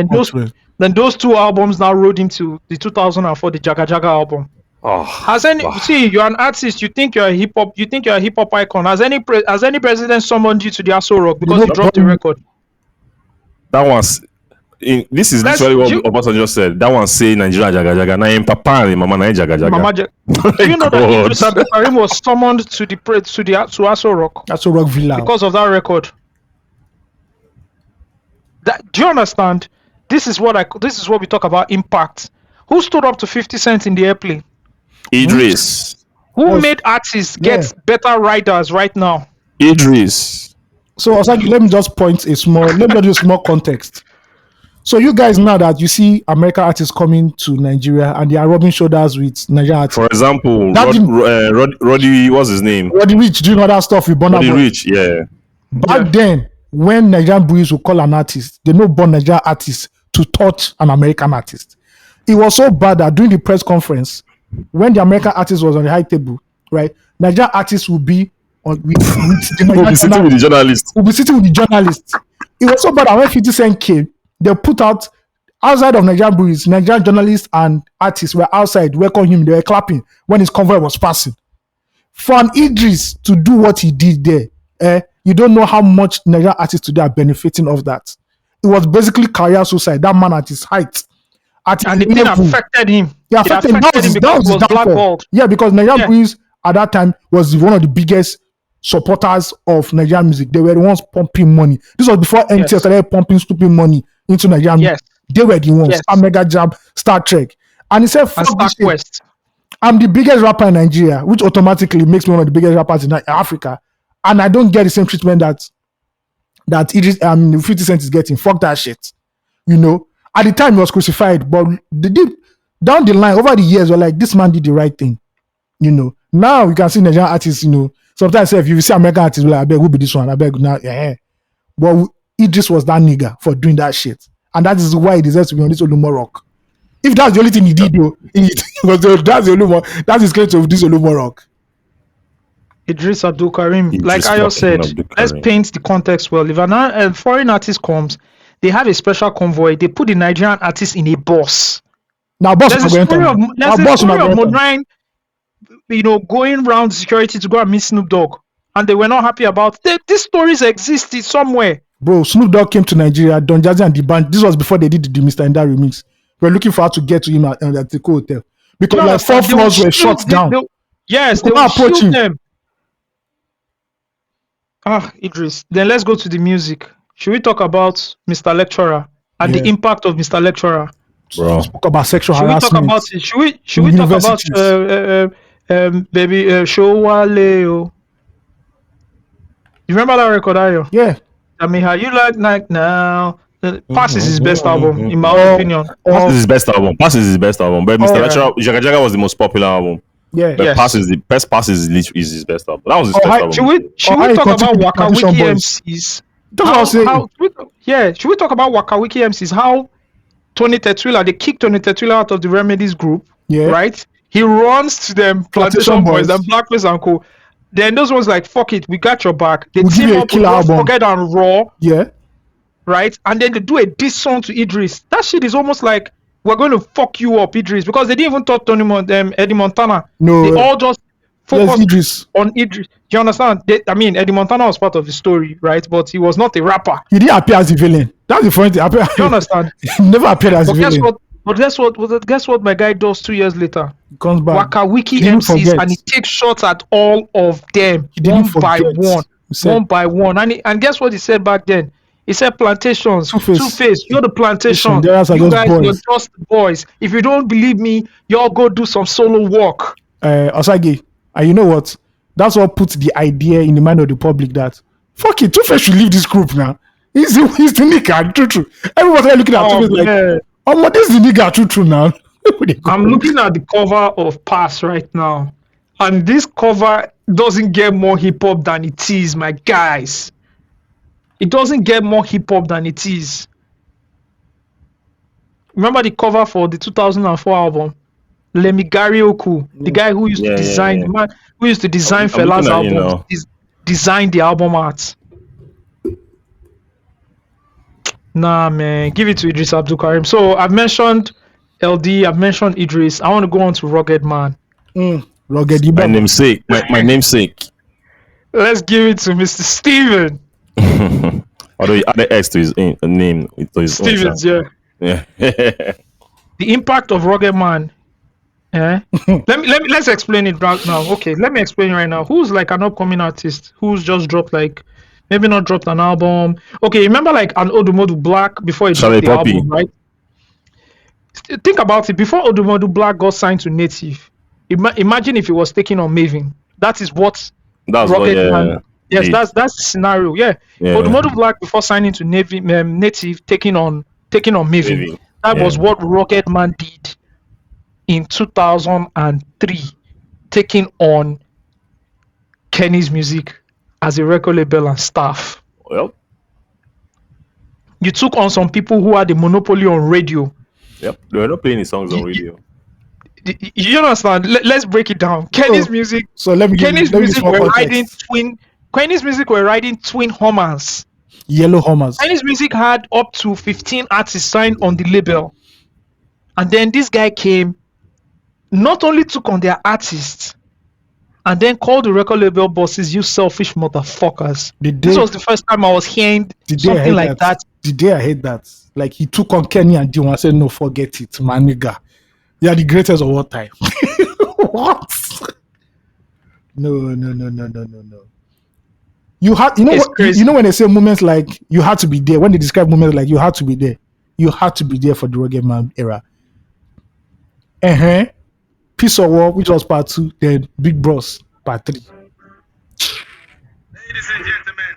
S2: then those 2 albums now rode into the 2004 the Jaga Jaga album. See, you're an artist. You think you're a hip hop icon. Has any president summoned you to the Aso Rock because you dropped the record?
S4: That was. This is literally what Obasanjo just said. That one say Nigeria Jaga Jaga. Na papa and mama na Jaga Jaga.
S2: Do you know that Idris Abdul Karim was summoned to Aso Rock?
S3: Aso Rock Villa.
S2: Because of that record. Do you understand? This is what we talk about impact. Who stood up to 50 Cent in the airplane?
S4: Idris.
S2: Who made artists get better writers right now?
S4: Idris.
S3: So Osagie, let me just do a small context. So you guys, now that you see American artists coming to Nigeria and they are rubbing shoulders with Nigerian artists.
S4: For example, Roddy, what's his name?
S3: Roddy Rich doing all that stuff with Burna Boy.
S4: Roddy Rich, yeah.
S3: Back then, when Nigerian boys would call an artist, they know born Nigerian artists to touch an American artist. It was so bad that during the press conference, when the American artist was on the high table, right? Nigerian artists will be on with the
S4: We'll be sitting with the journalists.
S3: We'll be sitting with the journalists. It was so bad that when 50 Cent came, they put out outside of Nigerian breweries, Nigerian journalists and artists were outside welcoming him. They were clapping when his convoy was passing. For an Idris to do what he did there, you don't know how much Nigerian artists today are benefiting of that. It was basically career suicide. That man at his height.
S2: And the thing affected him.
S3: Yeah, affected him. That was
S2: because he was
S3: downfall.
S2: blackballed.
S3: Yeah, because Nigerian breweries at that time was one of the biggest supporters of Nigerian music. They were the ones pumping money. This was before MTL started pumping stupid money into Nigerian music. They were the ones. Mega Jam, Star Trek. And he said, fuck this shit. I'm the biggest rapper in Nigeria, which automatically makes me one of the biggest rappers in Africa. And I don't get the same treatment that Idris, 50 Cent is getting. Fuck that shit. You know? At the time, he was crucified. But they did, down the line, over the years, we're like, this man did the right thing. You know? Now, you can see Nigerian artists, you know, sometimes if you see American artists, like, I beg, who be this one? I beg, now, But Idris was that nigga for doing that shit. And that is why he deserves to be on this Olumo Rock. If that's the only thing he did, though, that's the only one. That's his claim to this Olumo Rock.
S2: Idris Abdul Karim, like Ayo said, let's paint the context well. If a foreign artist comes, they have a special convoy. They put the Nigerian artist in a bus.
S3: Now, boss,
S2: there's a story of Modrine, you know, going around security to go and meet Snoop Dogg, and they were not happy about it. These stories existed somewhere.
S3: Bro, Snoop Dogg came to Nigeria, Don Jazzy and the band. This was before they did the Mr. Enda remix. We're looking for how to get to him at the hotel because like 4 floors were shut down.
S2: Yes, they will shoot them. Idris. Then let's go to the music. Should we talk about Mr. Lecturer and the impact of Mr. Lecturer?
S3: Bro, talk about sexual harassment.
S2: Should we talk about baby Showale? You remember that record, Ayo?
S3: Yeah.
S2: I mean, how you like now? Pass is his best album, in my opinion.
S4: Pass is his best album. But Mr. Lecturer, Jaga Jaga was the most popular album.
S3: Yeah.
S4: But Pass is his best album. That was his best album.
S2: Should we talk about Waka Wiki MCs? Should we talk about Waka Wiki MCs? How Tony Tetwila, they kicked Tony Tetwila out of the Remedies group. Yeah. Right? He runs to them, Plantation Boys, and Blackface and Co. Then those ones like, fuck it, we got your back. They team up with Forget and Raw.
S3: Yeah.
S2: Right? And then they do a diss song to Idris. That shit is almost like, we're going to fuck you up, Idris, because they didn't even talk to Eddie Montana.
S3: No.
S2: They all just focused on Idris. Do you understand? Eddie Montana was part of the story, right? But he was not a rapper.
S3: He didn't appear as a villain. That's the funny thing.
S2: You understand?
S3: He never appeared as a villain.
S2: Guess what my guy does 2 years later?
S3: He comes back.
S2: Waka Wiki MCs, and he takes shots at all of them, one by one. And guess what he said back then? He said, plantations, Two-Face, you're the plantation. You guys, you're just boys. If you don't believe me, y'all go do some solo work.
S3: Osagie, and you know what? That's what puts the idea in the mind of the public that, fuck it, Two-Face should leave this group now. He's the nigga, true. Everyone's looking at Two-Face like, oh, this is the nigga, true now.
S2: I'm looking at the cover of Pass right now. And this cover doesn't get more hip-hop than it is, my guys. It doesn't get more hip-hop than it is. Remember the cover for the 2004 album? Lemigari Oku, the guy who used to design the man who used to design Fela's album, designed the album art. Nah, man, give it to Idris Abdul Karim. So I've mentioned LD, I've mentioned Idris. I want to go on to Rugged Man.
S3: Rugged,
S4: my namesake. My namesake.
S2: Let's give it to Mr. Steven.
S4: Although he added X to his name, to his
S2: Stevens, yeah. The impact of Rugged Man. Let's explain it right now. Okay, let me explain it right now. Who's like an upcoming artist who's just dropped maybe not dropped an album? Okay, remember like an Odumodu Black before he dropped the album, right? Think about it. Before Odumodu Black got signed to Native, imagine if he was taking on Maven. That is what Rugged Man. Yes, that's the scenario. Yeah. Odumodu Black before signing to Native, taking on Maven. That was what Rugged Man did in 2003, taking on Kenny's Music as a record label and staff.
S4: Well,
S2: you took on some people who had the monopoly on radio.
S4: Yep, they were not playing his songs on radio.
S2: You understand? Let's break it down. Kenny's music.
S3: So let me
S2: Kenny's
S3: let me
S2: music
S3: give you
S2: were
S3: more
S2: riding
S3: context.
S2: twin. Kenny's music were riding twin Hummers.
S3: Yellow Hummers.
S2: Kenny's music had up to 15 artists signed on the label, and then this guy came, not only took on their artists, and then called the record label bosses, "You selfish motherfuckers." This was the first time I was hearing something like that.
S3: The day I heard that, like he took on Kenny and Dion and said, "No, forget it, my nigga. You are the greatest of all time." What? No. You had, you know when they say moments like you had to be there. When they describe moments like you had to be there, you had to be there for the Rugged Man era. Peace of War, which was part 2, then Big Bros part 3.
S13: Ladies and gentlemen,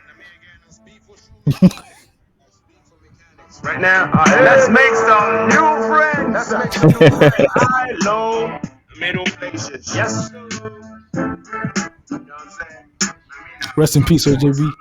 S13: right now, let's make some new friends. Let's make some new friends. High, low, middle places. Yes. You know what I'm saying?
S3: Rest in peace, OJB.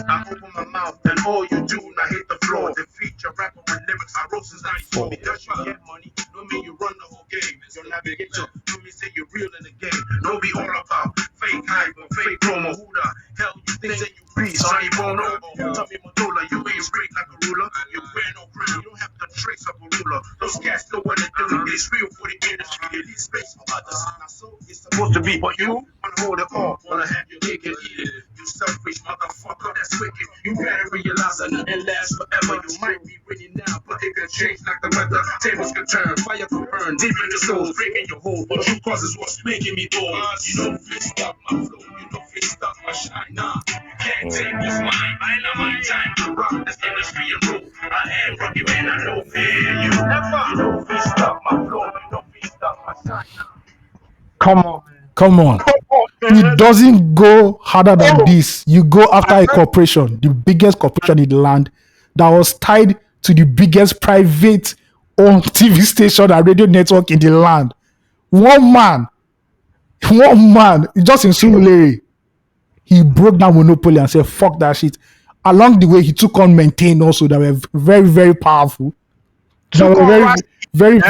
S13: I open my mouth and all you do now hit the floor. Defeat your rapper with lyrics. I wrote since 94. Because you get money, don't mean you run the whole game. Your navigator, don't mean say you're real in the game. Don't be all about fake hype or fake promo. Who the hell you think that you be? Sonny Bono, tell me Madola, you ain't straight like a ruler. You wear no crown, you don't have the tricks of a ruler. Those cats know what they're doing. It's real for the industry. It leaves space for others. Now so it's supposed to be, but you wanna hold it all, wanna have your cake and eat it. You selfish motherfucker, that's wicked. You better realize that nothing lasts forever. You might be winning now, but it can change like the weather. Tables can turn, fire can burn, deep in the soul, breaking your hole. But you causes what's making me bold. You don't fit stop my flow, you don't fit stop my shine. Nah, you can't take this mine. I know my time to rock this industry and rule. I am Rocky Man, I don't fear you. You don't fit stop my flow, you don't fit stop my shine.
S2: Come on.
S3: It doesn't go harder than this. You go after a corporation, the biggest corporation in the land, that was tied to the biggest private owned TV station and radio network in the land. One man, just in Surulere, he broke down monopoly and said, "Fuck that shit." Along the way, he took on Maintain also, that were very, very powerful. That were very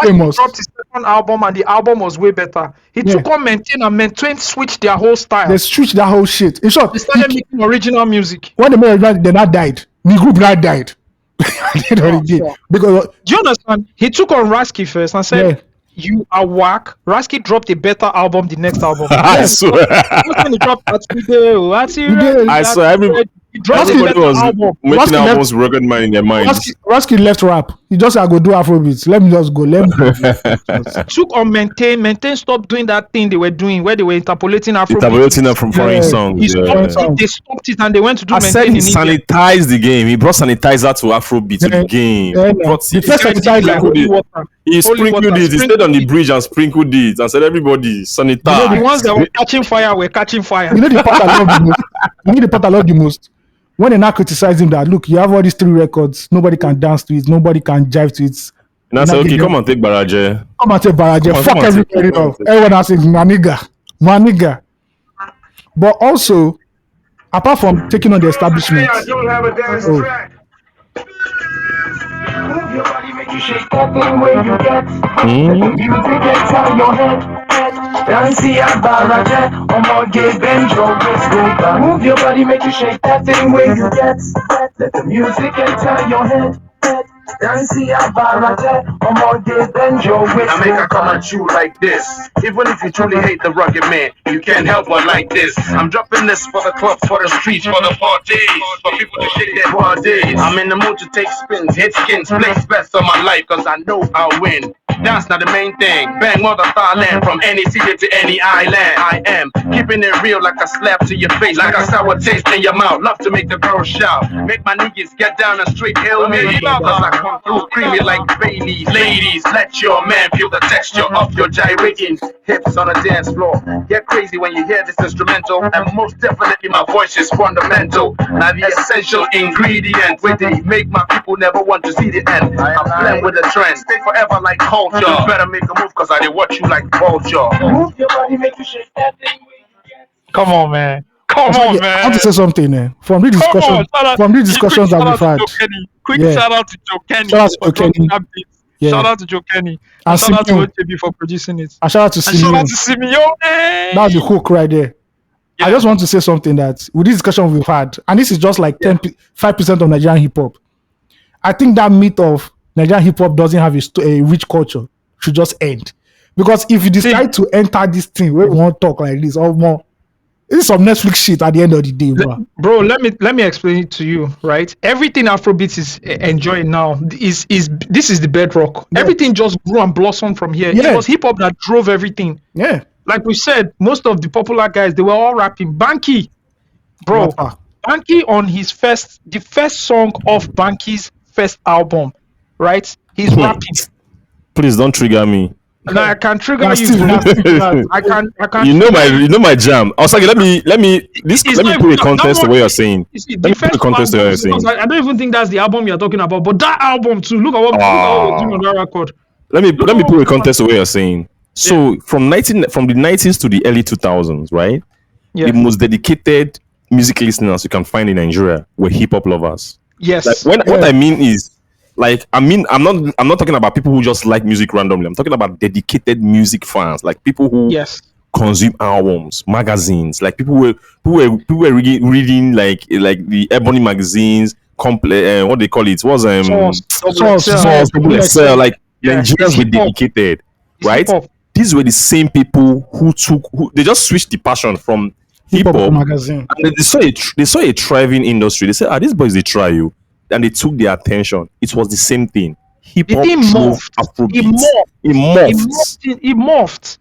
S3: famous.
S2: He dropped his second album and the album was way better. He took on Maintain and Maintain switched their whole style.
S3: They switched that whole shit. In short,
S2: they started making original music.
S3: When they made original, they not died. The group not died. Because
S2: do you understand? He took on Rasky first and said, "You are whack." Rasky dropped a better album the next album.
S4: I swear.
S2: When he dropped I
S4: swear everybody was making albums Rugged Man in their mind.
S3: Rasky left rap. He just said, "I go do Afrobeats. Let me just go."
S2: Took on Maintain stopped doing that thing they were doing where they were interpolating Afrobeats.
S4: Interpolating them from foreign songs.
S2: They stopped it and they went to do
S4: I said he sanitized the game. He brought sanitizer to Afrobeat to the game. He sprinkled it. He stayed on the bridge and sprinkled it and said, "Everybody, sanitize."
S2: You know, the ones that were catching fire were catching fire.
S3: You know the part I love the most? You know the part I love the most? When they now criticize him that, "Look, you have all these 3 records, nobody can dance to it, nobody can jive to it."
S4: And I said, "Okay, come and take Baraje.
S3: Come and take Baraje. Fuck everybody off." Everyone else is my nigga. But also, apart from taking on the establishment,
S13: I don't have a dance track. Move your body, make you shake that thing where you get. Music gets on your head. Dancey and Baraje, Omoge, bend your waist, go back. Move your body, make you shake that thing where you get. Let the music enter your head. Dancey and Baraje, Omoge, bend your waist. I make a come at you like this. Even if you truly hate the Rugged Man, you can't help but like this. I'm dropping this for the clubs, for the streets, for the parties, for people to shake their bodies. I'm in the mood to take spins, hit skins, place bets on my life, cause I know I'll win. That's not the main thing. Bang mother Thailand, from any city to any island. I am keeping it real like a slap to your face, like a sour taste in your mouth. Love to make the girls shout, make my niggas get down and straight hail me. Cause I come through creamy like Baileys. Ladies, let your man feel the texture of your gyrating hips on a dance floor. Get crazy when you hear this instrumental, and most definitely my voice is fundamental. Now the essential ingredient with it make my people never want to see the end. I'm blend with the trend, stay forever like culture. You better make a move cause I did watch you like vulture. Move your body, make you shake that thing.
S2: Come on, man. Come on, man.
S3: I want to say something from these discussions that we've had.
S2: Quick shout out to Joe Kenny.
S3: Shout out to Kenny. Yeah.
S2: Shout out to Joe Kenny.
S3: And
S2: And shout out to
S3: Simeon.
S2: OJB for producing it.
S3: And shout out to
S2: And shout out
S3: Simeon.
S2: to Simeon.
S3: That's the hook right there. I just want to say something that with this discussion we've had, and this is just like 5% of Nigerian hip hop. I think that myth of Nigerian hip hop doesn't have a rich culture should just end. Because if you decide to enter this thing where we want to talk like this or more, this is some Netflix shit at the end of the day, bro.
S2: Bro, let me explain it to you, right? Everything Afrobeat is enjoying now is this is the bedrock.
S3: Yeah.
S2: Everything just grew and blossomed from here.
S3: Yeah.
S2: It was hip hop that drove everything.
S3: Yeah.
S2: Like we said, most of the popular guys, they were all rapping. Banky, bro,
S3: Rapper.
S2: Banky on the first song of Banky's first album, right? He's rapping.
S4: Please don't trigger me.
S2: Now I can trigger
S3: That's
S2: you.
S3: still- that's still-
S2: I can.
S4: You know my jam. Osagie, let me
S2: It's
S4: let me
S2: not
S4: put a
S2: even-
S4: context
S2: that
S4: to what
S2: one-
S4: you're saying.
S2: You see,
S4: Let me put a context to what you're saying.
S2: I don't even think that's the album you're talking about, but that album too. Look at what we're doing on that record.
S4: Let me put a context to what you're saying. So from the 90s to the early 2000s, right?
S2: Yeah.
S4: The most dedicated music listeners you can find in Nigeria were hip hop lovers.
S2: Yes.
S4: Like what I mean is, like, I'm not talking about people who just like music randomly. I'm talking about dedicated music fans, like people who consume albums, magazines, like people were reading like the Ebony magazines, what they call it, was
S2: Source,
S4: people excel, like Nigerians were
S2: hip-hop.
S4: dedicated, right?
S2: hip-hop.
S4: These were the same people who they just switched the passion from hip hop
S3: magazine.
S4: and they saw a thriving industry. They said, these boys, they try you. And they took their attention. It was the same thing. Hip hop drove Afrobeat. It morphed.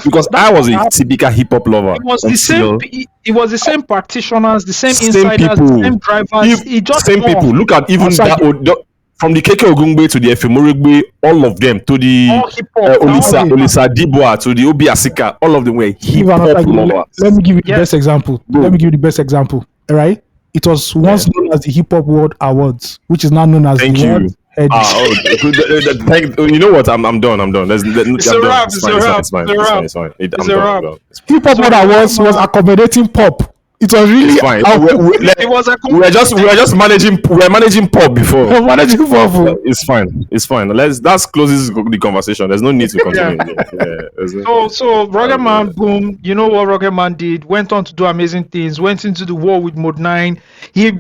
S4: Because I was a typical hip hop lover.
S2: It was the same. It was the same practitioners, the same insiders,
S4: people.
S2: the same drivers. It just
S4: Same
S2: morphed.
S4: people. Look at even from the Keke Ogungbe to the Efemorigbe, all of them, to the
S2: All hip-hop.
S4: Olisa Dibwa, to the Obi Asika, all of them were hip hop lovers.
S3: Let me give you the best example. Let me give you the best example. All right. It was once known as the Hip Hop World Awards, which is now known as
S4: Thank
S3: the
S4: you.
S3: World Head.
S4: You know what? I'm done.
S2: It's a wrap.
S4: It's fine. I'm done.
S3: Hip Hop World Awards was accommodating pop. It was really
S4: fine.
S2: It was a
S4: We were just managing. We were managing pop before.
S3: managing pop.
S4: It's fine. That closes the conversation. There's no need to continue.
S2: So Rugged Man, boom. You know what Rugged Man did? Went on to do amazing things. Went into the war with Mode 9. He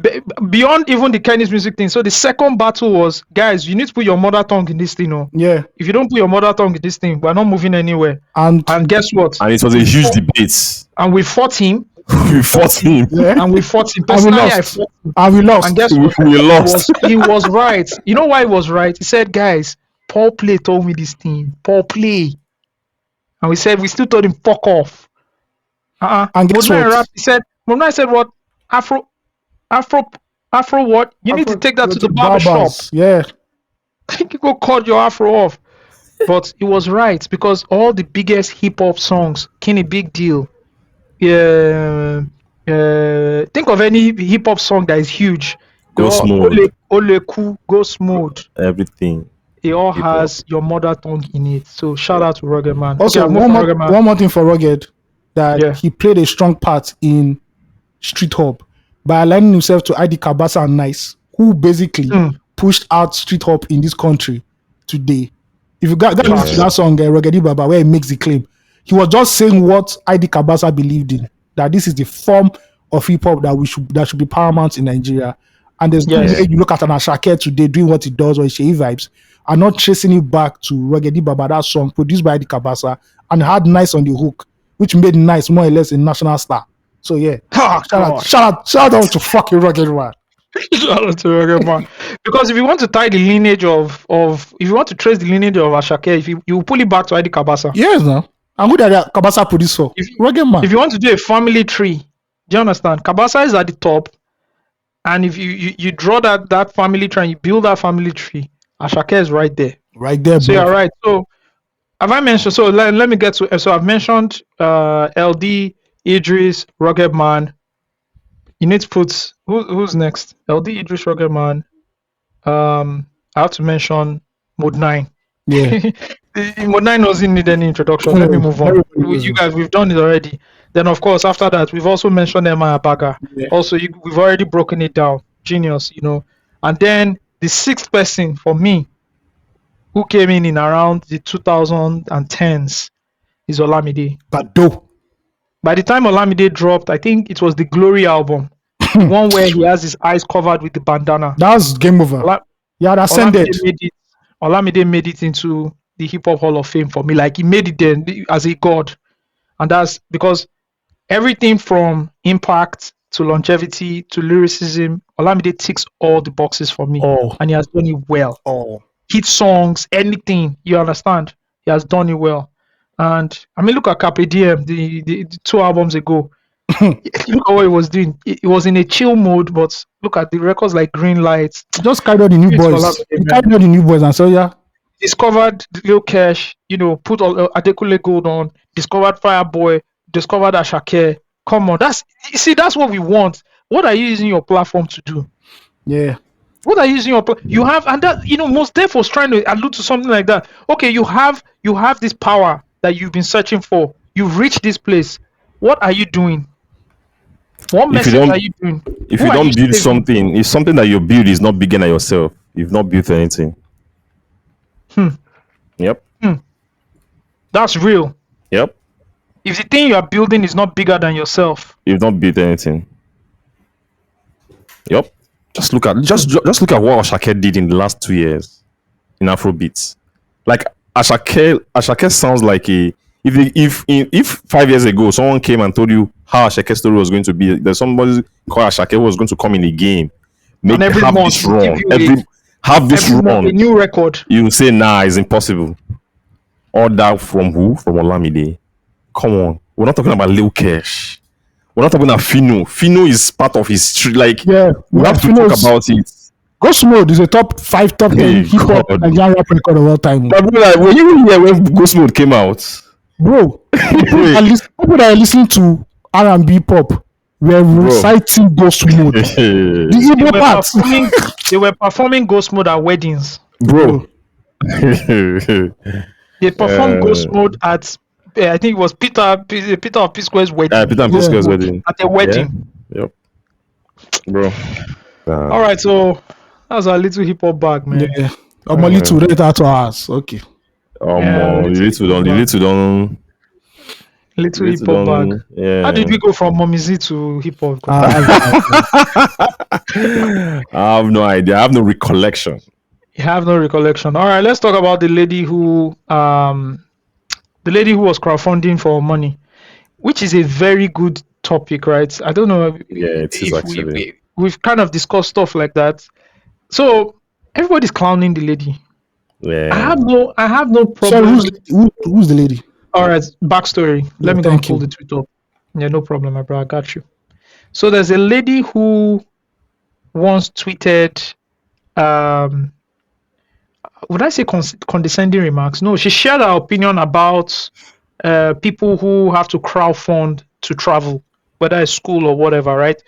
S2: beyond even the Kenny's music thing. So the second battle was, guys, you need to put your mother tongue in this thing. Oh.
S3: Yeah.
S2: If you don't put your mother tongue in this thing, we're not moving anywhere.
S3: And
S2: guess what?
S4: And it was a huge debate.
S2: And we fought him.
S4: We fought him.
S3: Yeah.
S2: And we fought him.
S3: And we
S2: Personally, I
S3: lost.
S2: fought him.
S3: And we lost.
S2: And guess what?
S4: We lost.
S2: He was right. You know why he was right? He said, guys, Paul Play told me this thing. Paul Play. And we said, we still told him, fuck off.
S3: And guess
S2: Mona
S3: what?
S2: Rap, he said, Mona said what? Afro what? You need to take that to the barber shop.
S3: Barbers. Yeah.
S2: You go cut your afro off. But he was right, because all the biggest hip hop songs, Kenny Big Deal. Yeah. Think of any hip hop song that is huge.
S4: Ghost Mode.
S2: Oleku, Ghost Mode.
S4: Everything.
S2: It all has your mother tongue in it. So shout out to Rugged Man.
S3: Also,
S2: Okay,
S3: one more thing for Rugged, that he played a strong part in Street Hop by aligning himself to ID Kabasa and Nice, who basically pushed out Street Hop in this country today. If you got listen to that song, Rugged Baba, where he makes the claim, he was just saying what ID Kabasa believed in, that this is the form of hip hop that should be paramount in Nigeria. And there's no way you look at an Ashake today doing what he does or Shei vibes, and not tracing it back to Rugged Baba, that song produced by ID Kabasa, and had Nice on the hook, which made Nice more or less a national star. So yeah, shout out to fucking Rugged Man.
S2: Shout out to Rugged Man. Because if you want to tie the lineage of if you want to trace the lineage of Ashake, if you pull it back to ID Kabasa.
S3: Yes, no. And who did Kabasa produce for? Rugged Man.
S2: If you want to do a family tree, do you understand? Kabasa is at the top, and if you draw that family tree and you build that family tree, Ashake is right there.
S3: Right there,
S2: So
S3: bro.
S2: you're right. So have I mentioned? So let me get to. So I've mentioned LD, Idris, Rugged Man. You need to put who's next? LD, Idris, Rugged Man. I have to mention Mode 9.
S3: Yeah.
S2: Mode 9 doesn't need any introduction. Let me move on. You guys, we've done it already. Then of course after that we've also mentioned Emma Abaga.
S3: Yeah.
S2: Also we've already broken it down. Genius, you know. And then the sixth person for me who came in around the 2010s is Olamide.
S3: Bado.
S2: By the time Olamide dropped, I think it was the Glory album, the one where he has his eyes covered with the bandana.
S3: That's game over. Yeah, that ascended.
S2: Olamide made it into the Hip Hop Hall of Fame for me. Like he made it then as a god, and that's because everything from impact to longevity to lyricism, Olamide ticks all the boxes for me, and he has done it well. Hit songs, anything, you understand? He has done it well. And I mean, look at Carpe Diem, the 2 albums ago. Look at what he was doing. It was in a chill mode, but look at the records like Green Lights.
S3: Just carried on the New Boys. He carried on the New Boys, and so yeah.
S2: Discovered Lil Cash, put Adekunle Gold on. Discovered Fireboy. Discovered Ashake. Come on, that's what we want. What are you using your platform to do?
S3: Yeah.
S2: What are you using you have, and that Most Def was trying to allude to something like that. Okay, you have this power that you've been searching for. You've reached this place. What are you doing? What message are you doing?
S4: If you don't build something, if something that you build is not bigger than yourself, you've not built anything. Yep.
S2: That's real.
S4: Yep.
S2: If the thing you are building is not bigger than yourself,
S4: you've not built anything. Yep. Just look at what Ashake did in the last 2 years in Afrobeats. Like Ashake sounds like if 5 years ago someone came and told you how Ashake's story was going to be, there's somebody called Ashake who was going to come in a game, have this run,
S2: a new record.
S4: You say nah, it's impossible. All that from who? From Olamide. Come on, we're not talking about Lil Cash. We're not talking about Fino. Fino is part of history. Like,
S3: yeah,
S4: we have to talk about it.
S3: Ghost Mode is a top 10 hip hop and rap record of all time.
S4: But like, were you here when Ghost Mode came out?
S3: Bro, people that are listening to R&B pop were reciting Ghost Mode. The Igbo part.
S2: They were performing Ghost Mode at weddings.
S4: Bro.
S2: They performed Ghost Mode at I think it was Peter of P Square's wedding.
S4: Peter of P Square's wedding.
S2: At a wedding.
S4: Yeah. Yep. Bro.
S2: All right, so that's our little hip hop bag, man.
S3: Yeah. I'm a little rate out to us. Okay.
S4: Little
S2: hip hop bag.
S4: Yeah.
S2: How did we go from Mommy Z to hip hop?
S4: I have no idea. I have no recollection.
S2: You have no recollection. All right, let's talk about the lady who was crowdfunding for money, which is a very good topic, right? I don't know.
S4: Yeah, it is actually.
S2: We've kind of discussed stuff like that. So everybody's clowning the lady.
S4: Yeah.
S2: I have no problem.
S3: So who's the lady?
S2: All right, backstory. Let me go and pull the tweet up. Yeah, no problem, my bro. I got you. So there's a lady who once tweeted, would I say condescending remarks? No, she shared her opinion about people who have to crowdfund to travel, whether it's school or whatever, right?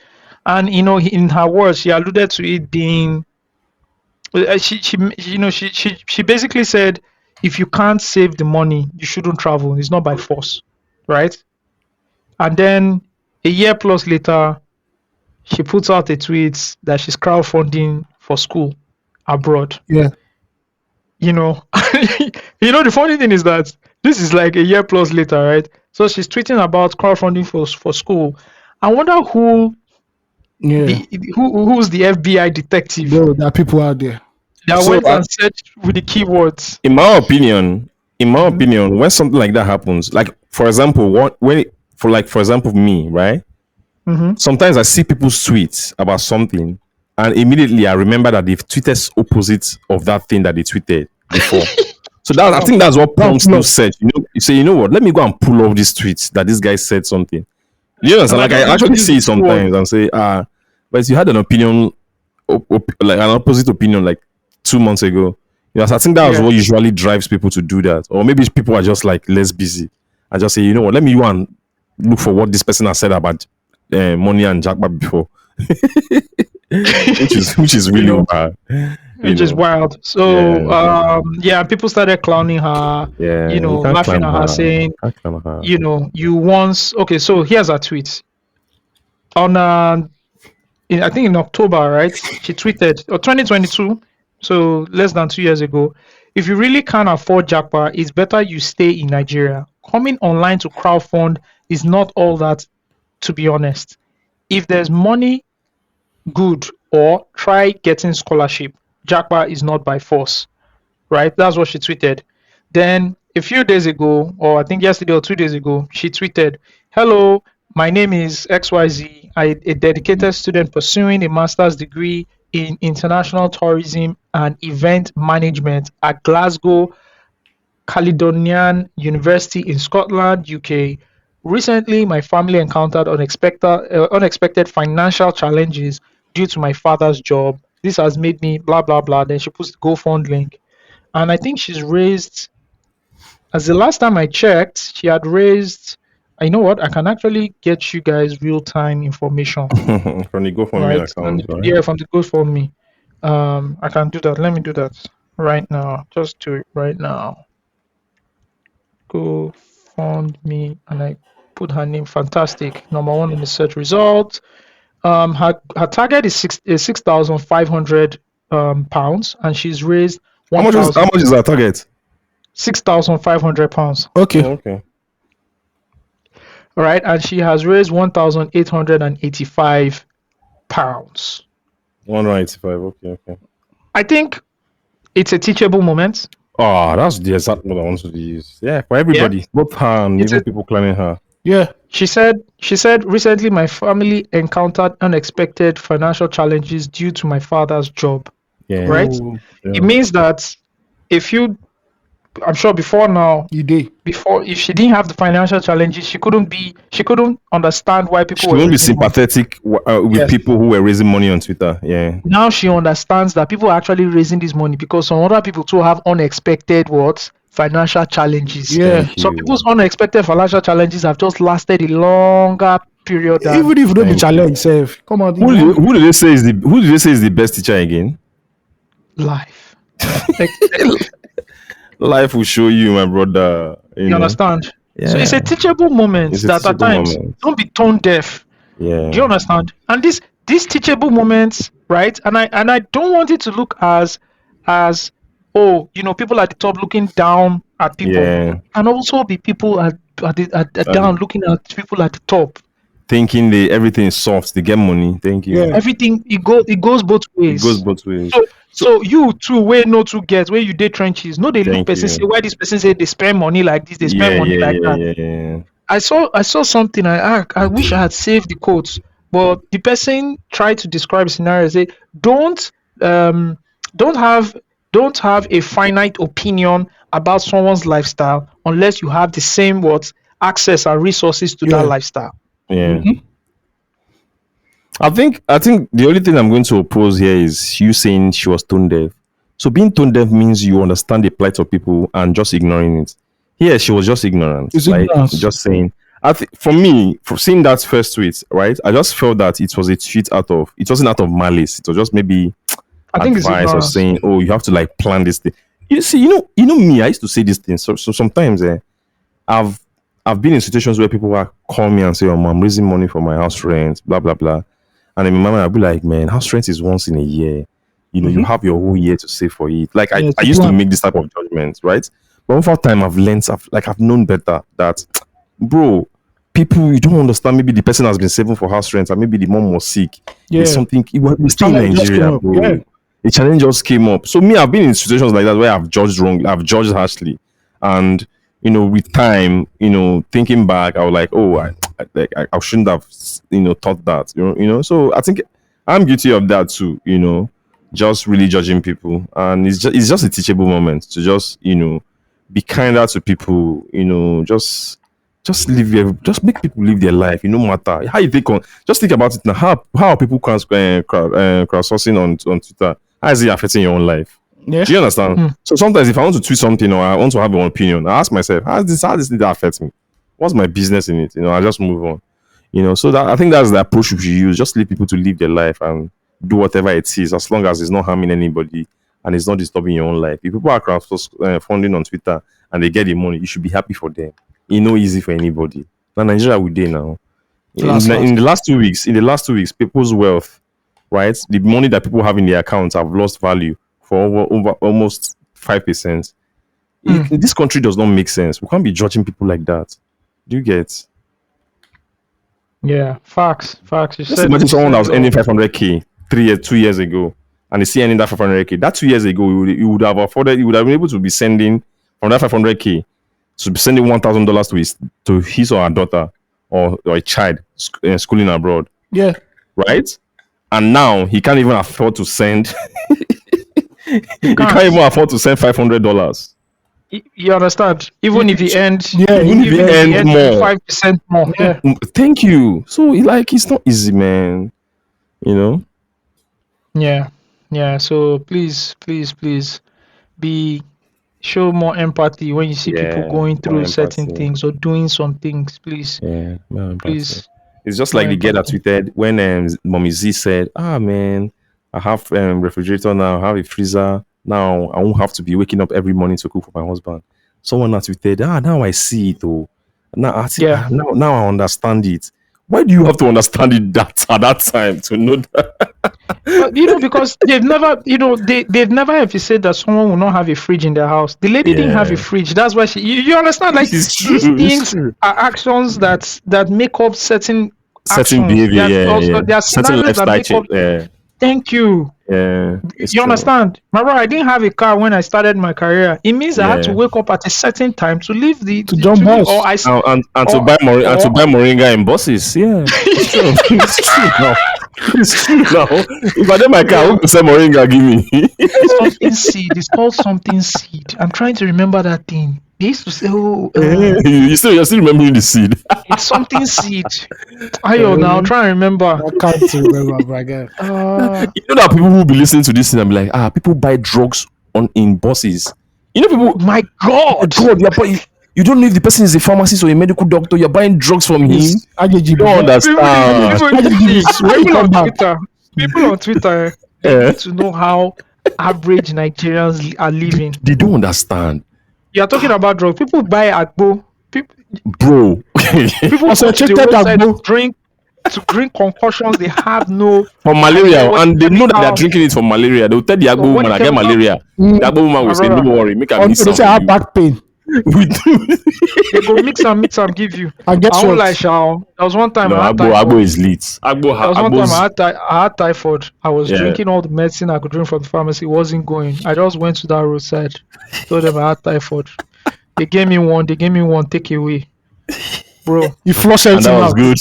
S2: And in her words, she alluded to it being. She basically said, if you can't save the money, you shouldn't travel. It's not by force, right? And then a year plus later, she puts out a tweet that she's crowdfunding for school abroad.
S3: Yeah.
S2: The funny thing is that this is like a year plus later, right? So she's tweeting about crowdfunding for school. I wonder who's the FBI detective.
S3: Bro, there are people out there
S2: that went and searched with the keywords.
S4: In my opinion, when something like that happens, like for example, for example me, right?
S2: Mm-hmm.
S4: Sometimes I see people's tweets about something, and immediately I remember that they've tweeted opposite of that thing that they tweeted before. So I think that's what prompts no search. You say, you know what? Let me go and pull off these tweets that this guy said something. You understand? Like I actually see it sometimes and say, but you had an opinion, like an opposite opinion, like 2 months ago. I think that was what usually drives people to do that. Or maybe people are just like less busy and just say, you know what? Let me go and look for what this person has said about money and jackpot before. which is really bad.
S2: Which is wild. So people started clowning her.
S4: Yeah,
S2: laughing at her, saying, you once. Okay, so here's her tweet. On I think in October, right? She tweeted, or 2022, so less than 2 years ago. if you really can't afford Jackpot, it's better you stay in Nigeria. Coming online to crowdfund is not all that, to be honest. If there's money, good, or try getting scholarship. Jackpot is not by force, right? That's what she tweeted. Then a few days ago, or I think yesterday or 2 days ago, she tweeted, "Hello, my name is XYZ. I a dedicated student pursuing a master's degree in international tourism and event management at Glasgow Caledonian University in Scotland, UK. Recently, my family encountered unexpected financial challenges due to my father's job. This has made me blah blah blah." Then she puts the GoFund link, and I think she's raised. As the last time I checked, she had raised. You know what? I can actually get you guys real time information.
S4: From the GoFundMe account, right?
S2: Yeah, from the GoFundMe. I can do that. Let me do that right now. Just do it right now. GoFundMe, and I put her name. Fantastic. Number one in the search result. Her target is 6,500 pounds, and she's raised
S4: How much is her target?
S2: 6,500 pounds.
S3: Okay.
S4: Okay.
S2: All right, and she has raised 1,885 pounds.
S4: 185. Okay.
S2: I think it's a teachable moment.
S4: Oh, that's the exact word I wanted to use. Yeah, for everybody, both her and even people claiming her.
S3: Yeah.
S2: She said recently my family encountered unexpected financial challenges due to my father's job.
S4: Yeah.
S2: Right?
S4: Yeah.
S2: It means that I'm sure before now, if she didn't have the financial challenges, she couldn't understand why people
S4: She won't be sympathetic with people who were raising money on Twitter. Yeah.
S2: Now she understands that people are actually raising this money because some other people too have unexpected financial challenges.
S3: Yeah.
S2: Some people's unexpected financial challenges have just lasted a longer period.
S3: Even if you don't be challenged, safe. Come on.
S4: Who did they say is the best teacher again?
S2: Life.
S4: Life will show you, my brother. You know?
S2: Understand?
S4: Yeah.
S2: So it's a teachable moment that at times don't be tone deaf.
S4: Yeah.
S2: Do you understand? And these teachable moments, right? And I don't want it to look as people at the top looking down at people, and also be people at down looking at people at the top,
S4: thinking everything is soft. They get money. Thank you.
S2: Yeah. Everything it goes both ways.
S4: It goes both ways.
S2: So you too, where no two get, where you did trenches, no they look person say why this person say they spend money like this, they spend money like that.
S4: Yeah.
S2: I saw something. I wish I had saved the quotes, but the person tried to describe a scenario. Say don't have a finite opinion about someone's lifestyle unless you have the same access and resources to that lifestyle.
S4: Yeah. Mm-hmm. I think the only thing I'm going to oppose here is you saying she was tone deaf. So being tone deaf means you understand the plight of people and just ignoring it. Here, she was just ignorant. Just saying. For me, for seeing that first tweet, right? I just felt that it was a tweet it wasn't out of malice. It was just maybe advice or saying, "Oh, you have to plan this thing." You see, you know me. I used to say these things. So sometimes, I've been in situations where people call me and say, "Oh, I'm raising money for my house rent, blah blah blah," and in my mind, I'll be like, "Man, house rent is once in a year. You have your whole year to save for it." Like I used to make this type of judgment, right? But over time, I've known better that, bro, people, you don't understand. Maybe the person has been saving for house rent, and maybe the mom was sick. Yeah, something. We stay in Nigeria, bro. Yeah. The challenge just came up. So me, I've been in situations like that where I've judged wrong, I've judged harshly, and with time, thinking back, I was like, oh, I shouldn't have, thought that, So I think I'm guilty of that too, just really judging people, and it's just a teachable moment to just, be kinder to people, just make people live their life. No matter how you just think about it now. How are people crowdsourcing on Twitter? How is it affecting your own life? Yeah. Do you understand? Mm. So sometimes if I want to tweet something or I want to have an opinion, I ask myself, how does this need to affect me? What's my business in it? I just move on. So that I think that's the approach we should use. Just leave people to live their life and do whatever it is, as long as it's not harming anybody and it's not disturbing your own life. If people are crowdfunding on Twitter and they get the money, you should be happy for them. It's not easy for anybody. Now Nigeria we dey now. In the last 2 weeks, people's wealth, right? The money that people have in their accounts have lost value for over almost 5%. This country does not make sense. We can't be judging people like that. Do you get?
S2: Yeah, facts. You
S4: Just
S2: said
S4: imagine
S2: it,
S4: someone that was
S2: so-
S4: earning 500k 2 years ago, and is still earning that 500k. That 2 years ago, you would have afforded. You would have been able to be sending from that 500k to be sending $1,000 to his or her daughter or a child schooling abroad.
S3: Yeah.
S4: Right? And now he can't even afford to send. He can't even afford to send $500.
S2: You understand? Even if he earned,
S4: Even if he earned more.
S2: 5% more. Yeah.
S4: Thank you. So it's not easy, man. You know.
S2: Yeah. So please, show more empathy when you see people going
S4: more
S2: through certain
S4: empathy.
S2: things or doing some things. Please.
S4: Yeah, more empathy.
S2: Please.
S4: It's just like
S2: more
S4: the girl that
S2: empathy.
S4: tweeted when Mommy Z said, man, I have refrigerator now, I have a freezer. Now I won't have to be waking up every morning to cook for my husband. Someone that tweeted, now I see it. Oh, now I see, now I understand it. Why do you have to understand it that at that time to know that?
S2: But, because they've never, they've never ever said that someone will not have a fridge in their house. The lady didn't have a fridge. That's why you understand. Like
S4: It's true,
S2: these
S4: it's
S2: things
S4: true.
S2: are actions that make up certain actions.
S4: Behavior,
S2: There are
S4: certain
S2: scenarios that
S4: lifestyle
S2: make
S4: change.
S2: up. Thank you.
S4: Yeah, it's
S2: You
S4: true.
S2: understand? Remember, I didn't have a car when I started my career. It means I had to
S4: Yeah.
S2: wake up at a certain time to leave
S3: jump bus.
S2: or I
S4: to buy moringa in buses. Yeah, it's true. It's true now. It's true now. If I get my car, I want to sell moringa. Give me.
S2: something seed. It's called something seed. I'm trying to remember that thing. They used to say,
S4: You're still remembering the seed.
S2: it's something seed. Ayo, now try and remember.
S3: I can't remember, but I get.
S4: You know that people who be listening to this thing and be like, people buy drugs in buses. You know, people.
S2: My God,
S4: you don't know if the person is a pharmacist or a medical doctor. You're buying drugs from him. You don't understand.
S2: People on Twitter, they need to know how average Nigerians are living.
S4: They don't understand.
S2: You're talking about drugs. People buy agbo.
S4: Bro.
S2: People
S3: Also,
S2: go to
S3: check
S2: the
S3: that
S2: roadside
S3: agbo.
S2: to drink concussions. They have no
S4: For malaria,
S2: what
S4: and they know that they're
S2: chemical-
S4: drinking it for malaria. They'll tell the agbo
S2: what
S4: woman, I get
S2: chemical-
S4: malaria. The agbo woman will say,
S2: brother.
S4: don't worry, make a
S3: Or
S4: miss
S3: they say I have
S4: you.
S3: back pain.
S4: We do.
S2: They go mix and give you.
S3: I guess
S2: won't
S3: what?
S2: lie, Shao. There was one time
S4: No,
S2: I had
S4: agbo
S2: typhoid.
S4: is lit. Agbo
S2: There was one time
S4: agbo's-
S2: I had typhoid. I was
S4: Yeah.
S2: drinking all the medicine I could drink from the pharmacy. It wasn't going. I just went to that roadside. Told them I had typhoid. They gave me one. Take away, bro.
S3: You flush
S4: and
S3: everything
S4: that was
S3: out.
S4: good.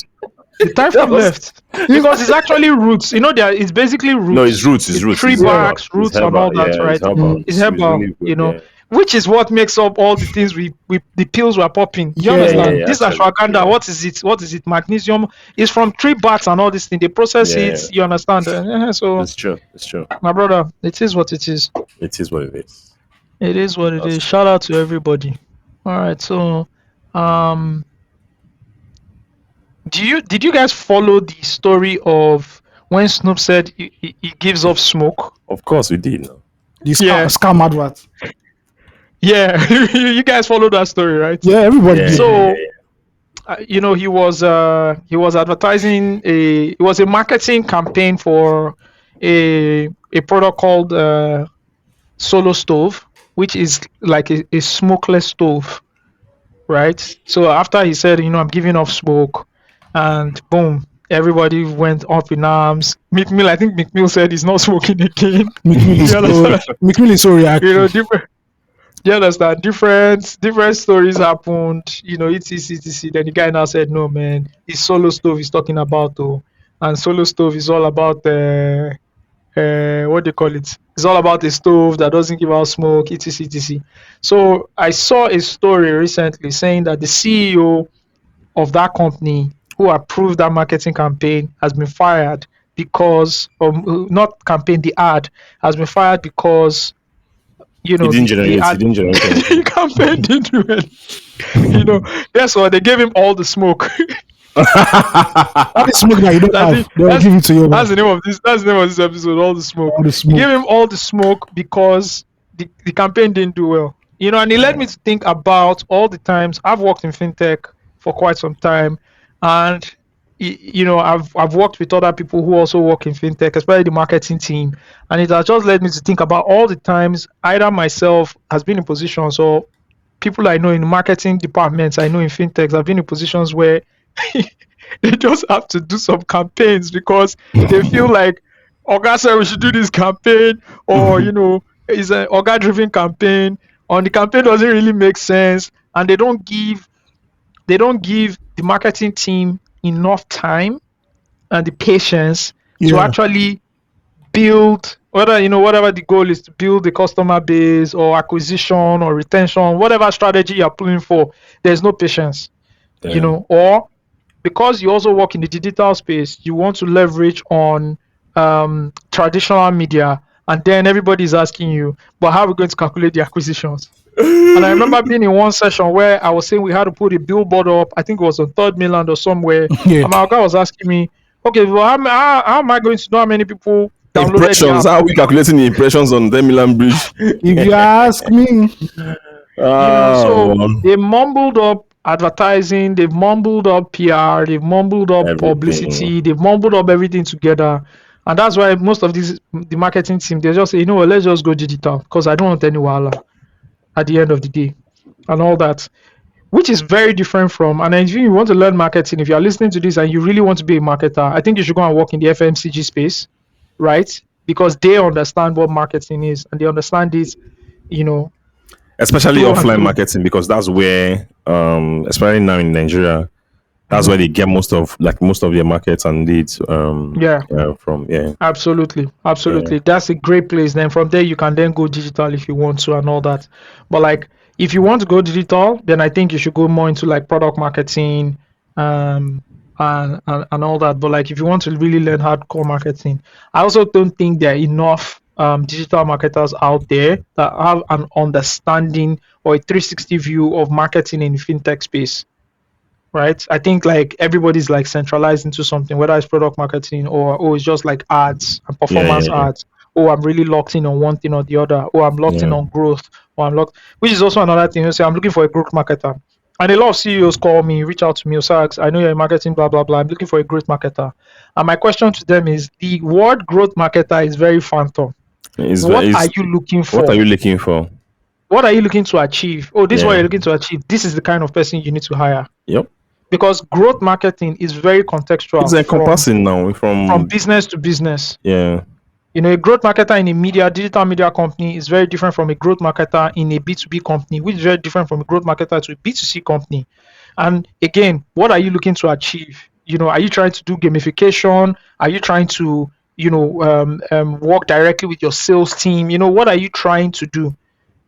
S2: The typhoid left because it's actually roots. It's basically roots.
S4: No, it's roots. It's roots.
S2: Tree
S4: It's
S2: barks,
S4: herbal.
S2: roots,
S4: It's
S2: and all
S4: herbal.
S2: that,
S4: Yeah,
S2: right?
S4: It's herbal.
S2: It's herbal,
S4: really good,
S2: you know.
S4: yeah.
S2: Which is what makes up all the things we the pills we're popping. You
S3: Yeah,
S2: understand?
S4: yeah,
S2: This
S4: actually,
S2: ashwagandha,
S4: yeah.
S2: what is it? Magnesium is from tree barks and all these things. They process
S4: Yeah.
S2: it. You understand? So,
S4: It's true. It's true.
S2: my brother, it is what it is.
S4: It is what it is.
S2: It is what it is. Shout out to everybody. All right. So, did you guys follow the story of when Snoop said he gives off smoke?
S4: Of course we did. No?
S3: The
S2: Yeah.
S3: scam advert.
S2: Yeah, you guys follow that story, right?
S3: Yeah, everybody
S4: Yeah.
S3: did.
S2: So, he was advertising it was a marketing campaign for a product called Solo Stove, which is like a smokeless stove, right? So after he said, I'm giving off smoke, and boom, everybody went up in arms. McMill, I think McMill said he's not smoking again.
S3: McMill is so reactive.
S2: Different. You understand? Different stories happened. etc. Then the guy now said, "No, man, it's Solo Stove he's talking about, though, and Solo Stove is all about what they call it. It's all about a stove that doesn't give out smoke, etc. So I saw a story recently saying that the CEO of that company who approved that marketing campaign has been fired because, not campaign, the ad has been fired because,
S4: It didn't generate. It didn't generate.
S2: the campaign didn't do it. Guess what? They gave him all the smoke.
S3: All the smoke that you don't have, they will give it to you.
S2: That's the name of this. That's the name of this episode. All the smoke.
S3: All the
S2: He
S3: smoke.
S2: gave him all the smoke because the campaign didn't do well. And it led me to think about all the times I've worked in fintech for quite some time, and I've worked with other people who also work in fintech, especially the marketing team, and it has just led me to think about all the times either myself has been in positions or people I know in marketing departments, I know in fintechs, have been in positions where they just have to do some campaigns because they feel like Oga said we should do this campaign, or it's an Oga driven campaign, or the campaign doesn't really make sense, and they don't give the marketing team enough time and the patience to actually build, whatever the goal is, to build the customer base or acquisition or retention, whatever strategy you're pulling for. There's no patience. Or because you also work in the digital space, you want to leverage on traditional media, and then everybody's asking you, but how are we going to calculate the acquisitions? And I remember being in one session where I was saying we had to put a billboard up. I think it was on Third Mainland or somewhere. And my guy was asking me, okay, well, how am I going to know how many people downloaded
S4: impressions?
S2: the app?
S4: How are we calculating the impressions on the Milan Bridge?
S3: If you ask me,
S2: so they mumbled up advertising, they've mumbled up PR, they've mumbled up publicity, they've mumbled up everything together. And that's why most of the marketing team, they just say, let's just go digital because I don't want any wahala at the end of the day and all that, which is very different from, and if you want to learn marketing, if you are listening to this and you really want to be a marketer, I think you should go and work in the FMCG space, right? Because they understand what marketing is and they understand it,
S4: especially offline marketing, because that's where, especially now in Nigeria, that's where they get most of their markets and leads from.
S2: Absolutely. That's a great place. Then from there you can then go digital if you want to and all that. But if you want to go digital, then I think you should go more into product marketing and all that. But if you want to really learn hardcore marketing, I also don't think there are enough digital marketers out there that have an understanding or a 360 view of marketing in the fintech space. Right, I think everybody's centralized into something, whether it's product marketing or it's just ads and performance ads. Or I'm really locked in on one thing or the other. Or I'm locked in on growth. Or I'm locked, which is also another thing. You say I'm looking for a growth marketer, and a lot of CEOs call me, reach out to me, Osagie, I know you're in marketing, blah blah blah. I'm looking for a growth marketer, and my question to them is: the word growth marketer is very phantom. What are you looking for?
S4: What are you looking for?
S2: What are you looking to achieve? Oh, this is what you're looking to achieve. This is the kind of person you need to hire.
S4: Yep.
S2: Because growth marketing is very contextual.
S4: It's encompassing now from
S2: business to business.
S4: Yeah.
S2: A growth marketer in a digital media company is very different from a growth marketer in a B2B company, which is very different from a growth marketer to a B2C company. And again, what are you looking to achieve? Are you trying to do gamification? Are you trying to, work directly with your sales team? What are you trying to do?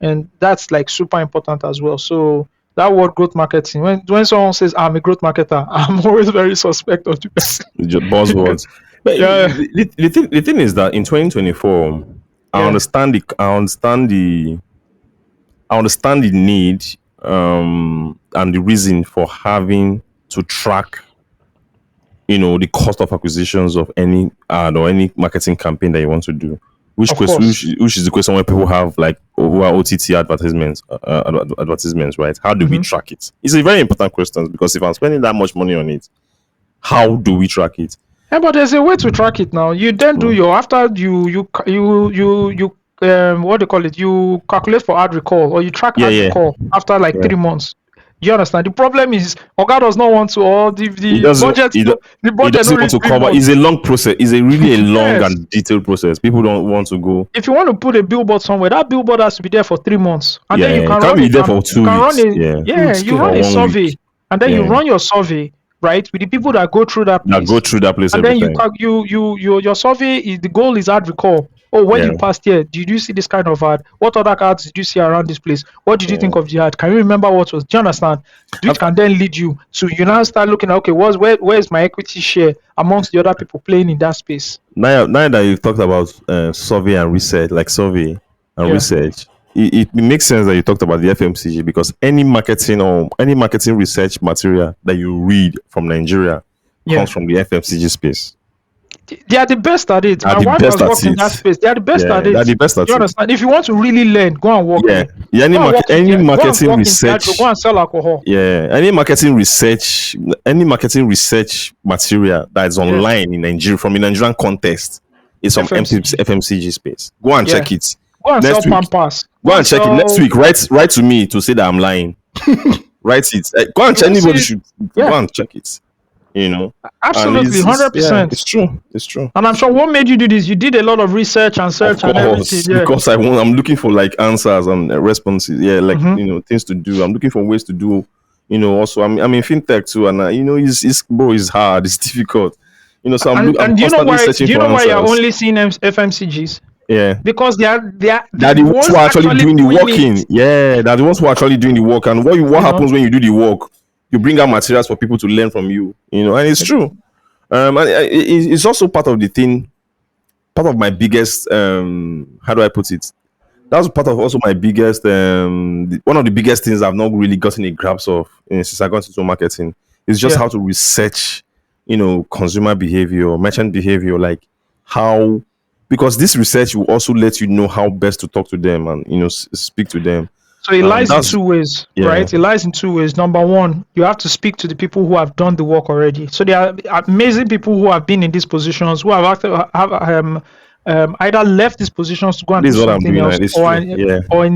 S2: And that's super important as well. So that word growth marketing, when someone says I'm a growth marketer, I'm always very suspect of the person.
S4: Buzzwords. But the thing is that in 2024, I understand the need and the reason for having to track the cost of acquisitions of any ad or any marketing campaign that you want to do. Which is the question where people have over OTT advertisements, right? How do we track it? It's a very important question, because if I'm spending that much money on it, how do we track it?
S2: Yeah, but there's a way to track it now. You then do after you what do you call it? You calculate for ad recall, or you track ad recall after 3 months. You understand? The problem is Oga does not want to, or the budget. The budget
S4: doesn't want to cover. It's a long process. It's a long and detailed process. People don't want to go.
S2: If you want to put a billboard somewhere, that billboard has to be there for 3 months, and then you can
S4: run it there for 2 weeks.
S2: You run a survey, and then you run your survey, right, with the people that go through that place. And then your survey is, the goal is ad recall. Oh, when you passed here, did you see this kind of ad? What other ads did you see around this place? What did you think of the ad? Can you remember what was? Do you understand? Which can then lead you to now start looking at, okay, where is my equity share amongst the other people playing in that space?
S4: Now that you've talked about survey and research, research, it makes sense that you talked about the FMCG, because any marketing research material that you read from Nigeria comes from the FMCG space.
S2: They are the best at it.
S4: Are
S2: My
S4: the
S2: wife
S4: best
S2: has
S4: at
S2: worked in that
S4: it.
S2: space. They are the best
S4: Yeah,
S2: at it.
S4: they're the best at
S2: You
S4: it.
S2: understand? If you want to really learn, go and work
S4: Yeah.
S2: there.
S4: Yeah,
S2: Go and work in
S4: any
S2: there. Go and
S4: marketing
S2: work in
S4: research.
S2: Diageo. Go and sell alcohol.
S4: Yeah, any marketing research material that is online in Nigeria from a Nigerian context is from FMCG space. Go and check it.
S2: Go and
S4: Next
S2: sell
S4: week.
S2: Pampas.
S4: Go and check it next week. Write to me to say that I'm lying. Write it. Go and check. Anybody should go and check it. You know,
S2: Absolutely, 100%.
S4: It's true. It's true.
S2: And I'm sure what made you do this? You did a lot of research and search and everything. Yeah.
S4: Because I'm looking for like answers and responses. Yeah, like things to do. I'm looking for ways to do. Also I'm in fintech too, and it's hard. It's difficult. So I'm
S2: do you know why?
S4: searching
S2: Do you
S4: for
S2: know why
S4: answers.
S2: you're only seeing FMCGs?
S4: Yeah,
S2: because they are
S4: the ones who are actually doing the working. Yeah, they're the ones who are actually doing the work. And what happens when you do the work? You bring out materials for people to learn from you. And it's true. And it's also part of the thing. Part of my biggest how do I put it? That's part of also my biggest one of the biggest things I've not really gotten a grasp of since I got into marketing is just how to research, consumer behavior, merchant behavior, like how, because this research will also let you know how best to talk to them and speak to them.
S2: So it lies in two ways, right? It lies in two ways. Number one, you have to speak to the people who have done the work already. So there are amazing people who have been in these positions, who have either left these positions to go and do something else, or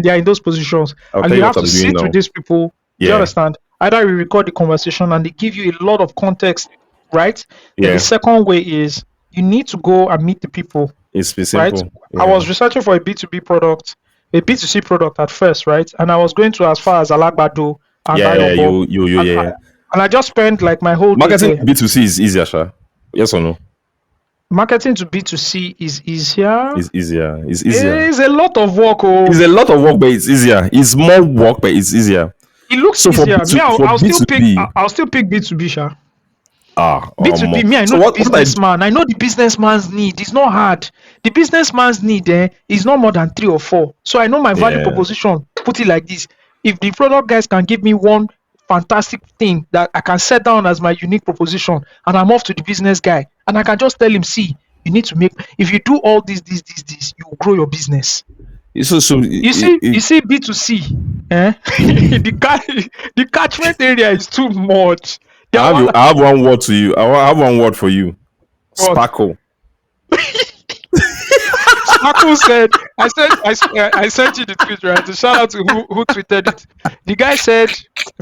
S2: they're in those positions. And you have to sit with these people. Do you understand? Either we record the conversation and they give you a lot of context, right? And the second way is you need to go and meet the people.
S4: It's simple.
S2: Right? I was researching for a B2B product. A B2C product at first, right? And I was going to as far as Alagbado and and I just spent like my whole
S4: marketing day. B2C is easier, Sha. Yes or no?
S2: Marketing to B2C is easier.
S4: It's easier. It's easier.
S2: It's a lot of work.
S4: It's a lot of work, but it's easier. It's more work, but it's easier.
S2: It looks easier. I'll still pick B2B, Sha. B2B, me, I know the businessman. I know the businessman's need. It's not hard. The businessman's need is not more than 3 or 4. So I know my value proposition. Put it like this: if the product guys can give me one fantastic thing that I can set down as my unique proposition, and I'm off to the business guy, and I can just tell him, see, you need to make. If you do all this, you will grow your business. You see B2C, the catchment area is too much.
S4: I have one word to you. I have one word for you. What? Sparkle.
S2: Sparkle said, I sent you the tweet, right? So shout out to who tweeted it. The guy said,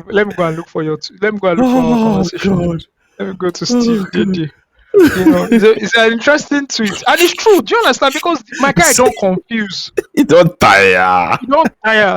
S2: let me go and look for our conversation. God. Let me go to Steve Diddy. It's an interesting tweet. And it's true. Do you understand? Because my guy don't confuse.
S4: He don't tire.
S2: Do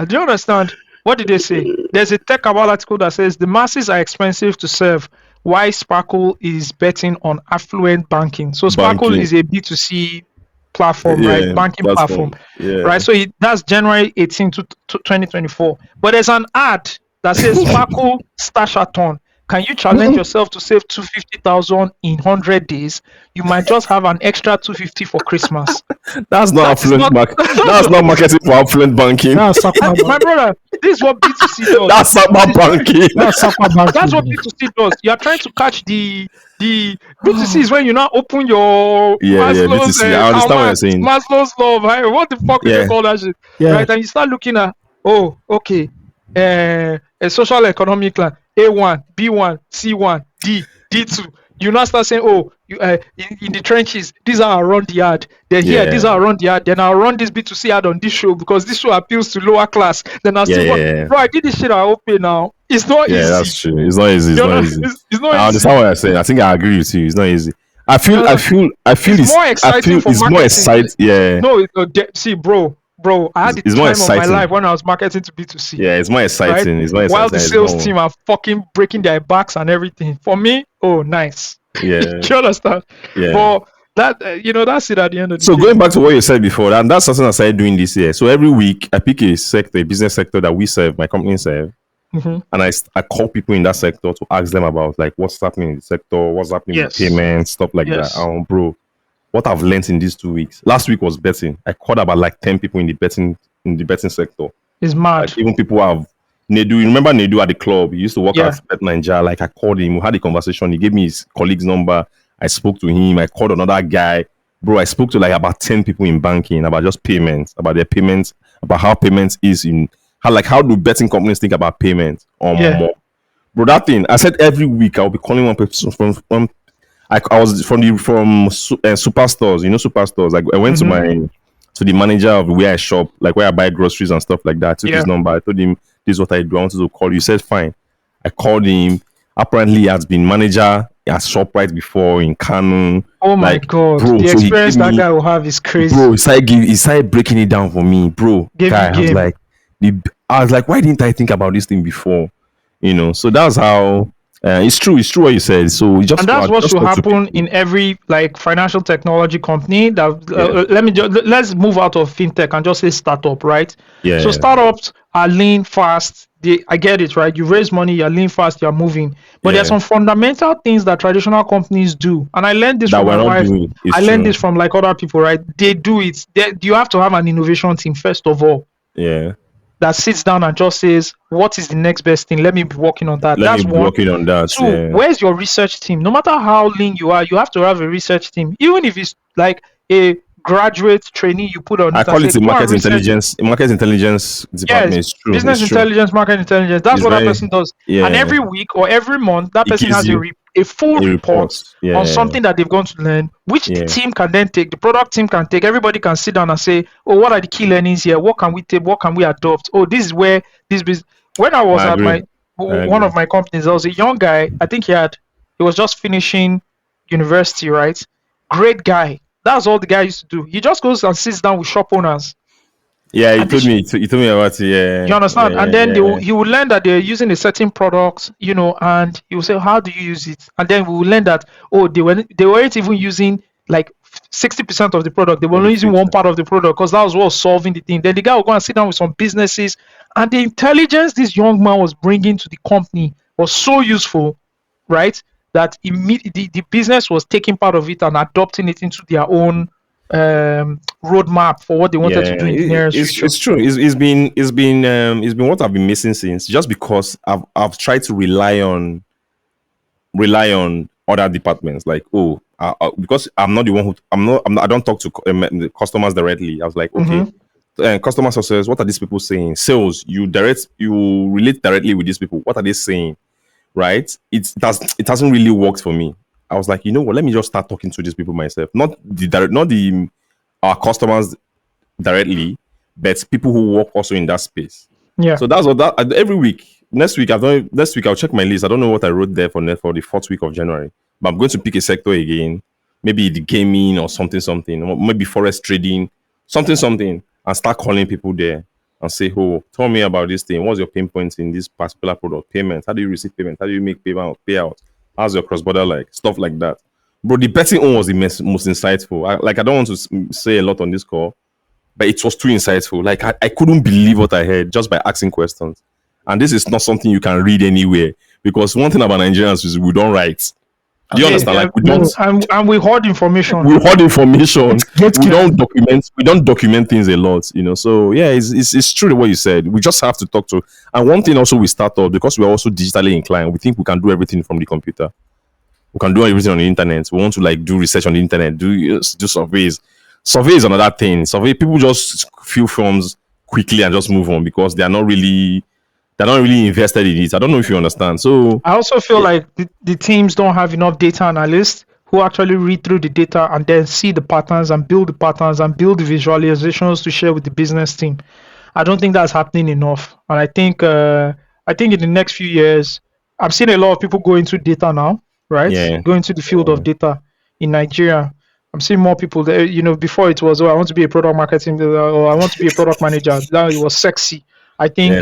S2: you understand? What did they say? There's a Tech About article that says the masses are expensive to serve. Why Sparkle is betting on affluent banking. So Sparkle is a B2C platform, right? Banking platform. Right? So that's January 18 to 2024. But there's an ad that says Sparkle Stashathon. Can you challenge yourself to save 250,000 in 100 days? You might just have an extra 250 for Christmas.
S4: That's not affluent banking. That's not marketing for affluent banking.
S2: My brother, this is what B2C does.
S4: That's Sapa banking.
S2: That's what B2C does. You are trying to catch the B2C is when you now open your Maslow's,
S4: B2C. I understand what you're saying.
S2: Maslow's love. Right? What the fuck do you call that shit? Right? And you start looking at, a social economic plan. A1, B1, C1, D2. You now start saying, in the trenches, these are around the yard. They're here, these are around the yard. Then I'll run this B2C ad on this show because this show appeals to lower class. Then I'll bro, I did this shit, I open now. It's not easy.
S4: Yeah, that's true. It's not easy.
S2: It's not
S4: I understand what you're saying. I think I agree with you. It's not easy. I feel it's more exciting for marketing. More exciting. Yeah.
S2: No, see, bro, I had the time of my life when I was marketing to B2C.
S4: Yeah, it's more exciting. Right? It's more exciting.
S2: While the sales team are fucking breaking their backs and everything. For me, nice.
S4: Yeah.
S2: Do you understand?
S4: Yeah.
S2: But that that's it at the end of the day.
S4: So going back to what you said before, and that's something I started doing this year. So every week I pick a business sector that we serve, my company serve. Mm-hmm. And I call people in that sector to ask them about like what's happening in the sector, what's happening with payments, stuff like that. Bro, what I've learned in these 2 weeks. Last week was betting. I called about like 10 people in the betting sector.
S2: It's mad.
S4: Like, even people have Nedu. You remember Nedu at the club? He used to work at Bet Ninja. Like I called him, we had a conversation. He gave me his colleague's number. I spoke to him. I called another guy. Bro, I spoke to like about 10 people in banking about just payments, about their payments, about how payments is in how do betting companies think about payments or more. Bro, that thing, I said every week I'll be calling one person from I was from superstores, superstores. I went to the manager of where I shop, like where I buy groceries and stuff like that. I took his number. I told him this is what I do. I wanted to call you. He said fine. I called him. Apparently, he has been manager at ShopRite before in Canon.
S2: Oh my god, bro, the experience that guy will have is crazy.
S4: Bro, he started breaking it down for me, bro. I was like, why didn't I think about this thing before? So that's how it's true what you said. So
S2: that's what should happen in every like financial technology company. Let's move out of fintech and just say startup, right? So startups are lean, fast. I get it, right? You raise money, you're lean, fast, you're moving. But there's some fundamental things that traditional companies do, and I learned this from my wife. I learned this from like other people, right? They do it. You have to have an innovation team first of all.
S4: Yeah.
S2: That sits down and just says, what is the next best thing? Let me be working on that.
S4: That's one. Working on that.
S2: Two, where's your research team? No matter how lean you are, you have to have a research team. Even if it's like a graduate trainee you put on.
S4: I call it a market intelligence department.
S2: Yes,
S4: it's true.
S2: Business intelligence, market intelligence. That's what that person does. Yeah. And every week or every month, that person has a full report on something that they've gone to learn, which the team can then take, the product team can take. Everybody can sit down and say, oh, what are the key learnings here? What can we take? What can we adopt? Oh, this is where this business. When I was at one of my companies, there was a young guy. I think he was just finishing university, right? Great guy. That's all the guy used to do. He just goes and sits down with shop owners.
S4: Yeah, he told me about it. Yeah,
S2: you understand? And then he would learn that they're using a certain product, and he will say, "How do you use it?" And then we will learn that they weren't even using like 60% of the product. They were only using one part of the product because that was what was solving the thing. Then the guy will go and sit down with some businesses, and the intelligence this young man was bringing to the company was so useful, right? That immediately the business was taking part of it and adopting it into their own roadmap for what they wanted to do in the nearest future.
S4: It's true. It's been what I've been missing since, just because I've tried to rely on other departments, like because I'm not the one who I don't talk to the customers directly. I was like, okay, customer success, what are these people saying? Sales, you relate directly with these people. What are they saying? Right? It hasn't really worked for me. I was like, you know what? Let me just start talking to these people myself, not our customers directly, but people who work also in that space.
S2: Yeah.
S4: So that's what every week. Next week I'll check my list. I don't know what I wrote there for the fourth week of January, but I'm going to pick a sector again, maybe the gaming or something, or maybe forest trading, something, and start calling people there. And say, oh, tell me about this thing. What's your pain points in this particular product? Payment. How do you receive payment? How do you make payout? How's your cross-border like? Stuff like that. Bro, the betting one was the most insightful. I don't want to say a lot on this call, but it was too insightful. Like, I couldn't believe what I heard just by asking questions. And this is not something you can read anywhere, because one thing about Nigerians is we don't write. Do you understand? Like, we don't,
S2: and we hoard information.
S4: We don't document things a lot, So yeah, it's true what you said. We just have to talk to. And one thing also, we start off, because we're also digitally inclined, we think we can do everything from the computer. We can do everything on the internet. We want to like do research on the internet, do surveys. Survey is another thing. People just fill forms quickly and just move on because they're not really invested in it. I don't know if you understand. So
S2: I also feel like the teams don't have enough data analysts who actually read through the data and then see the patterns and build the visualizations to share with the business team. I don't think that's happening enough. And I think in the next few years, I'm seeing a lot of people go into data now, right?
S4: Yeah.
S2: Go into the field of data in Nigeria. I'm seeing more people there. Before it was, I want to be a product marketing, or I want to be a product manager. Now it was sexy. I think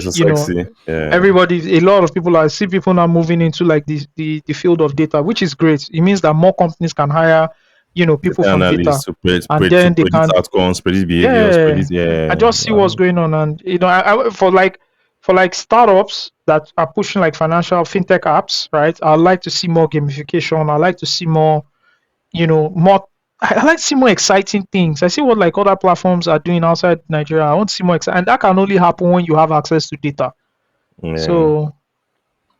S2: everybody, a lot of people, I see people now moving into like the field of data, which is great. It means that more companies can hire, people from data, and then they can
S4: outcomes, predict behaviors.
S2: I just see what's going on, and I for like startups that are pushing like financial fintech apps, right? I like to see more gamification. I like to see more, more. I like to see more exciting things. I see what like other platforms are doing outside Nigeria. I want to see more exciting, and that can only happen when you have access to data.
S4: Yeah.
S2: So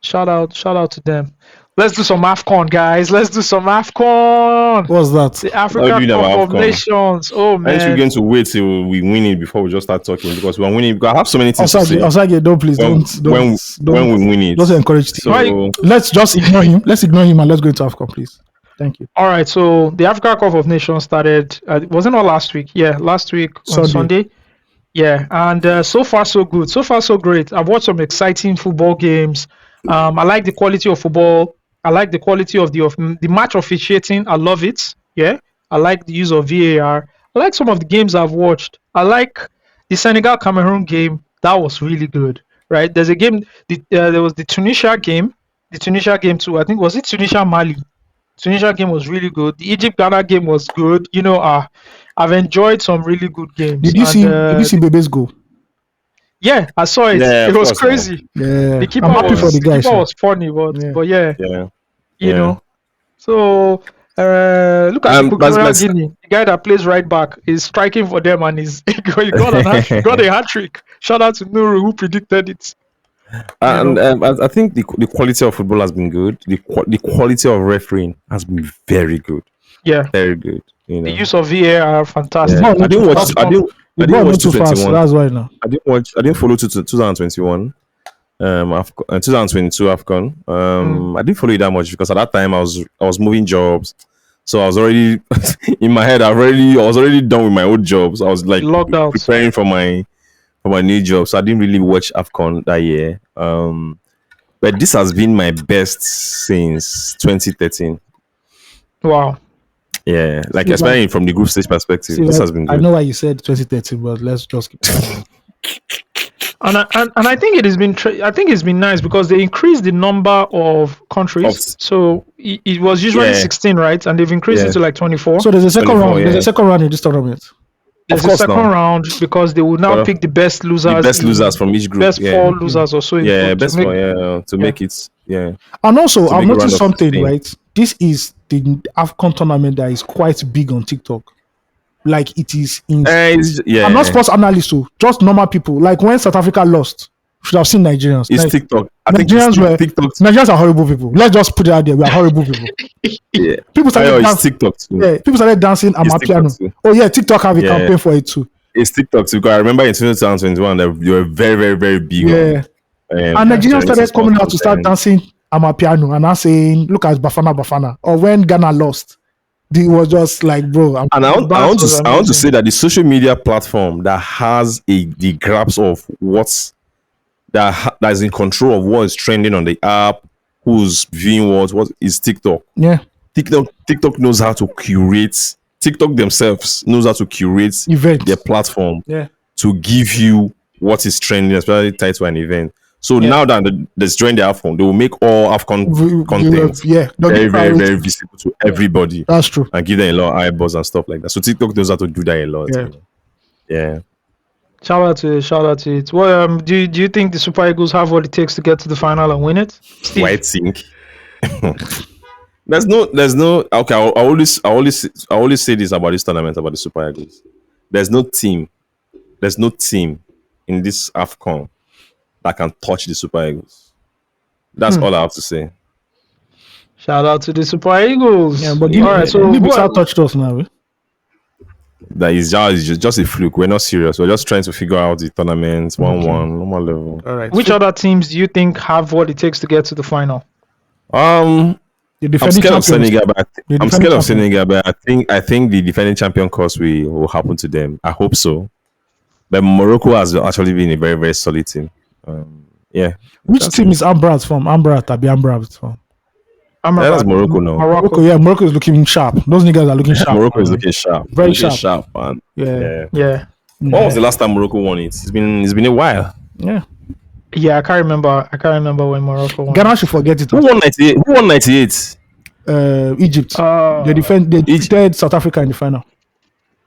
S2: shout out to them. Let's do some AFCON, guys. Let's do some AFCON.
S3: What's that?
S2: The Africa
S4: What do you know
S2: Cup
S4: about
S2: of
S4: AFCON?
S2: Nations. Oh
S4: Aren't you
S2: man.
S4: going to wait till we win it before we just start talking? Because we're winning. Because I have so many things to say.
S3: Osage, don't please,
S4: When-
S3: don't
S4: when we win it.
S3: Don't encourage.
S4: So
S3: Let's just ignore him. Let's ignore him and let's go into AFCON, please. Thank you.
S2: All right. So the Africa Cup of Nations started. Wasn't all last week? Yeah, last week on Sunday. Yeah, and so far so good. So far so great. I've watched some exciting football games. I like the quality of football. I like the quality of the match officiating. I love it. Yeah, I like the use of VAR. I like some of the games I've watched. I like the Senegal Cameroon game. That was really good. Right? There's a game. There was the Tunisia game. The Tunisia game too. I think was it Tunisia Mali. Tunisia game was really good. The Egypt Ghana game was good. You know, I've enjoyed some really good games.
S3: Did you see Bebe's goal?
S2: Yeah, I saw it.
S4: Yeah,
S2: it
S4: of
S2: was
S4: course,
S2: crazy.
S3: Yeah,
S2: The keeper
S3: I'm happy
S2: was,
S3: for the guys.
S2: was funny, but yeah,
S4: yeah.
S2: you know. So look at Equatorial Guinea. The guy that plays right back is striking for them, and he got a hat trick. Shout out to Nuru who predicted it.
S4: And I think the quality of football has been good. The quality of refereeing has been very good.
S2: Yeah,
S4: very good. You know.
S2: The use of VAR fantastic.
S4: Yeah. I didn't watch. I didn't watch 2021.
S3: That's why now.
S4: I didn't follow 2021. 2022 AFCON. I didn't follow it that much because at that time I was moving jobs, so I was already in my head. I was already done with my old jobs. I was like preparing for my new job, so I didn't really watch AFCON that year. But this has been my best since 2013.
S2: Wow.
S4: Yeah, like especially from the group stage perspective, this has been good.
S3: I know why you said 2013, but let's just keep going.
S2: And I think it has been I think it's been nice because they increased the number of countries. So it was usually 16, right? And they've increased it to like 24.
S3: So there's a second round. There's a second round in this tournament.
S2: There's a second round because they will now pick the best losers.
S4: The best losers from each group.
S2: Best 4 losers or so.
S4: Best 4, to make it. Yeah.
S3: And also, I've noticed something, right? This is the AFCON tournament that is quite big on TikTok. Like it is in I'm not sports analyst, so just normal people. Like when South Africa lost, you should have seen Nigerians.
S4: It's
S3: like,
S4: TikTok.
S3: Nigerians are horrible people. Let's just put it out there. We are horrible people.
S4: Yeah.
S3: People started
S4: TikTok too.
S3: Yeah, people started dancing Amapiano. Oh yeah, TikTok have a campaign for it too.
S4: It's TikTok too. Because I remember in 2021 they were very, very, very big.
S3: Yeah. And Nigerians started coming out to start dancing Amapiano and now saying, "Look at Bafana." Or when Ghana lost. It was just like, bro.
S4: I want to say that the social media platform that has the grasp of that is in control of what is trending on the app, who's viewing what is TikTok.
S3: Yeah,
S4: TikTok knows how to curate. TikTok themselves knows how to curate their platform.
S3: Yeah,
S4: to give you what is trending, especially tied to an event. So now that there's joined the AFCON, they will make all AFCON content very, very, very visible to everybody.
S3: That's true.
S4: And give them a lot of eyeballs and stuff like that. So TikTok knows how to do that a lot. Yeah.
S2: Shout out to it. Well, do you think the Super Eagles have what it takes to get to the final and win it? Steve?
S4: I think there's no. Okay, I always say this about this tournament about the Super Eagles. There's no team in this AFCON that can touch the Super Eagles. That's all I have to say.
S2: Shout out to the Super Eagles.
S3: Yeah, but
S2: Guinea-Bissau
S3: touched us now.
S4: That is just a fluke. We're not serious. We're just trying to figure out the tournament 1-1, normal level.
S3: All right.
S2: Which other teams do you think have what it takes to get to the final?
S4: I'm scared of Senegal, but I think the defending champion course will happen to them. I hope so. But Morocco has actually been a very, very solid team.
S3: Which team is Amrabat from? Amrabat from?
S4: That's Morocco now.
S3: Morocco is looking sharp. Those niggas are looking sharp.
S4: Morocco is looking sharp.
S3: Very sharp.
S4: Man.
S3: Yeah.
S4: When was the last time Morocco won it? It's been a while.
S3: Yeah.
S2: Yeah, I can't remember when Morocco won.
S3: Ghana should forget it.
S4: Who won 98? Who won 98?
S3: Egypt. They defeated South Africa in the final.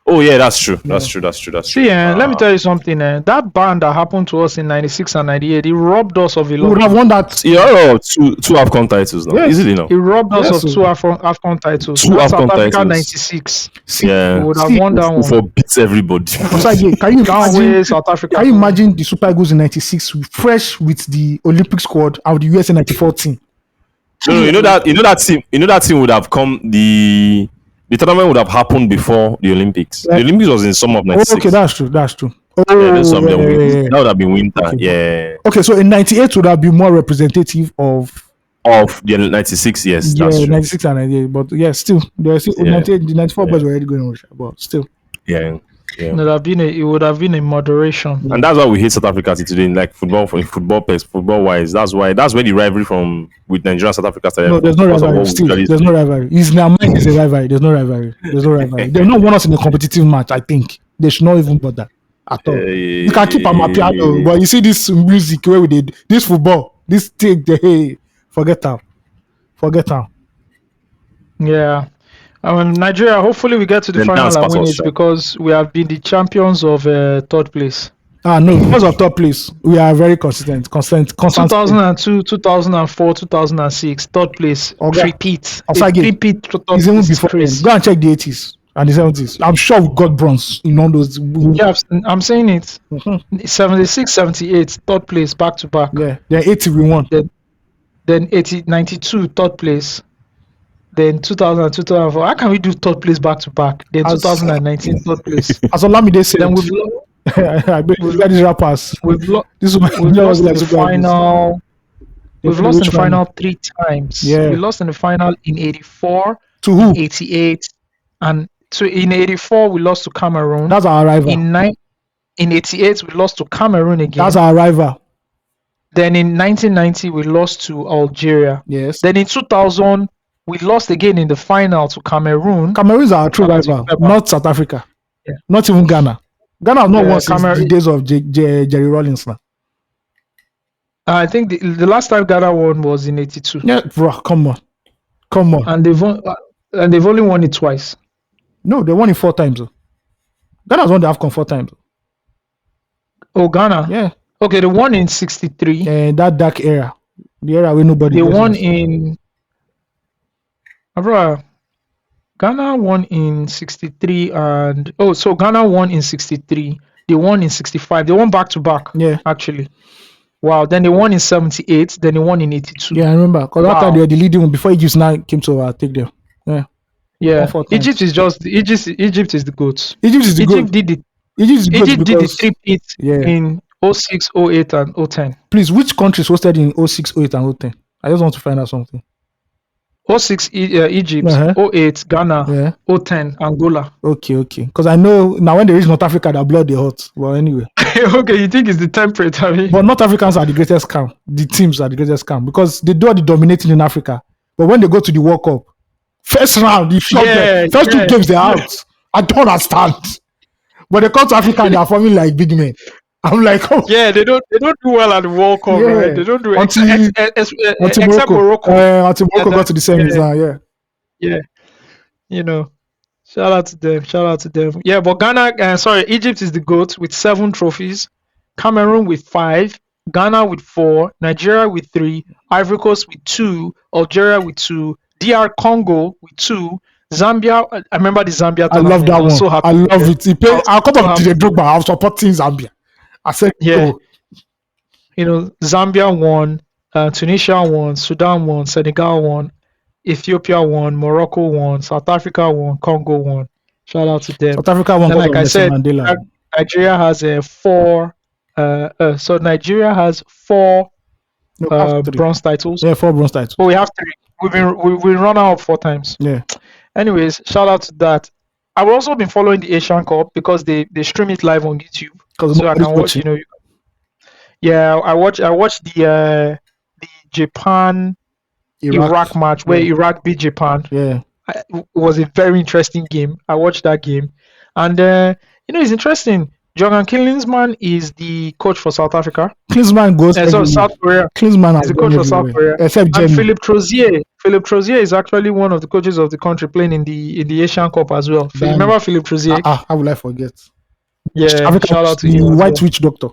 S4: Oh yeah, that's true. That's true.
S2: See, let me tell you something. That ban that happened to us in '96 and '98, it robbed us of a lot.
S3: We would have won that.
S4: Yeah, two AFCON titles now. Easily now.
S2: It robbed us of two AFCON titles.
S4: Two AFCon titles.
S2: South Africa '96.
S4: Yeah,
S2: we would have won that one.
S4: For beats everybody.
S3: Can you imagine the Super Eagles in '96 fresh with the Olympic squad of the USA '94 team?
S4: No, that team would have come. The tournament would have happened before the Olympics.
S3: Yeah.
S4: The Olympics was in summer of
S3: Oh,
S4: '96.
S3: okay, that's true.
S4: Yeah, that's
S3: Oh,
S4: something
S3: yeah.
S4: that would have been winter.
S3: Okay.
S4: Yeah,
S3: Okay, so in '98 would have been more representative of
S4: of the '96. Yes, that's true.
S3: '96 and '98, but yeah, still there's still
S4: Yeah.
S3: '98, the '94 boys were already going on Russia, but still.
S4: Yeah, yeah.
S2: It would have been a moderation.
S4: And that's why we hate South Africa today. Like football wise, that's where the rivalry with Nigeria and South Africa started.
S3: No, there's no
S4: because of
S3: rivalry.
S4: what we
S3: Still,
S4: usually
S3: there's
S4: say.
S3: no rivalry. It's in their mind. There's a rivalry. There's no rivalry. They've not won us in a competitive match. I think they should not even bother at all. You can keep on my piano, but you see this music where we did this football, this thing. Hey, forget them.
S2: Yeah. Nigeria, hopefully we get to the
S4: Then
S2: final
S4: dance
S2: and
S4: pass
S2: win
S4: us,
S2: it
S4: sure.
S2: because we have been the champions of third place.
S3: No, because of top place, we are very consistent.
S2: 2002, 2004, 2006, third place.
S3: Okay.
S2: Repeat.
S3: Osagie,
S2: Repeat. Third
S3: it's even
S2: place is
S3: before.
S2: crazy.
S3: Go and check the 80s and the 70s. I'm sure we got bronze in all those.
S2: Yeah, I'm saying it. 76, 78, third place, back to back.
S3: Yeah, then 80 we won.
S2: Then 92, third place. Then 2000, 2004. How can we do third place back to back? Then 2019, third place.
S3: As Olamide said,
S2: Then we've
S3: I bet we've got these rappers.
S2: We've lost
S3: like
S2: in the final. We've lost in the final 3 times.
S3: Yeah.
S2: We lost in the final in 84,
S3: to who?
S2: 88, and so in 84 we lost to Cameroon.
S3: That's our rival.
S2: In 88 we lost to Cameroon again.
S3: That's our rival.
S2: Then in 1990 we lost to Algeria.
S3: Yes.
S2: Then in 2000 we lost again in the final to Cameroon.
S3: Cameroon is our true rival, not South Africa.
S2: Yeah.
S3: Not even Ghana. Ghana has not won since
S2: Cameroon-
S3: the days of Jerry Rollins now.
S2: I think the last time Ghana won was in 82.
S3: Yeah, bro, come on.
S2: And they've only won it twice.
S3: No, they won it 4 times. Ghana has won the AFCON 4 times.
S2: Oh, Ghana.
S3: Yeah.
S2: Okay, they won in 63.
S3: That dark era. The era where nobody
S2: They
S3: knows
S2: won
S3: us.
S2: in. Bro, Ghana won in 63 and so Ghana won in 63. They won in 65. They won back to back.
S3: Yeah.
S2: Actually. Wow. Then they won in 78. Then they won in 82.
S3: Yeah, I remember. Because that time they were the leading one before Egypt now came to overtake them. Yeah.
S2: Yeah.
S3: Won 4 times.
S2: Egypt is the GOAT.
S3: Egypt is the
S2: Egypt
S3: goat.
S2: did it.
S3: Egypt is the goat
S2: Egypt did the
S3: because
S2: 3-peat
S3: yeah.
S2: in 06, 08, and 010.
S3: Please, which countries hosted in 06, 08, and 010? I just want to find out something.
S2: 06 Egypt,
S3: Uh-huh.
S2: 08 Ghana,
S3: Yeah.
S2: 010 Angola.
S3: Okay. Because I know now when they reach North Africa, their blood they hot. Well, anyway.
S2: Okay, you think it's the temperature? I mean.
S3: But North Africans are the greatest scam. The teams are the greatest scam because they do all the dominating in Africa. But when they go to the World Cup, first round, you shot them. First 2 games, they're out. I don't understand. But they come to Africa and they are forming like big men. I'm like, oh.
S2: Yeah, they don't do well at the World Cup,
S3: Yeah.
S2: right? They don't do it
S3: Until
S2: except Morocco.
S3: Until Morocco got to the semis now, yeah.
S2: Yeah, shout out to them. Yeah, but Ghana, Egypt is the GOAT with 7 trophies, Cameroon with 5, Ghana with 4, Nigeria with 3, Ivory Coast with 2, Algeria with 2, DR Congo with 2, Zambia. I remember the Zambia.
S3: I love that
S2: I
S3: one.
S2: was so happy.
S3: I love it. I'll come up to
S2: happy.
S3: the Drogba. I was supporting Zambia. I said,
S2: Yeah.
S3: oh.
S2: Zambia won, Tunisia won, Sudan won, Senegal won, Ethiopia won, Morocco won, South Africa won, Congo won. Shout out to them.
S3: South Africa won.
S2: And like I
S3: Nelson
S2: said,
S3: Mandela.
S2: Nigeria has 4. So Nigeria has 4
S3: No, have 3.
S2: bronze titles.
S3: Yeah, 4 bronze titles.
S2: But we have 3. We run out 4 times.
S3: Yeah.
S2: Anyways, shout out to that. I've also been following the Asian Cup because they stream it live on YouTube. So I can watch. Yeah, I watched the Japan Iraq match where Iraq beat Japan.
S3: Yeah.
S2: It was a very interesting game. I watched that game, and it's interesting. Jorgen Klinsmann is the coach for South Africa.
S3: Klinsmann goes.
S2: So South Korea.
S3: Klinsmann
S2: is the coach for South Korea.
S3: Except
S2: and
S3: Jenny.
S2: Philippe Trozier. Philippe Trozier is actually one of the coaches of the country playing in the Asian Cup as well.
S3: Damn.
S2: Remember Philippe Trozier?
S3: How will I forget?
S2: Yeah,
S3: Africa,
S2: shout out to
S3: the
S2: him.
S3: white witch doctor.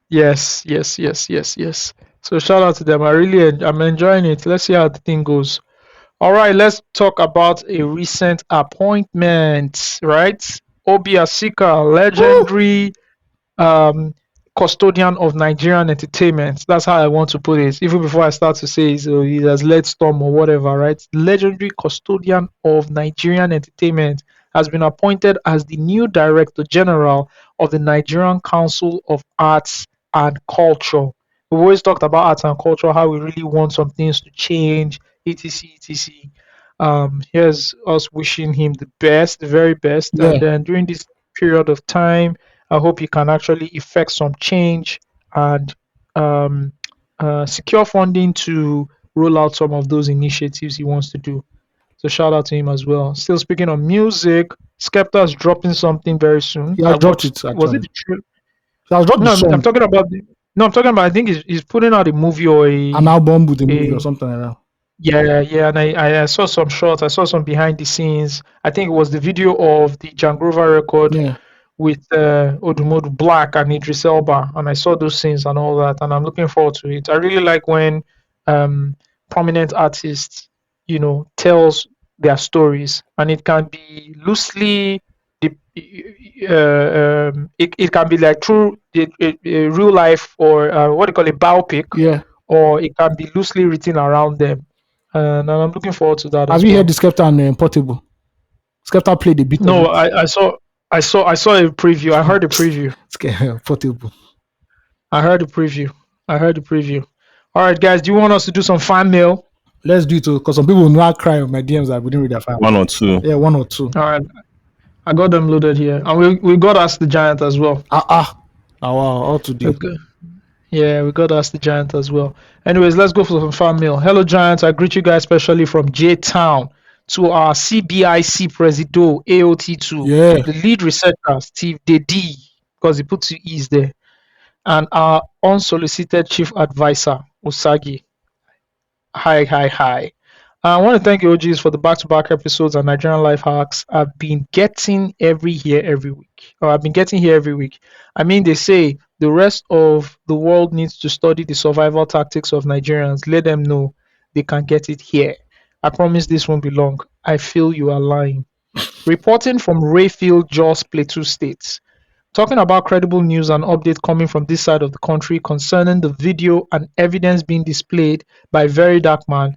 S2: Yes. So shout out to them. I'm enjoying it. Let's see how the thing goes. All right, let's talk about a recent appointment, right? Obi Asika, legendary custodian of Nigerian entertainment. That's how I want to put it. Even before I start to say so he has led storm or whatever, right? Legendary custodian of Nigerian entertainment has been appointed as the new director general of the Nigerian Council of Arts and Culture. We've always talked about arts and culture, how we really want some things to change, etc. etc. Here's us wishing him the best, the very best. And
S3: Yeah.
S2: then during this period of time, I hope he can actually effect some change and um, secure funding to roll out some of those initiatives he wants to do. So shout out to him as well. Still speaking on music, Skepta is dropping something very soon.
S3: He
S2: I
S3: has dropped
S2: watched.
S3: it
S2: Was it
S3: actually.
S2: the trailer?
S3: He has dropped
S2: No,
S3: the
S2: I'm
S3: song,
S2: talking about. No, I'm talking about. I think he's putting out a movie or
S3: an album with a movie or
S2: a
S3: something like that.
S2: yeah, and I saw some shots. I saw some behind the scenes. I think it was the video of the Jangrova record
S3: Yeah.
S2: with Odumodu Black and Idris Elba, and I saw those scenes and all that, and I'm looking forward to it. I really like when um, prominent artists, tells their stories, and it can be loosely, it can be like true, a real life or what do you call it, biopic,
S3: Yeah.
S2: or it can be loosely written around them, and I'm looking forward to that
S3: Have
S2: as
S3: you heard
S2: well.
S3: the Skepta and Portable? Skepta played a bit of
S2: No,
S3: it.
S2: I saw a preview. I heard a preview.
S3: Portable.
S2: I heard the preview. I heard the preview. All right, guys, do you want us to do some fan mail?
S3: Let's do it because some people will not cry on my DMs that we didn't read their file.
S4: One or two.
S3: Yeah, one or two.
S2: All right, I got them loaded here, and we got Ask the Giant as well.
S3: Wow, all today.
S2: Okay. Yeah, we got Ask the Giant as well. Anyways, let's go for some fan mail. Hello, Giants. I greet you guys especially from J Town to our CBIC Presido AOT2,
S3: Yeah.
S2: the lead researcher Steve Dedi, because he put two E's there, and our unsolicited chief advisor Osagie. Hi. I want to thank you, OGs, for the back-to-back episodes and Nigerian life hacks. I've been getting here every week. I mean, they say the rest of the world needs to study the survival tactics of Nigerians. Let them know they can get it here. I promise this won't be long. I feel you are lying. Reporting from Rayfield, Jos, Plateau State. Talking about credible news and update coming from this side of the country concerning the video and evidence being displayed by Very Dark Man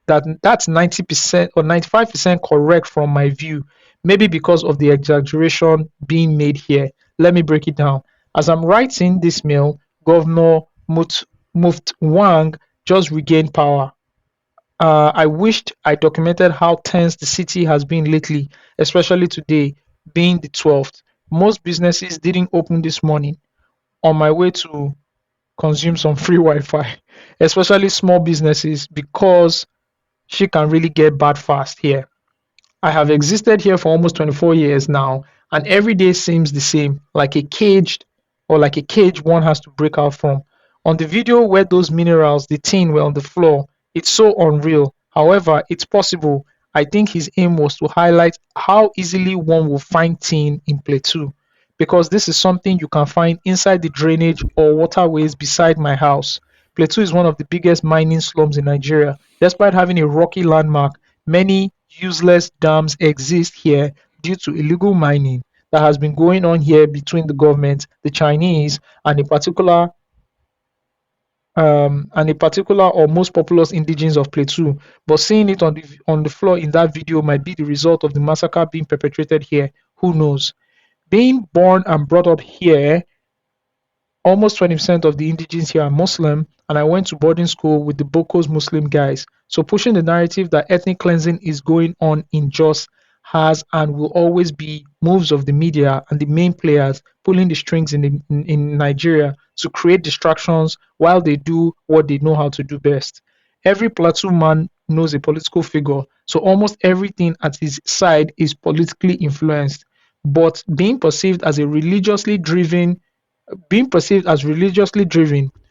S2: that's 90% or 95% correct from my view. Maybe because of the exaggeration being made here. Let me break it down. As I'm writing this mail, Governor Muft Wang just regained power. I wished I documented how tense the city has been lately, especially today, being the 12th. Most businesses didn't open this morning on my way to consume some free Wi-Fi, especially small businesses, because she can really get bad fast here. I have existed here for almost 24 years now, and every day seems the same, like a cage one has to break out from. On the video where those minerals, the tin, were on the floor, it's so unreal. However, it's possible. I think his aim was to highlight how easily one will find tin in Plateau, because this is something you can find inside the drainage or waterways beside my house. Plateau is one of the biggest mining slums in Nigeria. Despite having a rocky landmark, many useless dams exist here due to illegal mining that has been going on here between the government, the Chinese, and a particular or most populous indigenes of Plateau. But seeing it on the floor in that video might be the result of the massacre being perpetrated here. Who knows? Being born and brought up here, almost 20% of the indigenes here are Muslim, and I went to boarding school with the Boko's Muslim guys. So pushing the narrative that ethnic cleansing is going on in Jos has and will always be moves of the media and the main players pulling the strings in Nigeria to create distractions while they do what they know how to do best. Every Plateau man knows a political figure, so almost everything at his side is politically influenced. But being perceived as religiously driven,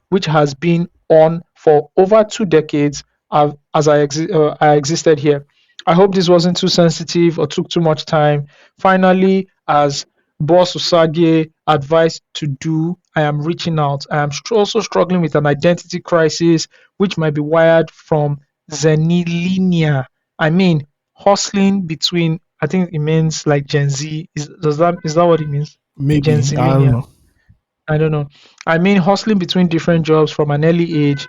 S2: which has been on for over 2 decades as I existed here. I hope this wasn't too sensitive or took too much time. Finally, as Boss Osage advised to do, I am reaching out. I am also struggling with an identity crisis, which might be wired from Zenilinia. I mean, hustling between, I think it means like Gen Z. Is that what it means?
S3: Maybe.
S2: Gen
S3: I don't
S2: Z
S3: know.
S2: I don't know. I mean, hustling between different jobs from an early age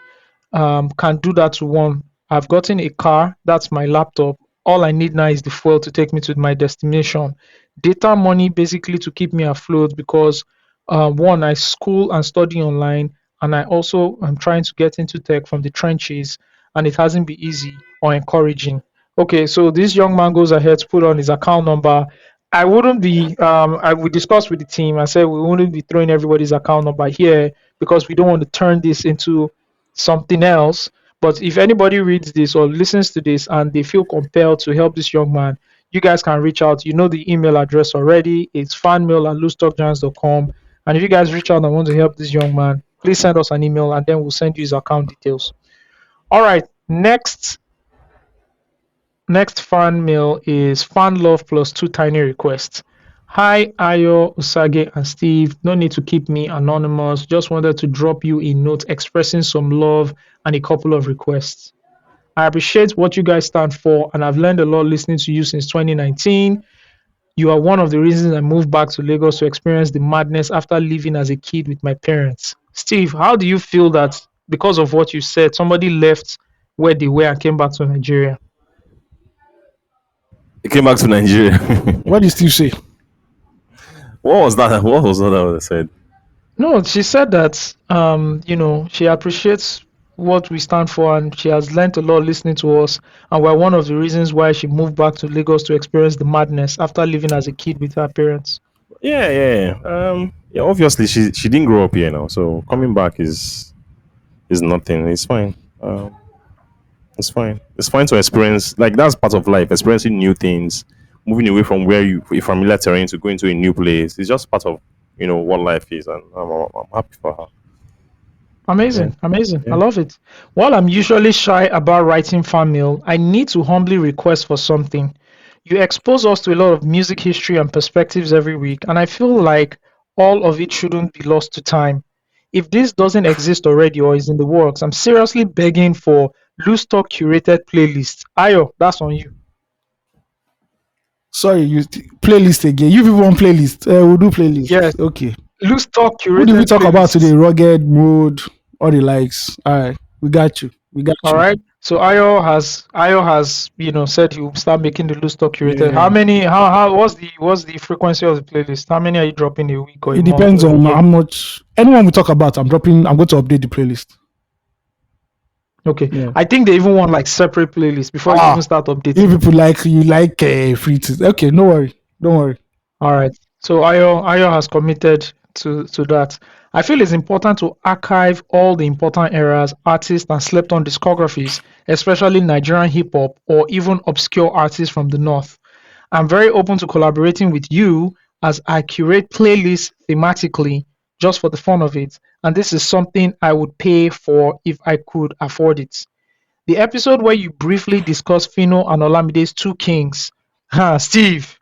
S2: can do that to one. I've gotten a car, that's my laptop. All I need now is the fuel to take me to my destination. Data money basically to keep me afloat because one, I school and study online, and I also am trying to get into tech from the trenches, and it hasn't been easy or encouraging. Okay, so this young man goes ahead to put on his account number. I wouldn't be I would discuss with the team. I said we wouldn't be throwing everybody's account number here because we don't want to turn this into something else. But if anybody reads this or listens to this and they feel compelled to help this young man, you guys can reach out. You know the email address already. It's fanmail@loosetalkgiants.com. And if you guys reach out and want to help this young man, please send us an email and then we'll send you his account details. All right. Next fan mail is fan love plus two tiny requests. Hi, Ayo, Osagie, and Steve. No need to keep me anonymous. Just wanted to drop you a note expressing some love and a couple of requests. I appreciate what you guys stand for, and I've learned a lot listening to you since 2019. You are one of the reasons I moved back to Lagos to experience the madness after living as a kid with my parents. Steve, how do you feel that because of what you said, somebody left where they were and came back to Nigeria?
S4: He came back to Nigeria.
S3: What did Steve say?
S4: What was that? What was that I said?
S2: No, she said that she appreciates what we stand for and she has learned a lot listening to us, and we're one of the reasons why she moved back to Lagos to experience the madness after living as a kid with her parents.
S4: Yeah. Obviously, she didn't grow up here now, so coming back is nothing. It's fine. It's fine. It's fine to experience. Like that's part of life. Experiencing new things, moving away from where you familiar terrain to go into a new place. It's just part of what life is, and I'm happy for her.
S2: Amazing. I love it. While I'm usually shy about writing fan mail, I need to humbly request for something. You expose us to a lot of music history and perspectives every week, and I feel like all of it shouldn't be lost to time. If this doesn't exist already or is in the works, I'm seriously begging for loose talk curated playlists. Ayo, that's on you.
S3: Sorry, playlist again. You people want playlist? We'll do playlist.
S2: Yes.
S3: Okay.
S2: Loose talk curated.
S3: What did we talk about
S2: playlists.
S3: today? Rugged, mode, all the likes. All right, we got you.
S2: All right. So Ayo has said he will start making the loose talk curated.
S3: Yeah.
S2: How many? How what's the frequency of the playlist? How many are you dropping a week or a
S3: It
S2: month
S3: depends
S2: or a
S3: on
S2: year?
S3: how much. Anyone we talk about, I'm going to update the playlist.
S2: Okay.
S3: Yeah.
S2: I think they even want like separate playlists before you even start updating.
S3: If people like free to. Okay, no worry. Don't worry.
S2: All right. So Ayo has committed to that. I feel it's important to archive all the important eras, artists, and slept on discographies, especially Nigerian hip hop or even obscure artists from the north. I'm very open to collaborating with you as I curate playlists thematically just for the fun of it, and this is something I would pay for if I could afford it. The episode where you briefly discuss Fino and Olamide's Two Kings. Steve,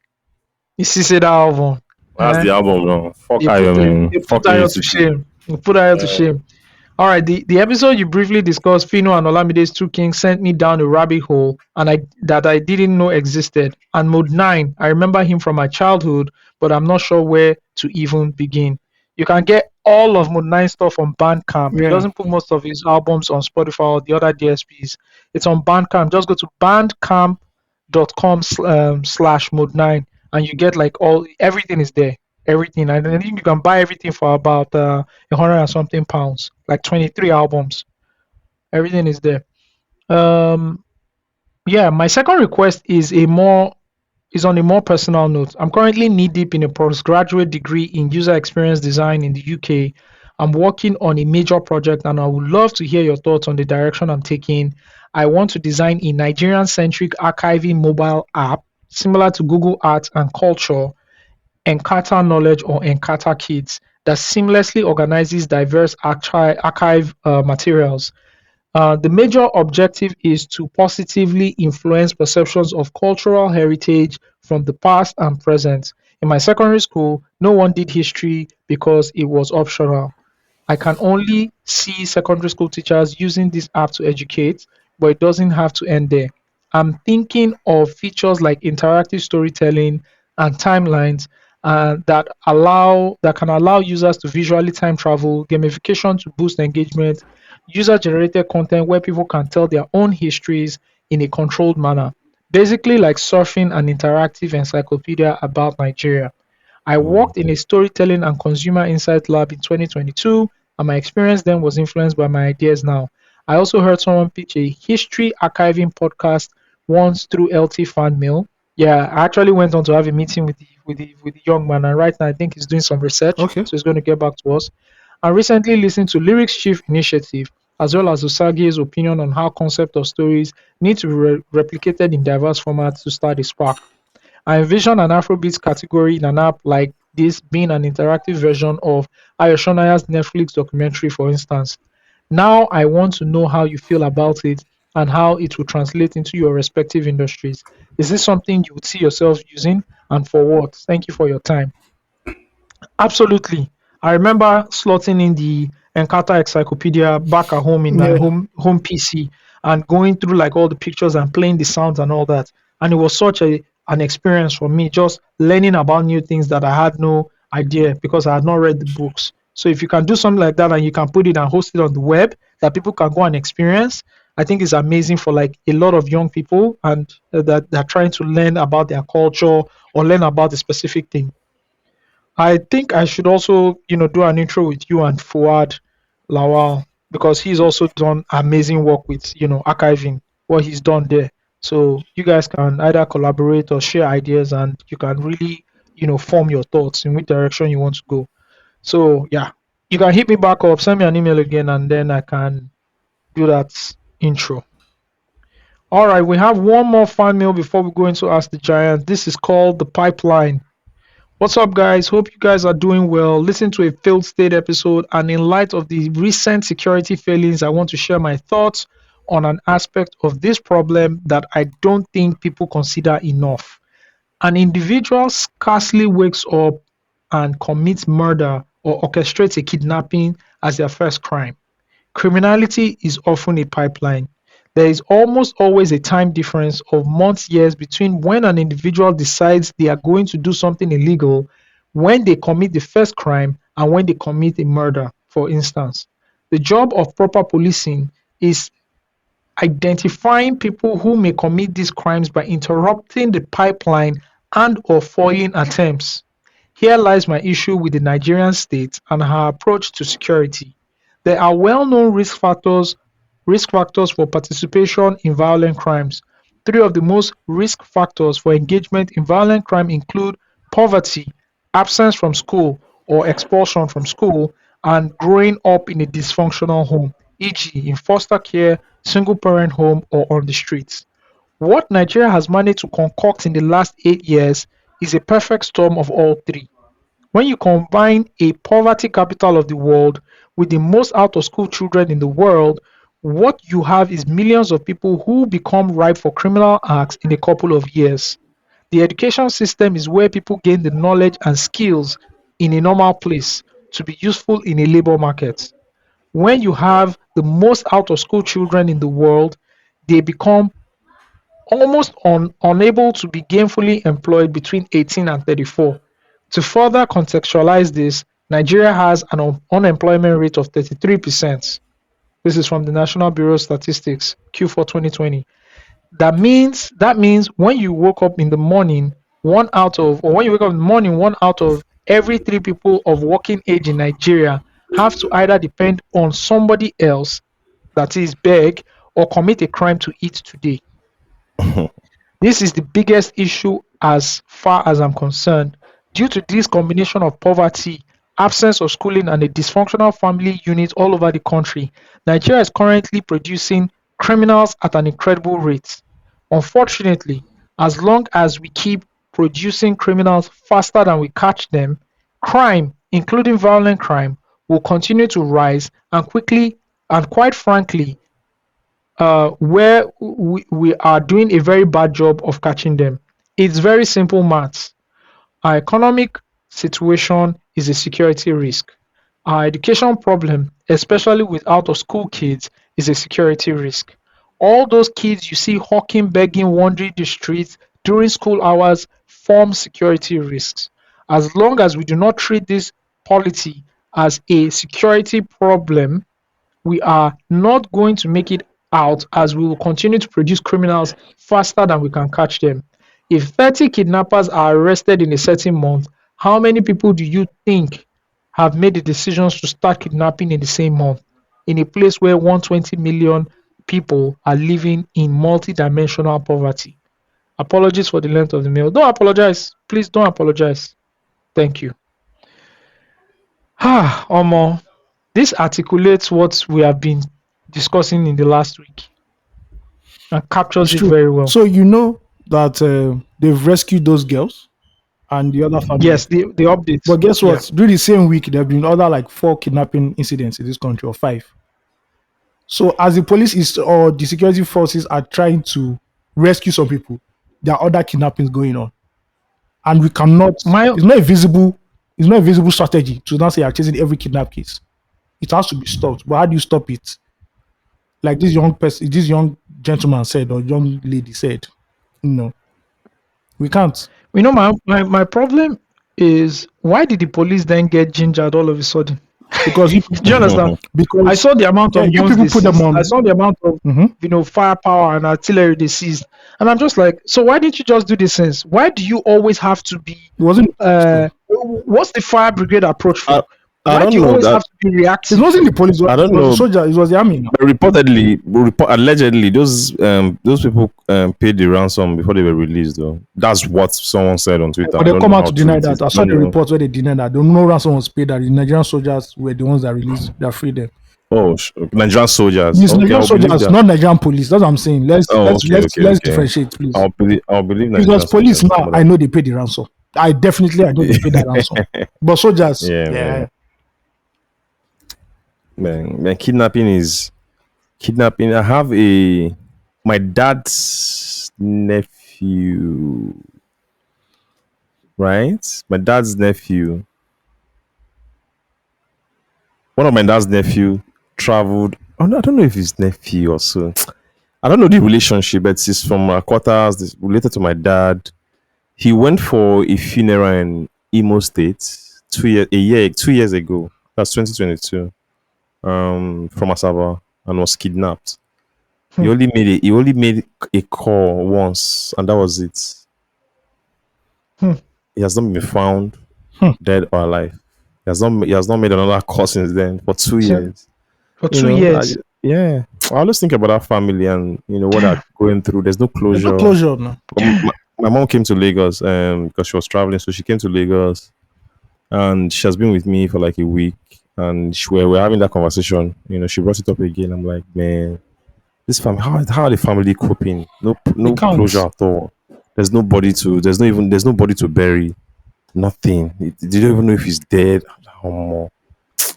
S2: this is that album.
S4: That's the album, no. Fuck
S2: They
S4: Ayo, man.
S2: put
S4: Fuck
S2: Ayo to shame. They put Ayo to shame. All right, the episode you briefly discussed, Fino and Olamide's Two Kings, sent me down a rabbit hole and I didn't know existed. And Mode 9, I remember him from my childhood, but I'm not sure where to even begin. You can get all of Mode 9 stuff on Bandcamp. He doesn't put most of his albums on Spotify or the other DSPs. It's on Bandcamp. Just go to bandcamp.com/Mode 9 and you get like everything is there. Everything. And I think you can buy everything for about 100 and something pounds, like 23 albums. Everything is there. My second request is on a more personal note. I'm currently knee deep in a postgraduate degree in user experience design in the UK. I'm working on a major project and I would love to hear your thoughts on the direction I'm taking. I want to design a Nigerian centric archiving mobile app similar to Google Arts and Culture, Encarta Knowledge or Encarta Kids that seamlessly organizes diverse archive materials. The major objective is to positively influence perceptions of cultural heritage from the past and present. In my secondary school, no one did history because it was optional. I can only see secondary school teachers using this app to educate, but it doesn't have to end there. I'm thinking of features like interactive storytelling and timelines, that can allow users to visually time travel, gamification to boost engagement, user generated content where people can tell their own histories in a controlled manner. Basically, like surfing an interactive encyclopedia about Nigeria. I worked in a storytelling and consumer insight lab in 2022, and my experience then was influenced by my ideas now. I also heard someone pitch a history archiving podcast once through LT Fan Mail. Yeah, I actually went on to have a meeting with the young man, and right now I think he's doing some research,
S3: Okay.
S2: so he's going to get back to us. I recently listened to Lyrics Chief Initiative, as well as Osagie's opinion on how concept of stories need to be replicated in diverse formats to start a spark. I envision an Afrobeats category in an app like this being an interactive version of Ayoshonaya's Netflix documentary, for instance. Now I want to know how you feel about it and how it will translate into your respective industries. Is this something you would see yourself using, and for what? Thank you for your time. Absolutely. I remember slotting in the Encarta Encyclopedia back at home in my
S3: Yeah.
S2: home PC and going through like all the pictures and playing the sounds and all that. And it was such a an experience for me, just learning about new things that I had no idea because I had not read the books. So if you can do something like that and you can put it and host it on the web that people can go and experience, I think it's amazing for like a lot of young people and that they're trying to learn about their culture or learn about the specific thing. I think I should also, do an intro with you and Fuad Lawal because he's also done amazing work with, archiving what he's done there. So you guys can either collaborate or share ideas and you can really, form your thoughts in which direction you want to go. So yeah, you can hit me back up, send me an email again, and then I can do that intro. All right, we have one more fan mail before we go into Ask the Giant. This is called The Pipeline. What's up, guys? Hope you guys are doing well. Listen to a failed state episode, and in light of the recent security failings, I want to share my thoughts on an aspect of this problem that I don't think people consider enough. An individual scarcely wakes up and commits murder or orchestrates a kidnapping as their first crime. Criminality is often a pipeline. There is almost always a time difference of months, years between when an individual decides they are going to do something illegal, when they commit the first crime, and when they commit a murder, for instance. The job of proper policing is identifying people who may commit these crimes by interrupting the pipeline and or foiling attempts. Here lies my issue with the Nigerian state and her approach to security. There are well-known risk factors for participation in violent crimes. Three of the most risk factors for engagement in violent crime include poverty, absence from school or expulsion from school, and growing up in a dysfunctional home, e.g., in foster care, single parent home, or on the streets. What Nigeria has managed to concoct in the last 8 years is a perfect storm of all three. When you combine a poverty capital of the world with the most out of school children in the world, what you have is millions of people who become ripe for criminal acts in a couple of years. The education system is where people gain the knowledge and skills in a normal place to be useful in a labor market. When you have the most out of school children in the world, they become almost unable to be gainfully employed between 18 and 34. To further contextualize this, Nigeria has an unemployment rate of 33%. This is from the National Bureau of Statistics, Q4 2020. That means when you woke up in the morning, when you wake up in the morning, one out of every three people of working age in Nigeria have to either depend on somebody else, that is beg, or commit a crime to eat today. This is the biggest issue as far as I'm concerned. Due to this combination of poverty, absence of schooling, and a dysfunctional family unit all over the country, Nigeria is currently producing criminals at an incredible rate. Unfortunately, as long as we keep producing criminals faster than we catch them, crime, including violent crime, will continue to rise and quickly and quite frankly, where we are doing a very bad job of catching them. It's very simple maths. Our economic situation is a security risk. Our education problem, especially with out of school kids, is a security risk. All those kids you see hawking, begging, wandering the streets during school hours form security risks. as long as we do not treat this polity as a security problem, we are not going to make it out, as we will continue to produce criminals faster than we can catch them. If 30 kidnappers are arrested in a certain month, how many people do you think have made the decisions to start kidnapping in the same month in a place where 120 million people are living in multi-dimensional poverty? Apologies for the length of the mail. Don't apologize. Please don't apologize. Thank you. Omo, this articulates what we have been discussing in the last week and captures it very well.
S3: So you know that they've rescued those girls and the other family.
S2: Yes, the updates.
S3: But guess what? During the same week, there have been other like 4 kidnapping incidents in this country, or 5. So as the police is or the security forces are trying to rescue some people, there are other kidnappings going on, and we cannot. It's not a visible strategy to not say you're chasing every kidnap case. It has to be stopped. But how do you stop it? Like this young gentleman said, or young lady said, we can't.
S2: My problem is, why did the police then get gingered all of a sudden?
S3: Because
S2: do you understand?
S3: Because
S2: I saw the amount of guns they
S3: put them
S2: seized.
S3: on.
S2: I saw the amount of firepower and artillery they seized, and I'm just like, so why didn't you just do this since? Why do you always have to be? What's the fire brigade approach for? Why do you always have to be reactive?
S3: It wasn't the police.
S4: I don't know.
S3: Soldier. It was the army.
S4: But allegedly, those people paid the ransom before they were released. Though that's what someone said on Twitter.
S3: But they come out to deny that. I saw the reports where they denied that. No ransom was paid. That the Nigerian soldiers were the ones that released, that freed them.
S4: Oh, Nigerian soldiers.
S3: Yes, Nigerian soldiers, not Nigerian police. That's what I'm saying. Let's differentiate, please.
S4: I'll believe.
S3: Because police now, I know they pay the ransom. I know they pay that ransom. But soldiers, yeah.
S4: Man, kidnapping. I have my dad's nephew, right? My dad's nephew. One of my dad's nephew traveled. I don't know if his nephew or so. I don't know the relationship, but it's from our quarters. It's related to my dad. He went for a funeral in Imo State 2 years ago. That's 2022. From Asaba, and was kidnapped. He only made a call once, and that was it. He has not been found dead or alive. He has not made another call since then for 2 years.
S2: For 2 years.
S4: I always think about that family and what they're going through. There's no closure.
S3: There's no closure now.
S4: My mom came to Lagos because she was traveling, so she came to Lagos, and she has been with me for like a week. And we're having that conversation. She brought it up again. I'm like, man, this family, how are the family coping? No closure at all. There's nobody to bury. Nothing. They don't even know if he's dead.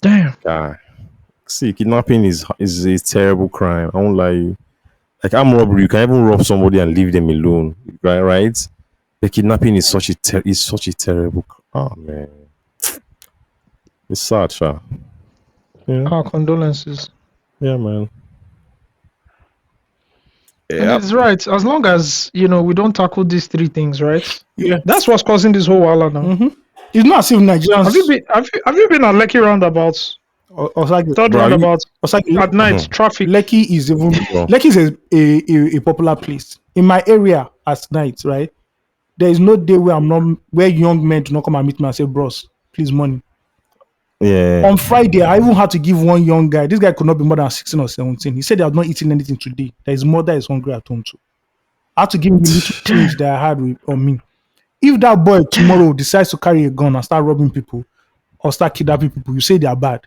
S2: Damn.
S4: God. See, kidnapping is a terrible crime. I won't lie you. Like armed robbery, you can even rob somebody and leave them alone, right? The kidnapping is such a terrible. Oh man. It's sad, sha. Yeah.
S2: Our condolences.
S4: Yeah, man.
S2: Yeah. And it's right. As long as we don't tackle these 3 things, right?
S3: Yeah.
S2: That's what's causing this whole wala now.
S3: It's not as if Nigerians.
S2: Have you been at Lekki roundabouts?
S3: Osagie.
S2: Third roundabout.
S3: Osagie.
S2: At night, traffic.
S3: Lekki is a popular place. In my area at night, right? There is no day where young men do not come and meet me and say, bros, please money.
S4: Yeah.
S3: On Friday, I even had to give one young guy. This guy could not be more than 16 or 17. He said he had not eaten anything today. That his mother is hungry at home too. I had to give him the little change that I had on me. If that boy tomorrow decides to carry a gun and start robbing people or start kidnapping people, you say they are bad.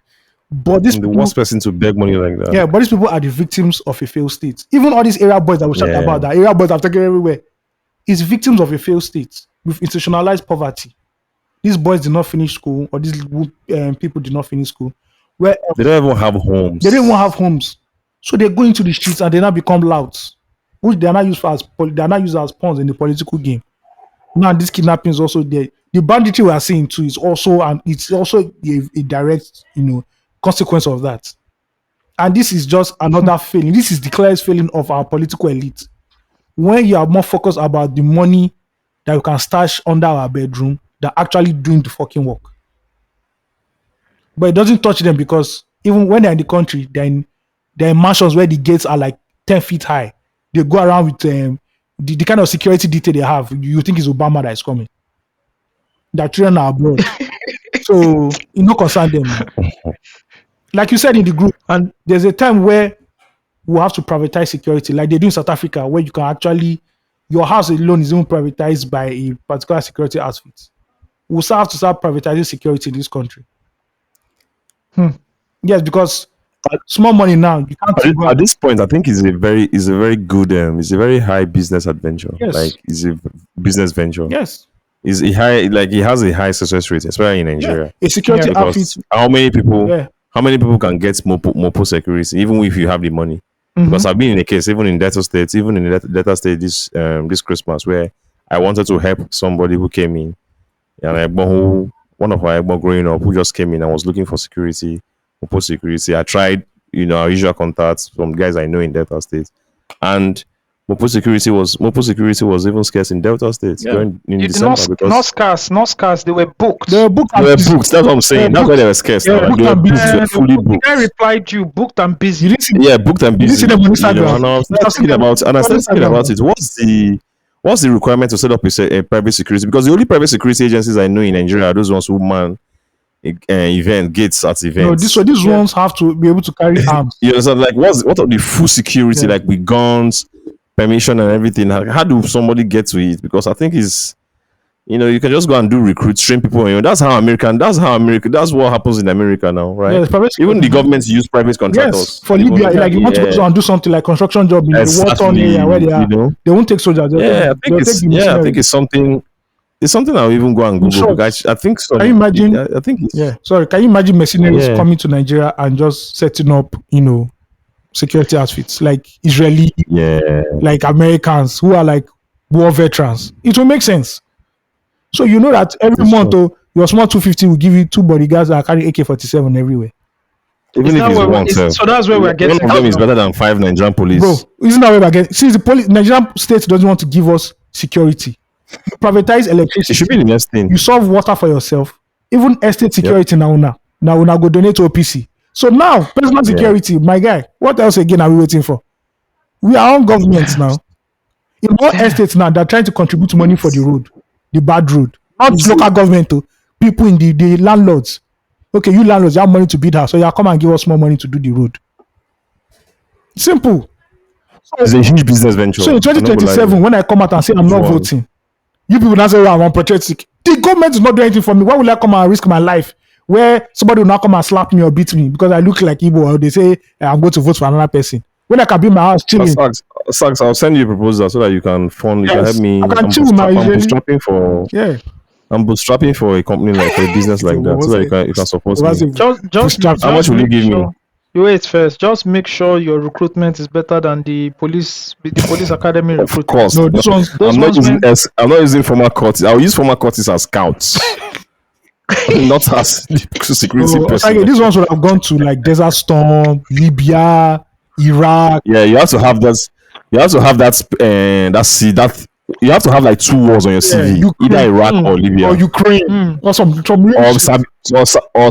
S3: But this
S4: the worst person to beg money like that.
S3: Yeah, but these people are the victims of a failed state. Even all these area boys that we talked about, that area boys have taken everywhere, is victims of a failed state with institutionalized poverty. These boys did not finish school, or these people did not finish school. Where
S4: they don't even have homes.
S3: They didn't even have homes, so they go into the streets and they now become louds, which they are not used as pawns in the political game. Now this kidnapping is also there. The banditry we are seeing too is also a direct consequence of that. And this is just another failing. This is the clearest failing of our political elite. When you are more focused about the money that you can stash under our bedroom that are actually doing the fucking work. But it doesn't touch them because even when they're in the country, they're in mansions where the gates are like 10 feet high. They go around with the kind of security detail they have. You think it's Obama that is coming. Their children are abroad. So it no concern them. Like you said in the group, and there's a time where we have to privatize security, like they do in South Africa, where you can actually, your house alone is even privatized by a particular security outfit. We'll still have to start privatizing security in this country. Yes, because small money now. You can't
S4: At this point, I think it's a very good, it's a very high business adventure.
S3: Yes.
S4: Like it's a business venture.
S3: Yes.
S4: Is a high, like it has a high success rate, especially in Nigeria.
S3: A security outfit.
S4: How many people can get Mopo security, even if you have the money? Because I've been in a case, even in Delta State, this Christmas, where I wanted to help somebody who came in, and one of our growing up who just came in and was looking for security, Mopo security. I tried, our usual contacts from guys I know in Delta State, and Mopo security was even scarce in Delta State in December, because
S2: not scarce. They were booked.
S4: That's what I'm saying. That's why they were scarce. Like, they were fully booked.
S2: The guy replied you, booked and busy.
S4: Booked and busy. And I started thinking about it. What's the requirement to set up a private security? Because the only private security agencies I know in Nigeria are those ones who man gates at events.
S3: No, these ones have to be able to carry arms.
S4: You understand? Like, what are the full security, like with guns, permission and everything? How do somebody get to it? Because I think it's, you can just go and do recruits, train people. That's what happens in America now, right? Yeah, even the governments use private contractors.
S3: Yes, for Libya, like you want to go and do something like construction job in the war-torn area where they are. They won't take soldiers.
S4: I think it's something. It's something I'll even go and Google. I think so.
S3: Can you imagine?
S4: I think.
S3: Can you imagine mercenaries coming to Nigeria and just setting up, security outfits like Israeli, like Americans who are like war veterans? It will make sense. So you know that every month, your small 250 will give you 2 bodyguards that carry AK-47 everywhere.
S4: Even if it's one,
S2: so that's where we're getting.
S4: One of them is better than 5 Nigerian police.
S3: Bro, isn't that where we're getting? See, the Nigerian state doesn't want to give us security. You privatize electricity.
S4: It should be the next thing.
S3: You solve water for yourself. Even estate security now go donate to OPC. So now, personal security, my guy, what else again are we waiting for? We are on government now. In all estates now, they're trying to contribute money for the road, the bad road. Not local government, people in the landlords. Okay, you landlords, you have money to build house, so you come and give us more money to do the road. Simple.
S4: It's a huge business venture.
S3: So in 2027, when I come out and say I'm not voting, you people now say, well, I'm patriotic. The government is not doing anything for me. Why will I come and risk my life where somebody will not come and slap me or beat me because I look like Igbo, or they say I'm going to vote for another person? When I can be in my house chilling.
S4: Sucks. I'll send you a proposal so that you can fund. You can help me.
S3: I can chill with my
S4: bootstrapping for. Yeah. I'm bootstrapping for a company like a business like that, so that you can support me.
S2: Just
S4: how much will you give me?
S2: You wait first. Just make sure your recruitment is better than the police academy recruitment.
S4: Of course. No, I'm not using former Curtis. I'll use former Curtis as scouts. Not as security person.
S3: These ones would have gone to like Desert Storm, Libya, Iraq.
S4: Yeah, you have to have that. You have to have that. You have to have like 2 wars on your CV, either Iraq or Libya
S3: or Ukraine or some
S4: or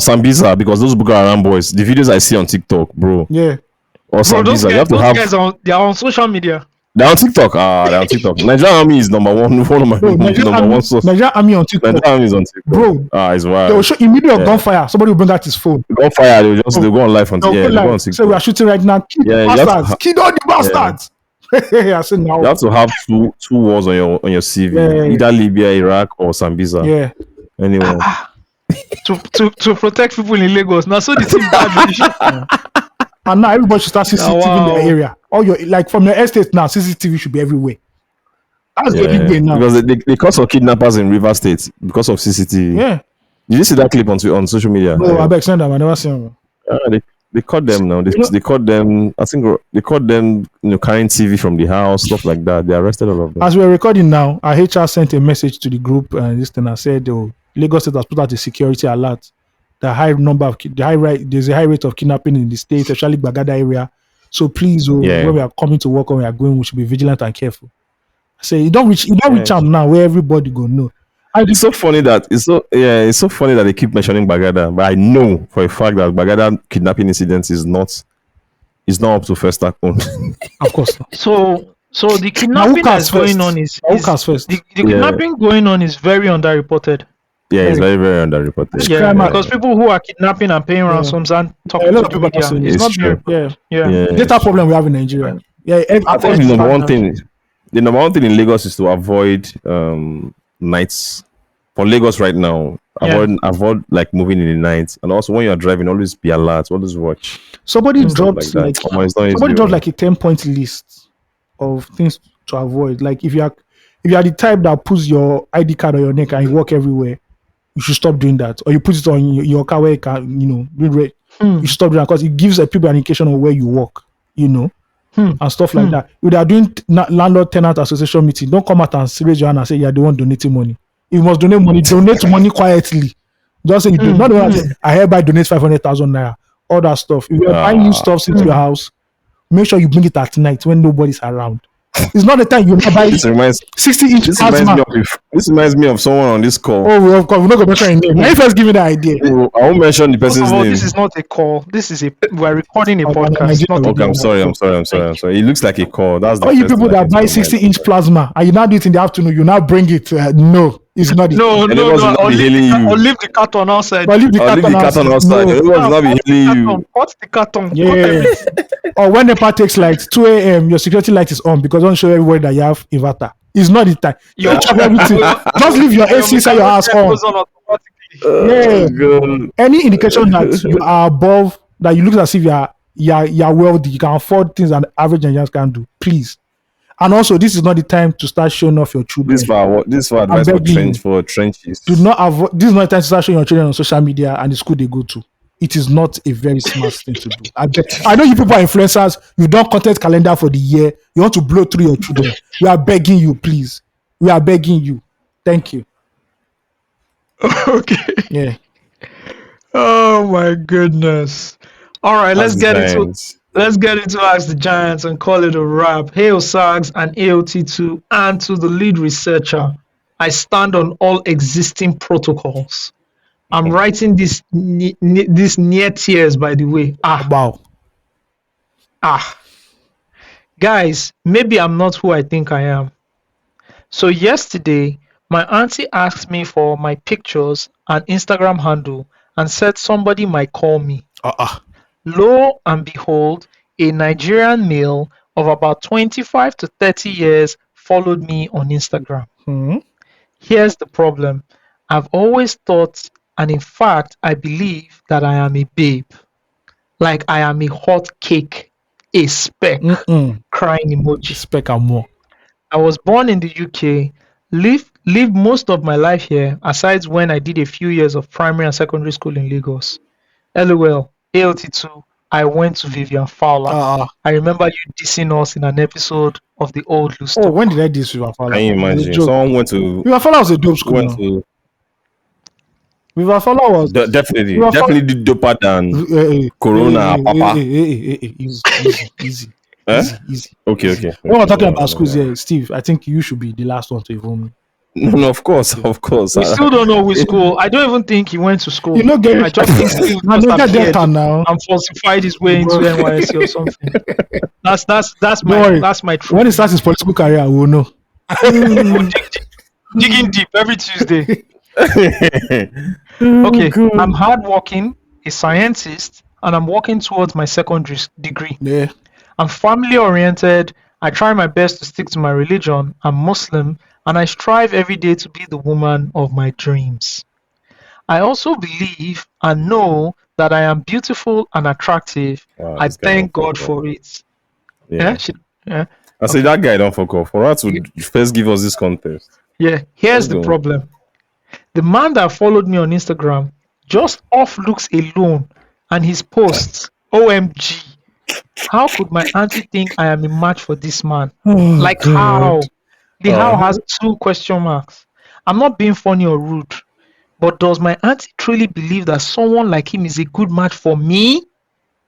S4: Sambisa, because those Boko Haram boys, the videos I see on TikTok, bro.
S3: Yeah.
S2: Or Sambisa, you have to have. They are on social media.
S4: They're on TikTok. They're on TikTok. Nigerian Army is number one. One of my number one source.
S3: Nigerian Army on TikTok.
S4: Nigerian Army is on TikTok.
S3: Bro,
S4: it's wild.
S3: They will show immediate gunfire. Somebody will bring out his phone.
S4: Gunfire. They'll go on live on TikTok. They'll go on TikTok.
S3: So we are shooting right now. Kill the bastards. Kill all the bastards. I said now.
S4: You have to have two wars on your CV. Either Libya, Iraq, or Sambisa.
S3: Yeah.
S4: Anyway.
S2: to protect people in Lagos. Now, so the team bad.
S3: And now everybody should start CCTV in their area. All your from your estate now, CCTV should be everywhere. That's the big way now.
S4: Because they cause of kidnappers in River State because of CCTV.
S3: Yeah.
S4: Did you see that clip on social media?
S3: No, I send them. I never seen them.
S4: They caught them now. They caught them. I think they caught them. Carrying TV from the house, stuff like that. They arrested all of them.
S3: As we're recording now, our HR sent a message to the group and this thing. I said, Lagos State has put out a security alert. There's a high rate of kidnapping in the state, especially Bagada area. So please, when we are coming to work or we are going, we should be vigilant and careful. I say you don't reach out now where everybody go know.
S4: It's so funny that it's so funny that they keep mentioning Bagada, but I know for a fact that Bagada kidnapping incident is not up to first AFCON.
S3: Of course not.
S2: So the kidnapping that's going on is
S3: first.
S2: the kidnapping going on is very underreported.
S4: Yeah, it's very, very underreported.
S2: Yeah, because people who are kidnapping and paying ransoms and talking
S3: a lot of
S2: to
S3: people
S2: the
S3: are saying
S2: media,
S3: it's
S2: it's not
S3: true.
S2: very,
S3: That's a problem we have in Nigeria. Yeah,
S4: I think the number one thing in Lagos is to avoid nights. For Lagos right now, avoid like moving in the night, and also when you're driving, always be alert, always watch.
S3: Somebody dropped
S4: like
S3: like a 10-point list of things to avoid. Like if you are the type that puts your ID card on your neck and you walk everywhere, you should stop doing that. Or you put it on your car where you can, you should stop doing that because it gives people an indication of where you walk, and stuff like that. If they are doing landlord tenant association meeting, don't come out and raise your hand and say you're the one donating money. If you must donate money, donate money quietly. Just say you do. Not the one that say, I hereby donate 500,000 naira. All that stuff. If you're buying new stuff into your house, make sure you bring it at night when nobody's around. It's not the time you buy 60-inch plasma.
S4: This reminds me of someone on this call.
S3: Oh, of course, we're not going to mention his name. Let me first give me the idea.
S4: I won't mention the person's name.
S2: This is not a call. We're recording a podcast.
S4: Okay, I'm sorry. It looks like a call. That's the
S3: all you people that buy 60-inch plasma and you now do it in the afternoon, you now bring it. No, it's not.
S2: No. I'll leave the carton outside.
S3: I'll leave the carton outside.
S2: No. What's the carton?
S3: Yeah. Or when the part takes like 2 a.m., your security light is on because don't show everybody that you have inverter. It's not the time. You chop everything. Just leave your AC inside your house on. Any indication that you are above, that you look as if you're wealthy, you can afford things that average Nigerians can do. Please. And also, this is not the time to start showing off your children.
S4: This for advice for trenches.
S3: Do not avoid. This is not the time to start showing your children on social media and the school they go to. It is not a very smart thing to do. I know you people are influencers. You've done content calendar for the year. You want to blow through your children. We are begging you, please. We are begging you. Thank you.
S2: Okay.
S3: Yeah.
S2: Oh my goodness. All right, let's get into Ask the Giants and call it a wrap. Hail Sags and AOT2 and to the lead researcher. I stand on all existing protocols. I'm writing this near tears, by the way.
S3: Wow.
S2: Guys, maybe I'm not who I think I am. So yesterday, my auntie asked me for my pictures and Instagram handle and said somebody might call me. Lo and behold, a Nigerian male of about 25 to 30 years followed me on Instagram. Here's the problem. I've always thought, and in fact, I believe that I am a babe. Like I am a hot cake, a speck, crying emoji.
S3: Speck and more.
S2: I was born in the UK, lived most of my life here, aside when I did a few years of primary and secondary school in Lagos. LOL, AOT2, I went to Vivian Fowler. I remember you dissing us in an episode of the old Loose Talk.
S3: When did I diss Vivian Fowler?
S4: Can you imagine? Someone went to...
S3: Vivian Fowler was a dope school. Vivian Fowler was...
S4: Definitely doper than Corona, Papa.
S3: Easy.
S4: Okay.
S3: When we're talking about schools here, Steve, I think you should be the last one to inform me.
S4: No, of course.
S2: We still don't know which school. I don't even think he went to school.
S3: I just think Steve just appeared
S2: and falsified his way into NYSC or something. That's my truth.
S3: When he starts his political career, we will know.
S2: Digging deep every Tuesday. Okay, I'm hardworking, a scientist, and I'm working towards my secondary degree.
S3: Yeah.
S2: I'm family oriented. I try my best to stick to my religion. I'm Muslim, and I strive every day to be the woman of my dreams. I also believe and know that I am beautiful and attractive. I thank God for it.
S4: Yeah. I say that guy don't fuck off. For us to first give us this context.
S2: Yeah, here's the problem. The man that followed me on Instagram, just off looks alone, and his posts, OMG. How could my auntie think I am a match for this man? How? The how has 2 question marks. I'm not being funny or rude, but does my auntie truly believe that someone like him is a good match for me?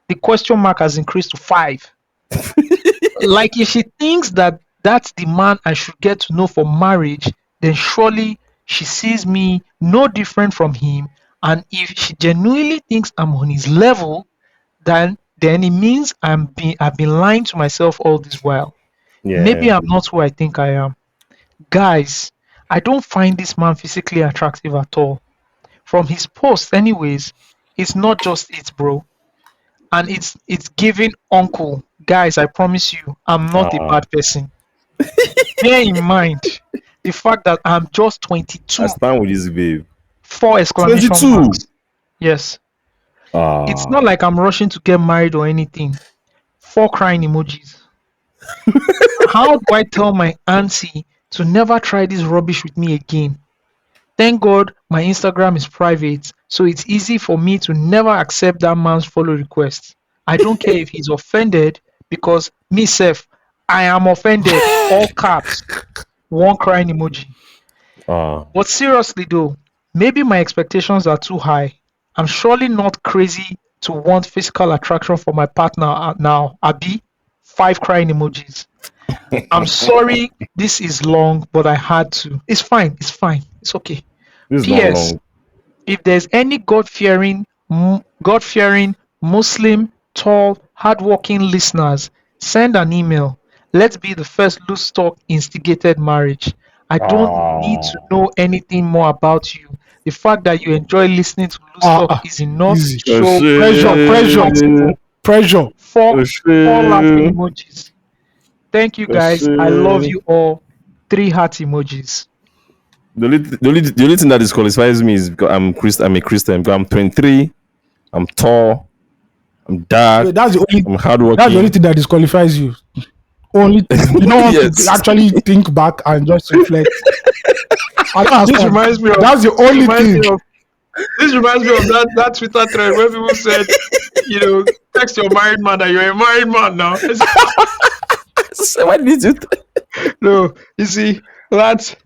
S2: The question mark has increased to 5. If she thinks that that's the man I should get to know for marriage, then surely she sees me no different from him, and if she genuinely thinks I'm on his level, then it means I've been lying to myself all this while. Maybe
S4: Yeah.
S2: I'm not who I think I am. Guys, I don't find this man physically attractive at all. From his posts, anyways, it's not just it, bro. And it's giving uncle. Guys, I promise you, I'm not a bad person. Bear in mind the fact that I'm just 22.
S4: I stand with this babe.
S2: 4 exclamation
S4: 22.
S2: marks. Yes. It's not like I'm rushing to get married or anything. 4 crying emojis. How do I tell my auntie to never try this rubbish with me again? Thank God my Instagram is private, so it's easy for me to never accept that man's follow request. I don't care if he's offended, because me self, I am offended. All caps. 1 crying emoji. But seriously though, maybe my expectations are too high. I'm surely not crazy to want physical attraction for my partner now. Abi, 5 crying emojis. I'm sorry this is long, but I had to. It's fine. It's okay.
S4: This is not
S2: P.S.
S4: long.
S2: If there's any God-fearing Muslim, tall, hardworking listeners, send an email. Let's be the first loose talk instigated marriage. I don't need to know anything more about you. The fact that you enjoy listening to loose talk is enough
S3: Easy.
S2: to show
S3: Pressure.
S2: 4 laughing emojis. Thank you guys. I love you all. 3 heart emojis.
S4: The only thing that disqualifies me is because I'm a Christian. Because I'm 23. I'm tall. I'm dark.
S3: That's the only.
S4: I'm hardworking.
S3: That's the only thing that disqualifies you. Only you don't want
S4: Yes.
S3: to actually think back and just reflect.
S2: This reminds me of.
S3: That's the only thing.
S2: This reminds me of that Twitter thread where people said, text your married man that you're a married man now.
S4: So why did you?
S2: No, you see that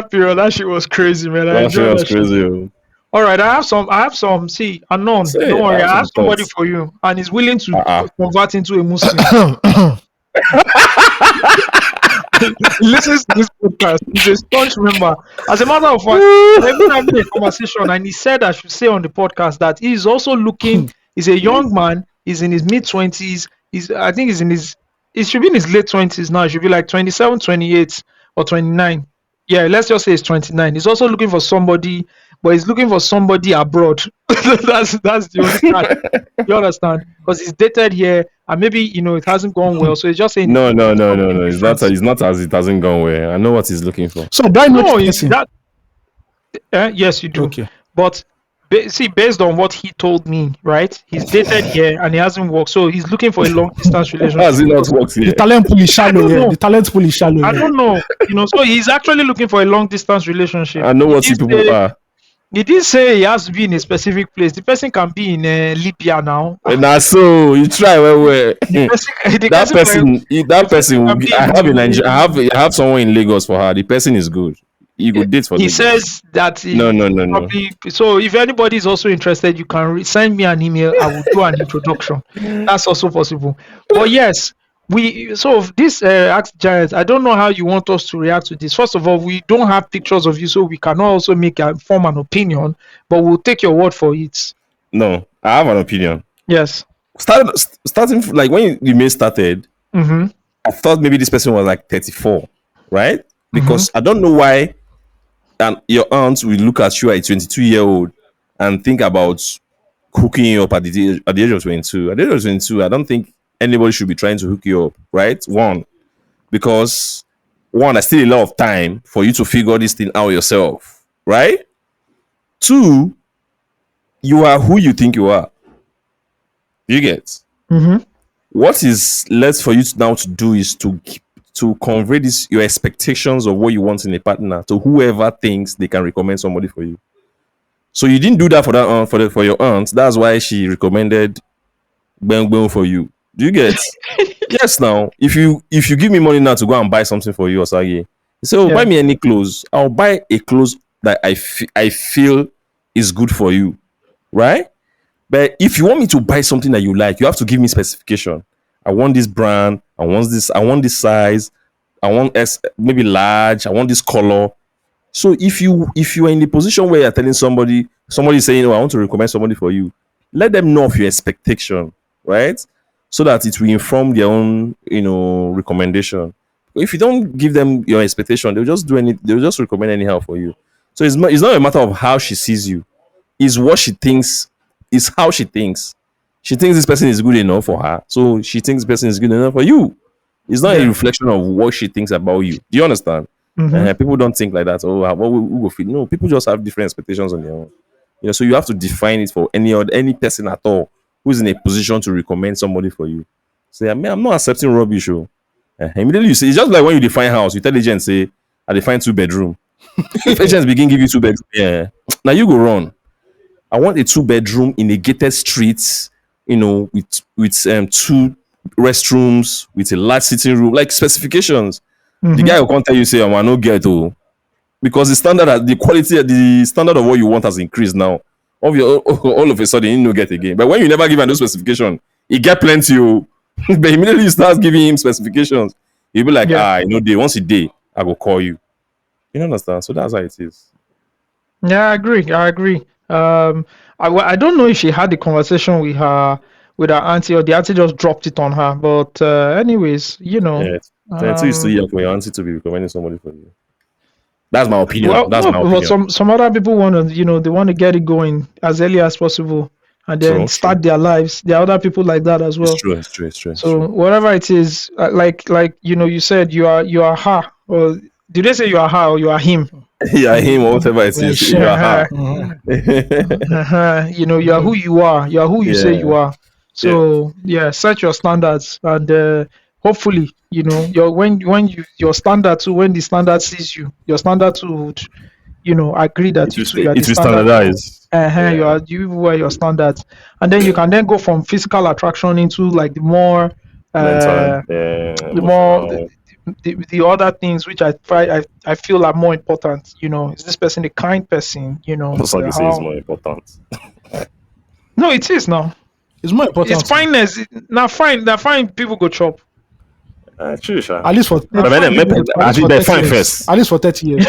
S2: period, that shit was crazy, man.
S4: That shit was crazy.
S2: All right, I have some. See, unknown. Don't worry, I have somebody for you, and he's willing to convert into a Muslim. He listens to this podcast. He's a staunch member. As a matter of fact, I've been having a conversation, and he said I should say on the podcast that he's also looking. He's a young man. He's in his mid-20s. I think he should be in his late 20s now. He should be like 27, 28, or 29. Yeah, let's just say he's 29. He's also looking for somebody, but he's looking for somebody abroad. that's the only part. You understand? Because he's dated here, and maybe it hasn't gone well. So he's just saying
S4: No. It's not as it hasn't gone well. I know what he's looking for.
S3: So do I know this person?
S2: Yes, you do.
S3: Okay.
S2: But based on what he told me, right? He's dated here and he hasn't worked, so he's looking for a long distance relationship.
S4: How has it not worked here?
S3: The talent pool is shallow. Yeah. The talent pool is shallow.
S2: I don't know. So he's actually looking for a long distance relationship.
S4: I know what people are.
S2: He didn't say he has to be in a specific place. The person can be in Libya now.
S4: Nah, so you try well. That person will be, I have in Nigeria. I have someone in Lagos for her. The person is good. You go date for.
S2: He says that.
S4: No.
S2: So if anybody is also interested, you can send me an email. I will do an introduction. That's also possible. But yes, this Ask Giants. I don't know how you want us to react to this. First of all, we don't have pictures of you, so we cannot also form an opinion. But we'll take your word for it.
S4: No, I have an opinion.
S2: Yes.
S4: Starting like when you may started, I thought maybe this person was like 34, right? Because I don't know why. And your aunt will look at you at a 22-year-old and think about hooking you up at the age of 22. At the age of 22, I don't think anybody should be trying to hook you up, right? Because there's still a lot of time for you to figure this thing out yourself, right? 2, you are who you think you are. You get? What is left for you now to do is to convey your expectations of what you want in a partner to whoever thinks they can recommend somebody for you. So you didn't do that for that for your aunt. That's why she recommended Bang for you. Do you get? Yes. Now, if you give me money now to go and buy something for you, Osagie, you say, buy me any clothes. I'll buy a clothes that I feel is good for you, right? But if you want me to buy something that you like, you have to give me specification. I want this brand. I want this size. I want maybe large. I want this color. So if you are in the position where you're telling somebody saying, "Oh, I want to recommend somebody for you," let them know of your expectation, right? So that it will inform their own, recommendation. If you don't give them your expectation, they'll just they'll just recommend anyhow for you. So it's not a matter of how she sees you, it's what she thinks, is how she thinks. She thinks this person is good enough for her, so she thinks this person is good enough for you. It's not a reflection of what she thinks about you. Do you understand? People don't think like that. Oh, what we will feel. No, people just have different expectations on their own. So you have to define it for any person at all who's in a position to recommend somebody for you. Say, I'm not accepting rubbish. Immediately you say, it's just like when you define house, you tell agents, say, I define 2-bedroom. If agents begin give you 2 bedroom, now you go run. I want a 2-bedroom in a gated street, with 2 restrooms, with a large sitting room, like specifications. The guy will come tell you, say, I no get because the standard of what you want has increased now. All of a sudden, you no get again. But when you never give him those specifications, he get plenty. But immediately you start giving him specifications, he'll be like, once a day, I will call you. You understand? So that's how it is.
S2: Yeah, I agree. I don't know if she had the conversation with her auntie, or the auntie just dropped it on her. But anyways,
S4: it's still young for your auntie to be recommending somebody for you. That's my opinion.
S2: Well,
S4: That's my opinion.
S2: But some other people want to, they want to get it going as early as possible and then start their lives. There are other people like that as well.
S4: It's true.
S2: So whatever it is, like you said, you are her, or did they say you are her or you are him?
S4: Yeah, him or whatever it is. You are her.
S2: You are who you are. You are who you say you are. So set your standards, and hopefully, your standard too, when the standard sees you, your standard too would, agree that you are the standard. You wear your standards, and then you can then go from physical attraction into like the more the other things which I feel are more important. Is this person a kind person?
S4: Osagie say it's more important.
S2: No, it is now.
S3: It's more important.
S2: It's fineness. Now fine people go chop.
S4: True, sure.
S3: At least for
S4: I think they're fine first.
S3: At least for 30 years.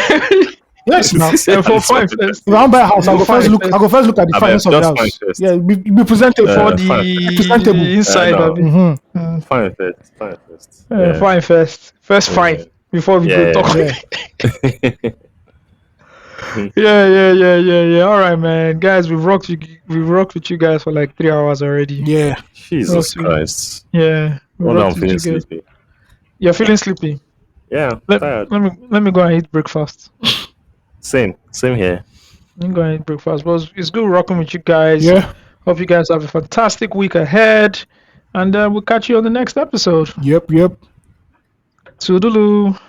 S3: Yes, now.
S2: For fine first.
S3: If I want buy a house, I go first look at the finance of the house. Yeah, be presentable
S2: for the inside of it.
S4: Fine first.
S2: Fine first. First fine before we go talk. Yeah. All right, man. Guys, we've rocked with you guys for like 3 hours already.
S3: Yeah.
S4: Jesus Christ.
S2: Yeah.
S4: I'm feeling sleepy.
S2: You're feeling sleepy?
S4: Yeah.
S2: Let me go and eat breakfast.
S4: Same here.
S2: I'm going to eat breakfast. But it's good rocking with you guys.
S3: Yeah.
S2: Hope you guys have a fantastic week ahead. And we'll catch you on the next episode.
S3: Yep.
S2: Toodaloo.